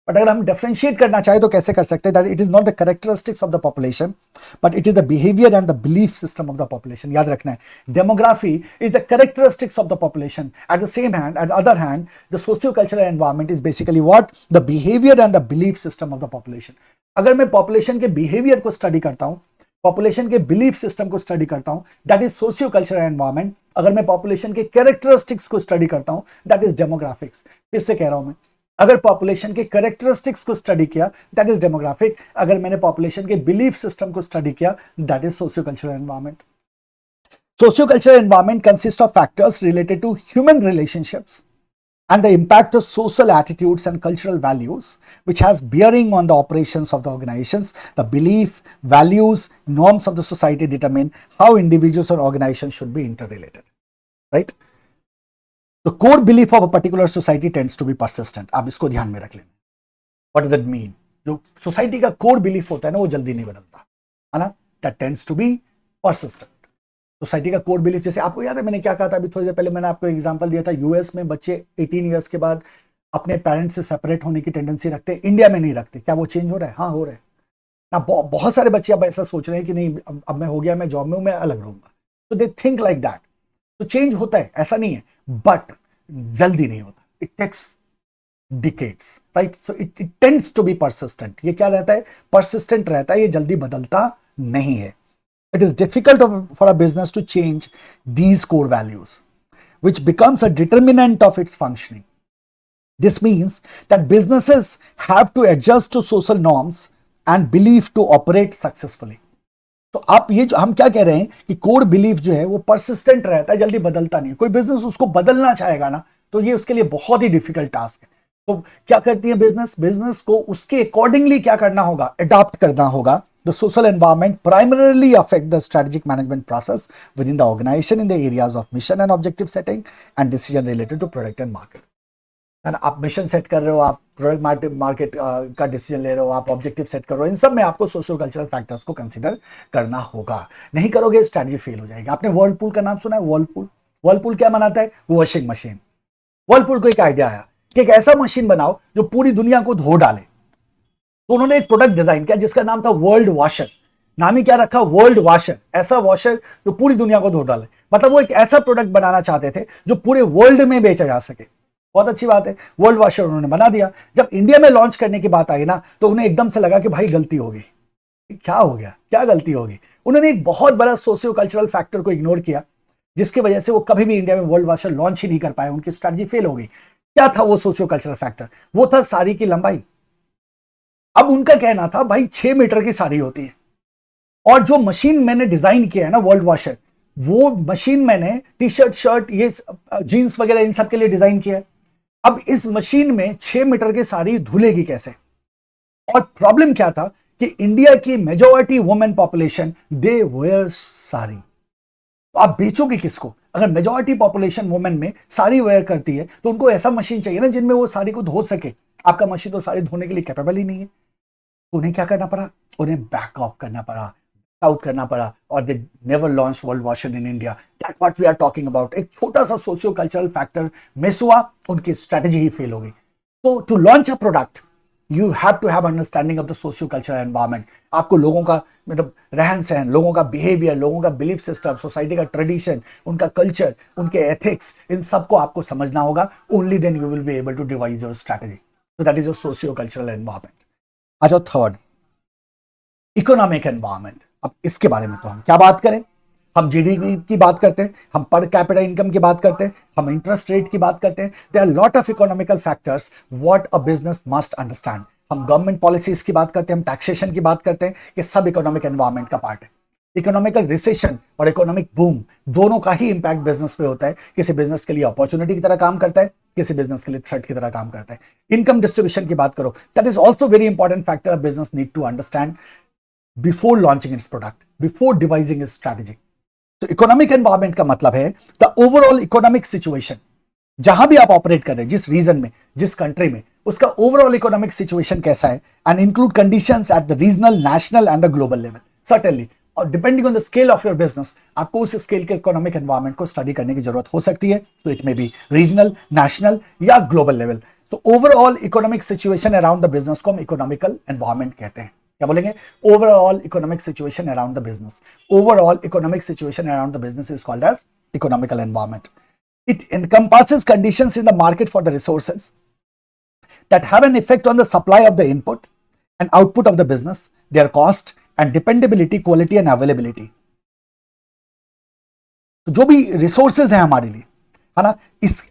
but अगर हम differentiate करना चाहे तो कैसे कर सकते हैं? That it is not the characteristics of the population, but it is the behavior and the belief system of the population. याद रखना है, demography is the characteristics of the population. At the same hand, at the other hand, the socio-cultural environment is basically what? The behavior and the belief system of the population. अगर मैं population के behavior को study करता हूँ, population के belief system को study करता हूं, that is socio cultural environment. अगर मैं पॉपुलेशन के कैरेक्टरिस्टिक्स को स्टडी करता हूं, दैट इज डेमोग्राफिक्स. फिर से कह रहा हूं मैं, अगर पॉपुलेशन के कैरेक्टरिस्टिक्स को स्टडी किया, दैट इज डेमोग्राफिक. अगर मैंने पॉपुलेशन के बिलीफ सिस्टम को स्टडी किया, that is socio cultural environment. Socio cultural environment consist of factors related to human relationships and the impact of social attitudes and cultural values which has bearing on the operations of the organizations. The belief, values, norms of the society determine how individuals or organizations should be interrelated, right? The core belief of a particular society tends to be persistent. आप इसको ध्यान में रख लेना. What does that mean? जो society का core belief होता है ना, वो जल्दी नहीं बदलता है ना. That tends to be persistent. Society का कोर बिलीफ, जैसे आपको याद है मैंने क्या कहा था अभी थोड़ी देर पहले, मैंने आपको एग्जांपल दिया था, यूएस में बच्चे 18 इयर्स के बाद अपने पेरेंट्स से सेपरेट होने की टेंडेंसी रखते हैं, इंडिया में नहीं रखते. क्या वो चेंज हो रहा है? हाँ हो रहा है ना. बहुत सारे बच्चे अब ऐसा सोच रहे हैं कि नहीं अब मैं हो गया, मैं जॉब में हूं, मैं अलग रहूंगा. तो दे थिंक लाइक दैट. तो चेंज होता है, ऐसा नहीं है, बट जल्दी नहीं होता. It takes decades, right. So it tends to be persistent. ये क्या रहता है? परसिस्टेंट रहता है, ये जल्दी बदलता नहीं है. It is difficult for a business to change these core values, which becomes a determinant of its functioning. This means that businesses have to adjust to social norms and belief to operate successfully. तो आप ये जो हम क्या कह रहे हैं कि कोर बिलीफ जो है वो परसिस्टेंट रहता है, जल्दी बदलता नहीं. कोई बिजनेस उसको बदलना चाहेगा ना, तो ये उसके लिए बहुत ही डिफिकल्ट टास्क है. तो क्या करती है बिजनेस को उसके अकॉर्डिंगली क्या करना होगा? अडॉप्ट करना होगा. The social environment primarily affect the strategic management process within the organization in the areas of mission and objective setting and decision related to product and market. And आप mission set कर रहे हो, आप product market का decision ले रहे हो, आप ऑब्जेक्टिव सेट कर रहे हो, इन सब में आपको सोशल कल्चरल फैक्टर्स को कंसीडर करना होगा. नहीं करोगे स्ट्रेटजी फेल हो जाएगी. आपने वर्लपूल का नाम सुना है? वर्लपूल क्या बनाता है? Washing machine. वर्लपूल को एक आइडिया आया कि एक ऐसा मशीन बनाओ जो पूरी दुनिया को धो डाले. तो उन्होंने एक प्रोडक्ट डिजाइन किया जिसका नाम था वर्ल्ड वॉशर. नाम ही क्या रखा? World washer. ऐसा वॉशर जो पूरी दुनिया को धो डाले. मतलब वो एक ऐसा प्रोडक्ट बनाना चाहते थे जो पूरे वर्ल्ड में बेचा जा सके. बहुत अच्छी बात है, वर्ल्ड वॉशर उन्होंने बना दिया. जब इंडिया में लॉन्च करने की बात आई ना, तो उन्हें एकदम से लगा कि भाई गलती होगी. क्या हो गया? क्या गलती होगी? उन्होंने एक बहुत बड़ा सोशियो कल्चरल फैक्टर को इग्नोर किया, जिसकी वजह से वो कभी भी इंडिया में वर्ल्ड वॉशर लॉन्च ही नहीं कर पाए. उनकी स्ट्रेटजी फेल हो गई. क्या था वो सोशियो कल्चरल फैक्टर? वो था साड़ी की लंबाई. अब उनका कहना था भाई 6 मीटर की साड़ी होती है, और जो मशीन मैंने डिजाइन किया है ना वर्ल्ड वॉशर, वो मशीन मैंने टी शर्ट, शर्ट, ये जीन्स वगैरह इन सब के लिए डिजाइन किया है. अब इस मशीन में 6 मीटर की साड़ी धुलेगी कैसे? और प्रॉब्लम क्या था कि इंडिया की majority women population they wear sari. तो आप बेचोगे किसको? अगर मेजॉरिटी पॉपुलेशन वुमेन में साड़ी वेयर करती है तो उनको ऐसा मशीन चाहिए ना जिनमें वो साड़ी को धो सके. आपका मशीन तो साड़ी धोने के लिए कैपेबल ही नहीं है. तो उन्हें क्या करना पड़ा? उन्हें बैक ऑफ करना पड़ा, आउट करना पड़ा, और they never launch world washer in India. That what we are talking about. एक छोटा सा सोशियो कल्चरल फैक्टर मिस हुआ, उनकी स्ट्रेटजी ही फेल हो गई. तो to launch a product you have to have understanding of the socio cultural environment. आपको लोगों का मतलब रहन सहन, लोगों का बिहेवियर, लोगों का बिलीफ सिस्टम, सोसाइटी का ट्रेडिशन, उनका कल्चर, उनके एथिक्स, इन सबको आपको समझना होगा. Only then you will be able to devise your strategy. So that is your socio-cultural environment. आ जाओ थर्ड, इकोनॉमिक एनवायरनमेंट. अब इसके बारे में तो हम क्या बात करें? हम जीडीपी की बात करते हैं, हम पर कैपिटा इनकम की बात करते हैं, हम इंटरेस्ट रेट की बात करते हैं. There are lot of economical factors what a business must understand. हम गवर्नमेंट पॉलिसीज की बात करते हैं, हम टैक्सेशन की बात करते हैं. ये सब इकोनॉमिक एनवायरनमेंट का पार्ट है. इकोनॉमिकल रिसेशन और इकोनॉमिक बूम दोनों का ही इंपैक्ट बिजनेस पे होता है. किसी बिजनेस के लिए अपॉर्चुनिटी की तरह काम करता है, किसी बिजनेस के लिए थ्रेट की तरह काम करता है. इनकम डिस्ट्रीब्यूशन की बात करो, that is also very important factor business need to understand before launching its product, before devising its strategy. तो इकोनॉमिक एनवायरनमेंट का मतलब है द ओवरऑल इकोनॉमिक सिचुएशन. जहां भी आप ऑपरेट कर रहे हैं, जिस रीजन में, जिस कंट्री में, उसका ओवरऑल इकोनॉमिक सिचुएशन कैसा है, and include conditions at the regional, national and the global level. Certainly, और depending on the scale of your business, आपको उस स्केल के इकोनॉमिक एनवायरनमेंट को स्टडी करने की जरूरत हो सकती है. तो it may be regional, national या global level. So overall economic situation around the business को हम इकोनॉमिकल एनवायरनमेंट कहते हैं. क्या बोलेंगे? Overall economic situation around the business. Overall economic situation around the business is called as economical environment. It encompasses conditions in the market for the resources that have an effect on the supply of the input and output of the business, their cost and dependability, quality and availability. तो जो भी resources हैं हमारे लिए, है ना, इस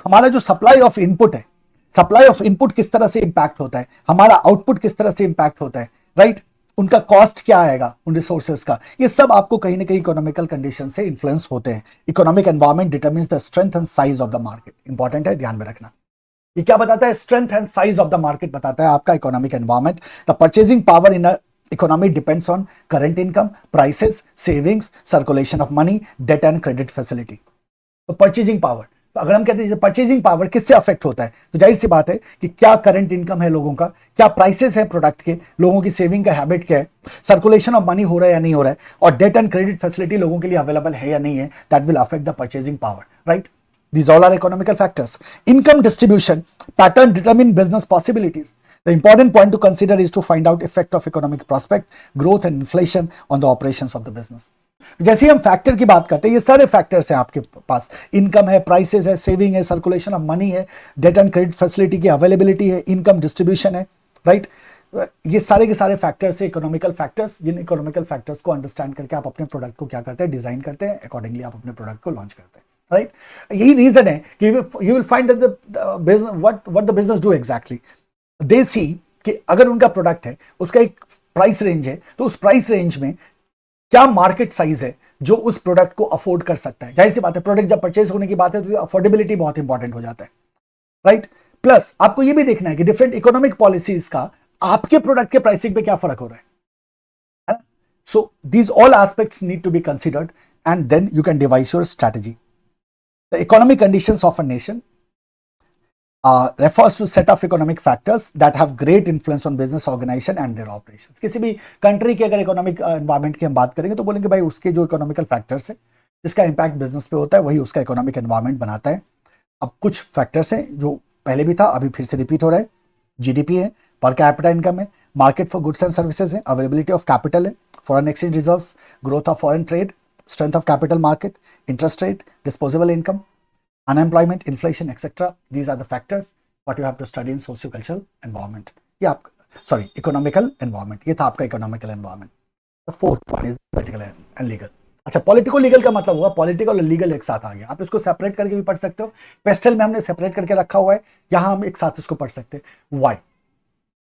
हमारा जो सप्लाई ऑफ इनपुट है, सप्लाई ऑफ इनपुट किस तरह से इंपैक्ट होता है, हमारा आउटपुट किस तरह से इंपैक्ट होता है, राइट? उनका कॉस्ट क्या आएगा उन रिसोर्सेज का, ये सब आपको कहीं ना कहीं इकोनॉमिकल कंडीशन से इन्फ्लुएंस होते हैं. Economic environment determines the strength and size of the market. Important है, ध्यान में रखना. ये क्या बताता है? Strength and size of the market बताता है आपका economic environment. The purchasing power in economy depends on current income, prices, savings, circulation of money, debt and credit facility. तो परचेजिंग पावर, तो अगर हम कहते हैं परचेजिंग पावर किससे अफेक्ट होता है, तो जाहिर सी बात है कि क्या करंट इनकम है लोगों का, क्या प्राइसेस है प्रोडक्ट के, लोगों की सेविंग का हैबिट क्या है, सर्कुलेशन ऑफ मनी हो रहा है या नहीं हो रहा है, और डेट एंड क्रेडिट फैसिलिटी लोगों के लिए अवेलेबल है या नहीं है, that will affect the purchasing power, right? These all are economical factors. Income distribution pattern determine business possibilities. The important point to consider is to find out effect of economic prospect, growth and inflation on the operations of the business. जैसे हम factor की बात करते हैं, ये सारे factors हैं आपके पास, इनकम है, प्राइसेस है, सेविंग है, सर्कुलेशन ऑफ मनी है, डेट एंड क्रेडिट फैसिलिटी की अवेलेबिलिटी है, इनकम डिस्ट्रीब्यूशन है, राइट? ये सारे के सारे फैक्टर्स है इकोनॉमिकल फैक्टर्स, जिन इकोनॉमिकल फैक्टर्स को अंडरस्टैंड करके आप अपने प्रोडक्ट को क्या करते हैं, डिजाइन करते हैं, अकॉर्डिंगली आप अपने प्रोडक्ट को लॉन्च करते हैं, राइट? यही रीजन है कि you will find that the business what the business do exactly, they see कि अगर उनका प्रोडक्ट है, उसका एक प्राइस रेंज है, तो उस प्राइस रेंज में क्या मार्केट साइज है जो उस प्रोडक्ट को अफोर्ड कर सकता है। जाहिर सी बात है, प्रोडक्ट जब परचेज होने की बात है तो अफोर्डेबिलिटी बहुत इंपॉर्टेंट हो जाता है, राइट? प्लस आपको यह भी देखना है कि डिफरेंट इकोनॉमिक पॉलिसीज का आपके प्रोडक्ट के प्राइसिंग पे क्या फर्क हो रहा है ना? So these all aspects need to be considered and then you can devise your strategy. The economic conditions of a nation refers to set of economic factors that have great influence on business organization and their operations. किसी भी country के अगर economic environment की हम बात करेंगे तो बोलेंगे भाई उसके जो इकोनॉमिकल फैक्टर्स है जिसका इंपैक्ट बिजनेस पे होता है वही उसका इकोनॉमिक एनवायरमेंट बनाता है। अब कुछ फैक्टर्स हैं जो पहले भी था, अभी फिर से रिपीट हो रहा है। जीडीपी है, पर कैपिटा इनकम है, market for goods and services है, अवेलेबिलिटी ऑफ कैपिटल है, foreign exchange reserves, growth of foreign trade, strength of capital market, interest rate, disposable income, unemployment, inflation, etc. These are the factors what you have to study in socio-cultural environment. ये आप economical environment, ये था आपका economical environment. The fourth one is political and legal. अच्छा, political legal का मतलब हुआ political और legal एक साथ आ गया। आप इसको सेपरेट करके भी पढ़ सकते हो, पेस्टल में हमने सेपरेट करके रखा हुआ है, यहाँ हम एक साथ इसको पढ़ सकते हैं। Why?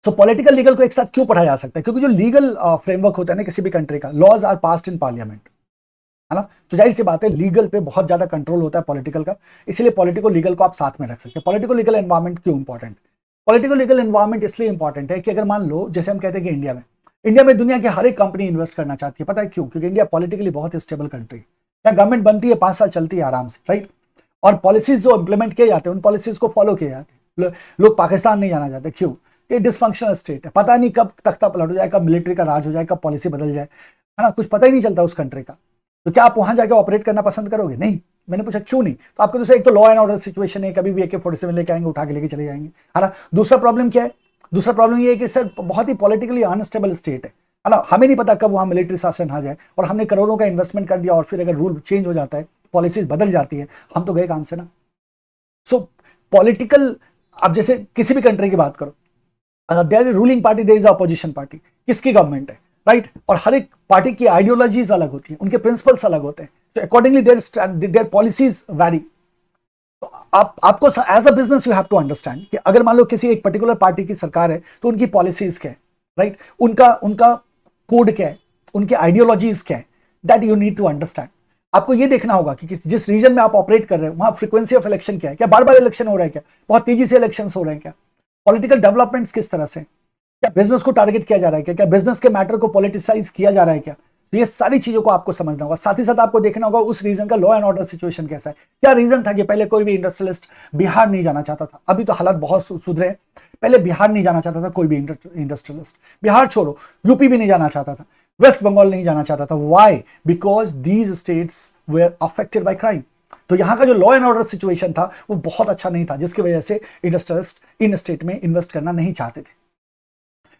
सो पॉलिटिकल लीगल को एक साथ क्यों पढ़ा जा सकता है? क्योंकि जो लीगल फ्रेमवर्क होता है ना किसी भी कंट्री का, laws are passed in parliament, है ना? तो जाहिर सी बात है लीगल पे बहुत ज्यादा कंट्रोल होता है पॉलिटिकल का, इसलिए पॉलिटिकल लीगल को आप साथ में रख सकते हैं। पॉलिटिकल लीगल एनवायरमेंट क्यों इंपॉर्टेंट? पॉलिटिकल लीगल एनवायरमेंट इसलिए इंपॉर्टेंट है कि अगर मान लो जैसे हम कहते हैं कि इंडिया में दुनिया की हर एक कंपनी इन्वेस्ट करना चाहती है। पता है क्यों? क्योंकि इंडिया पॉलिटिकली बहुत स्टेबल कंट्री है, यहाँ गवर्नमेंट बनती है 5 साल चलती है आराम से, राइट? और पॉलिसीज जो इंप्लीमेंट किए जाते हैं उन पॉलिसीज को फॉलो किए जाते हैं। लोग पाकिस्तान नहीं जाना चाहते, क्यों? ये डिसफंक्शनल स्टेट है, पता नहीं कब तख्ता पलट हो जाए, कब मिलिट्री का राज हो जाए, कब पॉलिसी बदल जाए, है ना? कुछ पता ही नहीं चलता उस कंट्री का। तो क्या आप वहां जाके ऑपरेट करना पसंद करोगे? नहीं। मैंने पूछा क्यों नहीं? तो आपको दूसरा एक तो लॉ एंड ऑर्डर सिचुएशन है, कभी भी AK-47 लेके आएंगे, उठा के लेके चले जाएंगे, है ना? दूसरा प्रॉब्लम क्या है? दूसरा प्रॉब्लम ये है कि सर बहुत ही पॉलिटिकली अनस्टेबल स्टेट है ना? हमें नहीं पता कब वहां मिलिट्री शासन आ जाए, और हमने करोड़ों का इन्वेस्टमेंट कर दिया और फिर अगर रूल चेंज हो जाता है, पॉलिसीज बदल जाती है, हम तो गए काम से ना। सो पॉलिटिकल, अब जैसे किसी भी कंट्री की बात करो, there is ruling party, there is opposition party, किसकी गवर्नमेंट है, राइट? और हर एक पार्टी की आइडियोलॉजीज अलग होती है, उनके प्रिंसिपल्स अलग होते हैं, so accordingly their policies vary. तो आपको as a business you have to understand कि अगर मान लो किसी एक पर्टिकुलर पार्टी की सरकार है तो उनकी पॉलिसीज क्या है, राइट? उनका कोड क्या है, उनके आइडियोलॉजीज क्या है, that you need to understand. आपको ये देखना होगा कि जिस रीजन में आप ऑपरेट कर रहे हैं वहां फ्रीक्वेंसी ऑफ इलेक्शन क्या है, क्या बार बार इलेक्शन हो रहा है, क्या बहुत तेजी से इलेक्शन हो रहे हैं, क्या पॉलिटिकल डेवलपमेंट्स किस तरह से, क्या बिजनेस को टारगेट किया जा रहा है, क्या बिजनेस के मैटर को पॉलिटिसाइज किया जा रहा है, क्या? तो ये सारी चीजों को आपको समझना होगा। साथ ही साथ आपको देखना होगा उस रीजन का लॉ एंड ऑर्डर सिचुएशन कैसा है। क्या रीजन था कि पहले कोई भी इंडस्ट्रियलिस्ट बिहार नहीं जाना चाहता था, अभी तो हालात बहुत सुधरे हैं। पहले बिहार नहीं जाना चाहता था कोई भी इंडस्ट्रियलिस्ट, बिहार छोड़ो यूपी भी नहीं जाना चाहता था, वेस्ट बंगाल नहीं जाना चाहता था। Why? Because these states were affected by crime. तो यहां का जो लॉ एंड ऑर्डर सिचुएशन था वो बहुत अच्छा नहीं था, जिसकी वजह से इंडस्ट्रियलिस्ट इन स्टेट में इन्वेस्ट करना नहीं चाहते थे।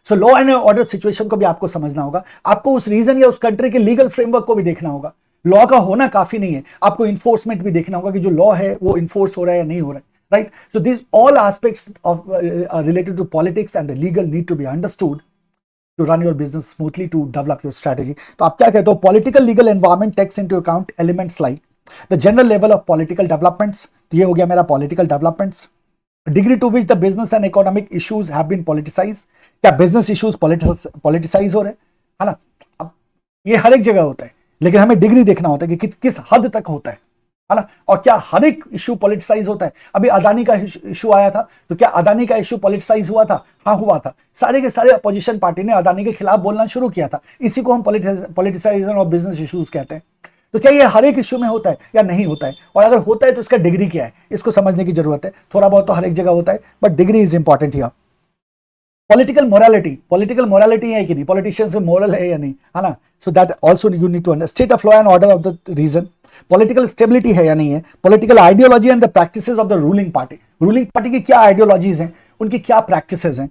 So law and order situation को भी आपको समझना होगा, आपको उस रीजन या उस कंट्री के लीगल फ्रेमवर्क को भी देखना होगा। लॉ का होना काफी नहीं है, आपको इन्फोर्समेंट भी देखना होगा कि जो लॉ है वो इन्फोर्स हो रहा है या नहीं हो रहा है, right? So this all aspects of related to politics and legal need to be understood to run your business smoothly, to develop your strategy. तो आप क्या कहते हो? Political legal environment takes into account elements like the general level of political developments. तो ये हो गया मेरा political developments. Degree to which the business and economic issues have been politicized. क्या business issues politicize हो रहे हैं, है ना? अब ये हर एक जगह होता है, लेकिन हमें डिग्री देखना होता है कि किस हद तक होता है, है ना। और क्या हर एक इशू पॉलिटिसाइज होता है? अभी अदानी का इशू आया था, तो क्या अदानी का इशू पॉलिटिसाइज हुआ था? हाँ हुआ था। सारे के सारे अपोजिशन पार्टी ने अदानी के खिलाफ बोलना शुरू किया था। इसी को हम पॉलिटिसाइजेशन ऑफ बिजनेस इश्यूज कहते हैं। तो क्या ये हर एक इशू में होता है या नहीं होता है? और अगर होता है तो इसका डिग्री क्या है, इसको समझने की जरूरत है। थोड़ा बहुत तो हर एक जगह होता है, but degree is important here. Political morality है कि नहीं, पॉलिटिशियंस में मोरल है या नहीं, है ना। So that also you need to understand. State of law and order of the region, political stability है या नहीं है। Political ideology and the practices of the ruling party की क्या आइडियोलॉजीज हैं, उनकी क्या प्रैक्टिसेस हैं।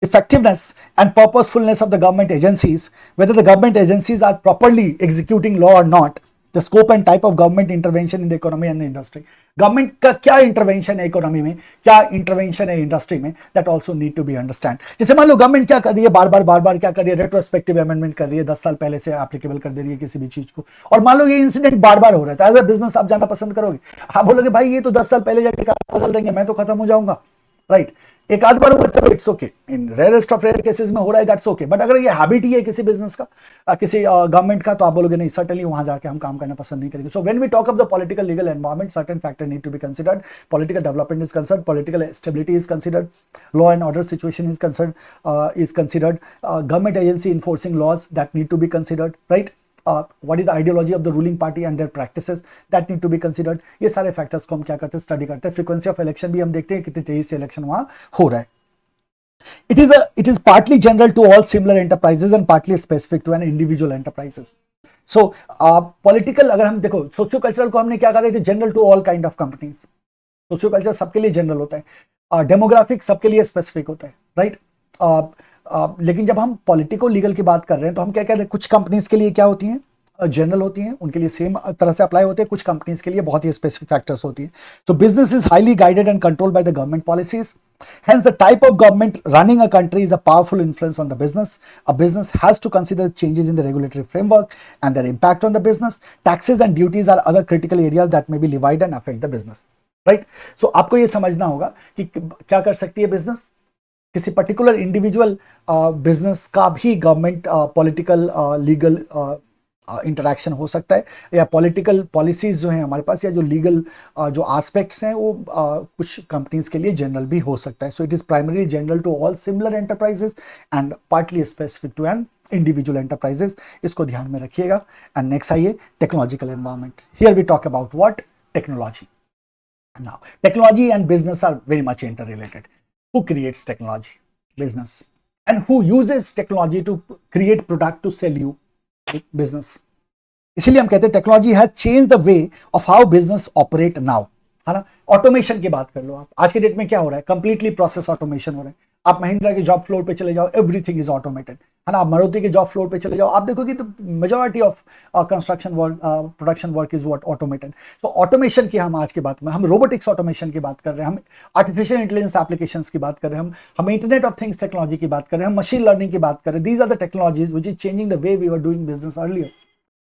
effectiveness and purposefulness of the government agencies, whether the government agencies are properly executing law or not, the scope and type of government intervention in the economy and the industry. Government का क्या intervention है economy में, क्या intervention है industry में, that also need to be understand. जैसे मान लो government क्या कर रही है, बार बार क्या कर रही है, रेट्रोस्पेक्टिव अमेंडमेंट कर रही है, 10 साल पहले से एप्लीकेबल कर दे रही है किसी भी चीज को। और मान लो ये इंसिडेंट बार बार हो रहा है, एज अ बिजनेस आप जाना पसंद करोगे? आप बोलोगे भाई ये तो 10 साल पहले जाके बदल देंगे, मैं तो खत्म हो जाऊंगा, राइट। एक आध बार हुआ, चलो it's okay, in rarest of rare cases में हो रहा है, दैट्स ओके। बट अगर ये हैबिट ही है किसी बिजनेस का, किसी गवर्नमेंट का, तो आप बोलोगे नहीं, सर्टेनली वहां जाके हम काम करना पसंद नहीं करेंगे। So when we talk of the political legal environment, certain factor need to be considered. Political development is considered, political stability is considered, law and order situation is considered, government agency enforcing laws that need to be considered, right. what is the ideology of the ruling party and their practices that need to be considered। ये सारे factors को हम क्या करते हैं, study करते हैं। Frequency of election भी हम देखते हैं, कितनी तेजी से इलेक्शन वहां हो रहा है। It is partly general to all similar enterprises and partly specific to an individual enterprises। So political, अगर हम देखो सोशियो कल्चरल को हमने क्या कहा, it is general to all kind of companies. Socio culture सबके लिए जनरल होता है, डेमोग्राफिक सबके लिए स्पेसिफिक होता है, राइट। लेकिन जब हम पॉलिटिको लीगल की बात कर रहे हैं तो हम क्या कह रहे हैं, कुछ कंपनीज के लिए क्या होती हैं, जनरल होती हैं, उनके लिए सेम तरह से अप्लाई होते हैं। कुछ कंपनीज के लिए बहुत ही स्पेसिफिक फैक्टर्स होती हैं। सो business is highly guided and controlled by the government policies. Hence, the type of government running a country is a powerful influence on the business. A business has to consider changes in the regulatory framework and their impact on the business. Taxes and duties are other critical areas that may be levied and affect the business. Right? So, आपको ये समझना होगा कि क्या कर सकती है business. किसी पर्टिकुलर इंडिविजुअल बिजनेस का भी गवर्नमेंट पॉलिटिकल लीगल इंटरैक्शन हो सकता है, या पॉलिटिकल पॉलिसीज जो हैं हमारे पास, या जो लीगल जो एस्पेक्ट्स हैं वो कुछ कंपनीज के लिए जनरल भी हो सकता है। So it is primary general to all similar enterprises and partly specific to an individual enterprises. इसको ध्यान में रखिएगा। एंड नेक्स्ट आइए technological environment. Here we talk about what, technology. Now technology and business are very much interrelated. Who creates technology? Business. And who uses technology to create product to sell you? Business. इसीलिए हम कहते हैं technology has change the way of how business operate now, है ना। Automation की बात कर लो आप, आज के डेट में क्या हो रहा है, कंप्लीटली प्रोसेस ऑटोमेशन हो रहा है। आप महिंद्रा के जॉब फ्लोर पे चले जाओ, एवरीथिंग इज ऑटोमेटेड, है ना। आप मारुति के जॉब फ्लोर पे चले जाओ, आप देखोगे तो majority of construction work, production work is what automated. So automation की हम आज की बात में, हम रोबोटिक्स ऑटोमेशन की बात कर रहे हैं, हम आर्टिफिशियल इंटेलिजेंस एप्लीकेशंस की बात कर रहे हैं, हम इंटरनेट ऑफ थिंग्स टेक्नोलॉजी की बात कर रहे हैं, हम मशीन लर्निंग की बात कर रहे हैं। These are the technologies which is changing the way we were doing business earlier.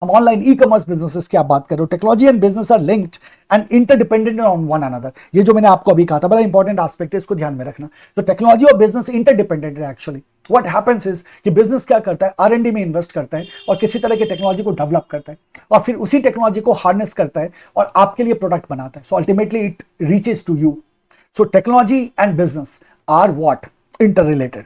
हम ऑनलाइन ई कॉमर्स बिजनेसेस की आप बात कर रहे हो। Technology and business are linked and interdependent on one another. ये जो मैंने आपको अभी कहा था, बड़ा इंपॉर्टेंट एस्पेक्ट है, इसको ध्यान में रखना। तो टेक्नोलॉजी और बिजनेस इंटरडिपेंडेंट है एक्चुअली। व्हाट हैपेंस इज कि बिजनेस क्या करता है, R&D में इन्वेस्ट करता है और किसी तरह की टेक्नोलॉजी को डेवलप करता है और फिर उसी टेक्नोलॉजी को हार्नेस करता है और आपके लिए प्रोडक्ट बनाता है। So ultimately it reaches to you. So technology and business are what, interrelated.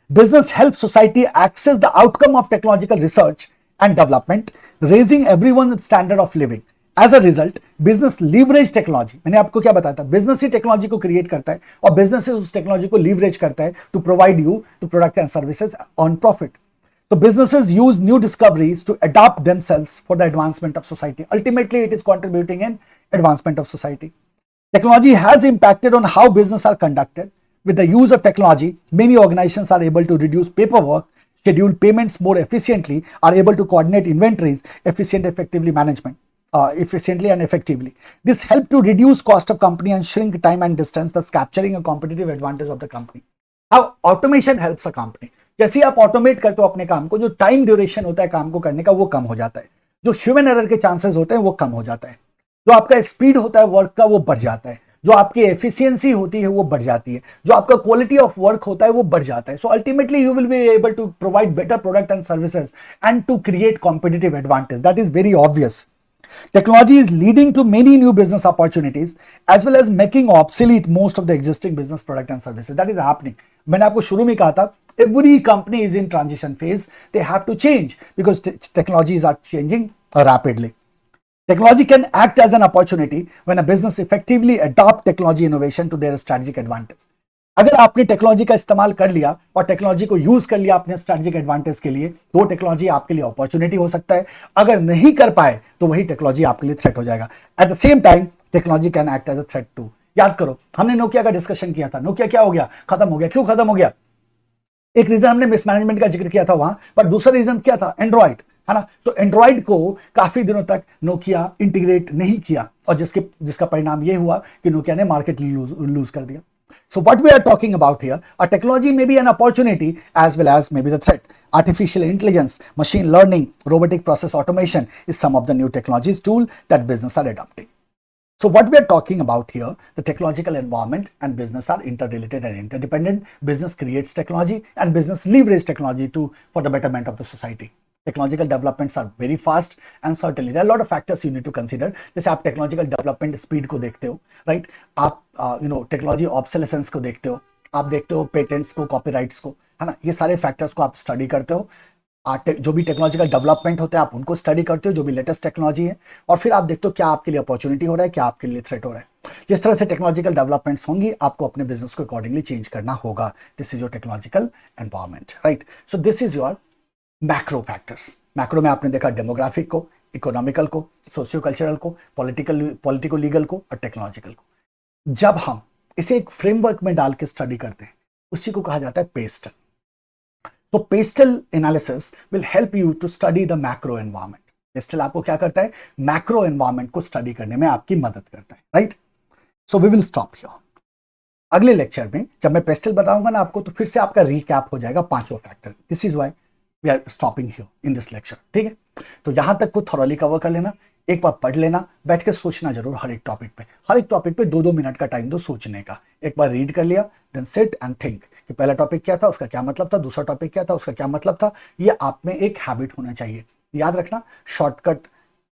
Business helps society access the outcome of technological research and development, raising everyone's standard of living. As a result, business leverage technology. मैंने आपको क्या बताया था, business ही technology को create करता है और business से उस टेक्नोलॉजी को लीवरेज करता है to provide you to product and services on profit. So businesses use new discoveries to adapt themselves for the advancement of society. Ultimately, it is contributing in advancement of society. Technology has impacted on how business are conducted. With the use of technology, many organizations are able to reduce paperwork, schedule payments more efficiently, are able to coordinate inventories efficiently and effectively. This helps to reduce cost of company and shrink time and distance, thus capturing a competitive advantage of the company. How automation helps a company. जैसे आप automate करते हो अपने काम को, जो time duration होता है काम को करने का वो कम हो जाता है, जो ह्यूमन एरर के चांसेस होते हैं वो कम हो जाता है, जो आपका स्पीड होता है वर्क का वो बढ़ जाता है, जो आपकी एफिशिएंसी होती है वो बढ़ जाती है, जो आपका क्वालिटी ऑफ वर्क होता है वो बढ़ जाता है। So ultimately you will be able to provide better product and services and to create competitive advantage. That is very obvious. Technology is leading to many new business opportunities as well as making obsolete most of the existing business product and services. That is happening. मैंने आपको शुरू में कहा था, every company is in transition phase. They have to change because technologies are changing rapidly. Technology can act as an opportunity when a business effectively adopt technology innovation to their strategic advantage. अगर आपने technology का इस्तेमाल कर लिया और technology को use कर लिया अपने स्ट्रेटेजिक एडवांटेज के लिए, तो टेक्नोलॉजी आपके लिए अपॉर्चुनिटी हो सकता है. अगर नहीं कर पाए तो वही टेक्नोलॉजी आपके लिए थ्रेट हो जाएगा. At the same time technology can act as a threat too. याद करो, हमने नोकिया का डिस्कशन किया था. नोकिया क्या हो गया? खत्म हो गया. क्यों खत्म हो गया? एक रीजन हमने मिसमैनेजमेंट का जिक्र किया था वहां, पर दूसरा रीजन क्या था? एंड्रॉइड, है ना. तो एंड्रॉइड को काफी दिनों तक नोकिया इंटीग्रेट नहीं किया और जिसका परिणाम यह हुआ कि नोकिया ने मार्केट लूज कर दिया. So what we are talking about here, a technology may be an opportunity as well as maybe the threat. Artificial intelligence, machine learning, robotic process automation is some of the new technologies tool that business are adopting. So what we are talking about here, the technological environment and business are interrelated and interdependent. Business creates technology and business leverage technology for the betterment of the society. Technological developments are very fast and certainly there are a lot of factors you need to consider. जैसे आप technological development speed को देखते हो, right. आप technology obsolescence को देखते हो, आप देखते हो पेटेंट्स को, कॉपीराइट्स को, है ना. ये सारे फैक्टर्स को आप स्टडी करते हो. जो भी टेक्नोलॉजिकल डेवलपमेंट होते हैं आप उनको स्टडी करते हो, जो भी लेटेस्ट टेक्नोलॉजी है, और फिर आप देखते हो क्या आपके लिए अपॉर्चुनिटी हो रहा है, क्या आपके लिए थ्रेट हो रहा है. जिस तरह से टेक्नोलॉजिकल डेवलपमेंट्स होंगी आपको अपने बिजनेस को अकॉर्डिंगली चेंज करना होगा. This is your technological environment, right. So this is your macro factors. Macro में आपने देखा डेमोग्राफिक को, इकोनॉमिकल को, सोशियो कल्चरल को, पॉलिटिको लीगल को और टेक्नोलॉजिकल को. जब हम इसे एक फ्रेमवर्क में डाल के स्टडी करते हैं उसी को कहा जाता है पेस्टल. तो PESTEL analysis will help you to study the macro environment. PESTEL आपको क्या करता है? मैक्रो एनवायरमेंट को स्टडी करने में आपकी मदद करता है, right. So we will stop here. अगले लेक्चर में जब मैं पेस्टल बताऊंगा ना आपको, तो फिर से आपका रिकैप हो जाएगा पांचों factor. This is why we are stopping here in this lecture. ठीक है, तो यहां तक को थॉरली कवर कर लेना, एक बार पढ़ लेना, बैठ के सोचना जरूर. हर एक टॉपिक पे 2-2 मिनट का टाइम दो सोचने का. एक बार रीड कर लिया, देन सिट एंड थिंक कि पहला टॉपिक क्या था, उसका क्या मतलब था, दूसरा टॉपिक क्या था, उसका क्या मतलब था. ये आप में एक हैबिट होना चाहिए. याद रखना, शॉर्टकट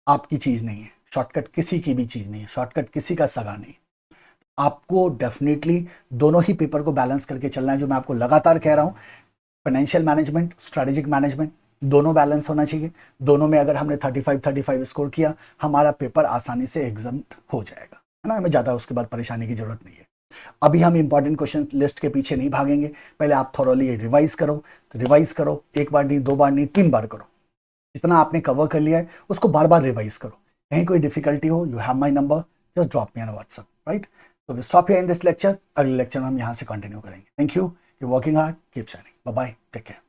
आपकी चीज नहीं है, शॉर्टकट किसी की भी चीज नहीं है, शॉर्टकट किसी का सगा नहीं. आपको डेफिनेटली दोनों ही पेपर को बैलेंस करके चलना है, जो मैं आपको लगातार कह रहा हूं. फाइनेंशियल मैनेजमेंट, स्ट्रेटेजिक मैनेजमेंट, दोनों बैलेंस होना चाहिए. दोनों में अगर हमने 35 स्कोर किया, हमारा पेपर आसानी से एग्जाम्ट हो जाएगा, है ना. हमें ज्यादा उसके बाद परेशानी की जरूरत नहीं है. अभी हम इंपॉर्टेंट क्वेश्चन लिस्ट के पीछे नहीं भागेंगे. पहले आप थॉरली रिवाइज करो. एक बार नहीं, 2 बार नहीं, 3 बार करो. जितना आपने कवर कर लिया है उसको बार बार रिवाइज करो. कहीं कोई डिफिकल्टी हो, you have my number, just drop me on WhatsApp, right. तो we stop here in this lecture. अगले लेक्चर में हम यहाँ से कंटिन्यू करेंगे. Thank you. You're working hard, keep shining. Bye-bye. Take care.